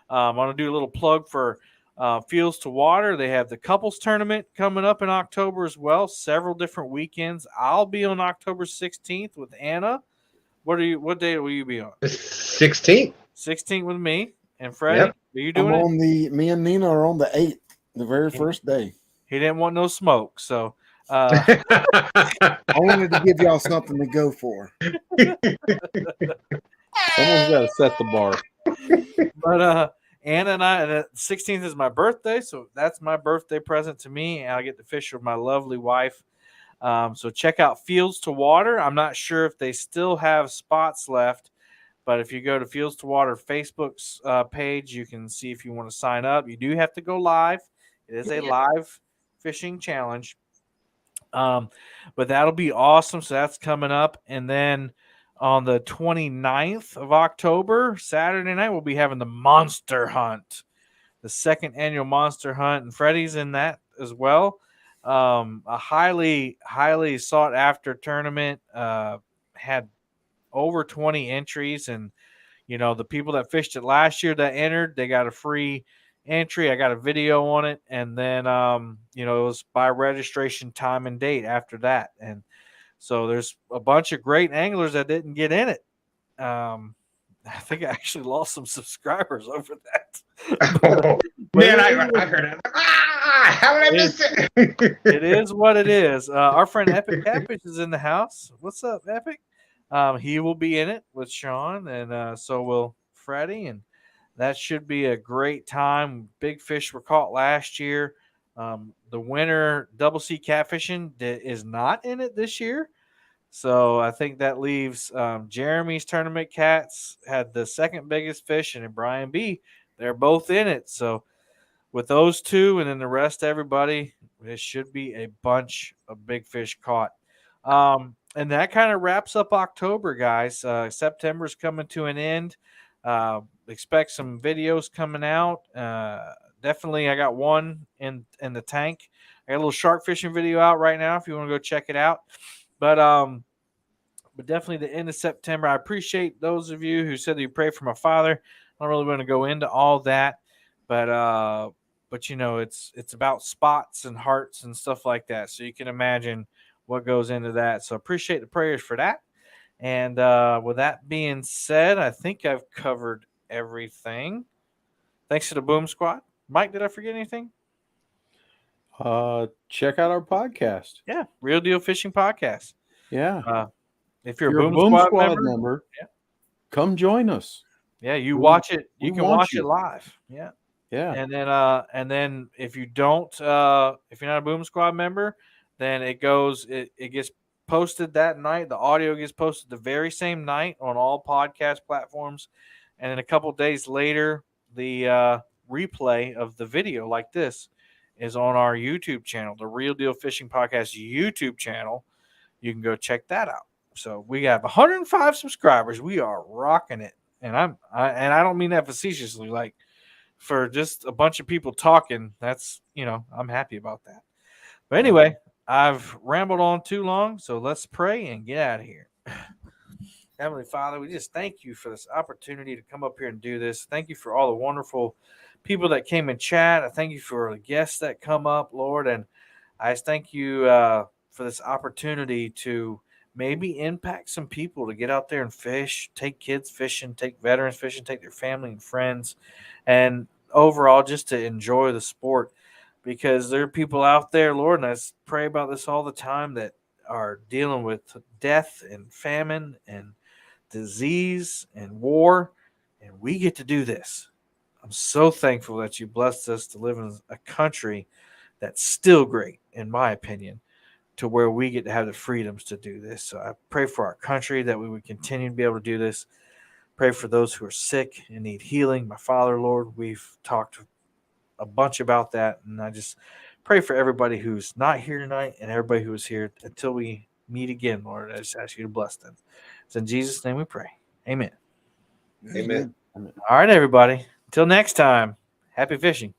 I'm going to do a little plug for Fields to Water. They have the couples tournament coming up in October as well. Several different weekends. I'll be on October 16th with Anna. What day will you be on? 16th. 16th with me and Freddie. Yep. Are you doing it? Me and Nina are on the 8th, the very first day. He didn't want no smoke, so I wanted to give y'all something to go for. Someone's got to set the bar. But Anna and I, the 16th is my birthday, so that's my birthday present to me, and I get to fish with my lovely wife. So check out Fields to Water. I'm not sure if they still have spots left, but if you go to Fields to Water Facebook's page, you can see if you want to sign up. You do have to go live. It is a live fishing challenge. But that'll be awesome. So that's coming up. And then on the 29th of October, Saturday night, we'll be having the Monster Hunt, the second annual Monster Hunt. And Freddie's in that as well. A highly, highly sought after tournament, had over 20 entries. And, the people that fished it last year that entered, they got a free entry. I got a video on it. And then, it was by registration time and date after that. And so there's a bunch of great anglers that didn't get in it. I think I actually lost some subscribers over that. Man, I heard it. How did I miss it? It is what it is. Our friend Epic Catfish is in the house. What's up, Epic? He will be in it with Sean, and so will Freddie, and that should be a great time. Big fish were caught last year. The winner double C catfishing is not in it this year. So I think that leaves Jeremy's tournament cats had the second biggest fish, and Brian B. They're both in it. So with those two and then the rest, everybody, it should be a bunch of big fish caught. And that kind of wraps up October, guys. September's coming to an end. Expect some videos coming out. Definitely, I got one in the tank. I got a little shark fishing video out right now if you want to go check it out. But definitely the end of September. I appreciate those of you who said that you pray for my father. I don't really want to go into all that, but it's about spots and hearts and stuff like that. So you can imagine what goes into that. So appreciate the prayers for that. And with that being said, I think I've covered everything. Thanks to the Boom Squad. Mike, did I forget anything? Check out our podcast. Yeah, Real Deal Fishing Podcast. Yeah. If you're a Boom Squad member, come join us. Yeah, you watch it. You can watch it live. Yeah. Yeah. And then if you don't, if you're not a Boom Squad member, then it gets posted that night. The audio gets posted the very same night on all podcast platforms. And then a couple days later, the replay of the video like this is on our YouTube channel, the Real Deal Fishing Podcast YouTube channel. You can go check that out. So we have 105 subscribers. We are rocking it. And I don't mean that facetiously, like for just a bunch of people talking. That's, I'm happy about that. But anyway, I've rambled on too long, so let's pray and get out of here. Heavenly Father, we just thank you for this opportunity to come up here and do this. Thank you for all the wonderful people that came in chat. I thank you for the guests that come up, Lord. And I just thank you for this opportunity to maybe impact some people to get out there and fish, take kids fishing, take veterans fishing, take their family and friends, and overall just to enjoy the sport. Because there are people out there, Lord, and I pray about this all the time, that are dealing with death and famine and disease and war, and we get to do this. I'm so thankful that you blessed us to live in a country that's still great, in my opinion, to where we get to have the freedoms to do this. So I pray for our country that we would continue to be able to do this. Pray for those who are sick and need healing. My Father, Lord, we've talked a bunch about that, and I just pray for everybody who's not here tonight and everybody who is here until we meet again, Lord. I just ask you to bless them. It's in Jesus' name we pray. Amen. Amen. All right, everybody. Until next time, happy fishing.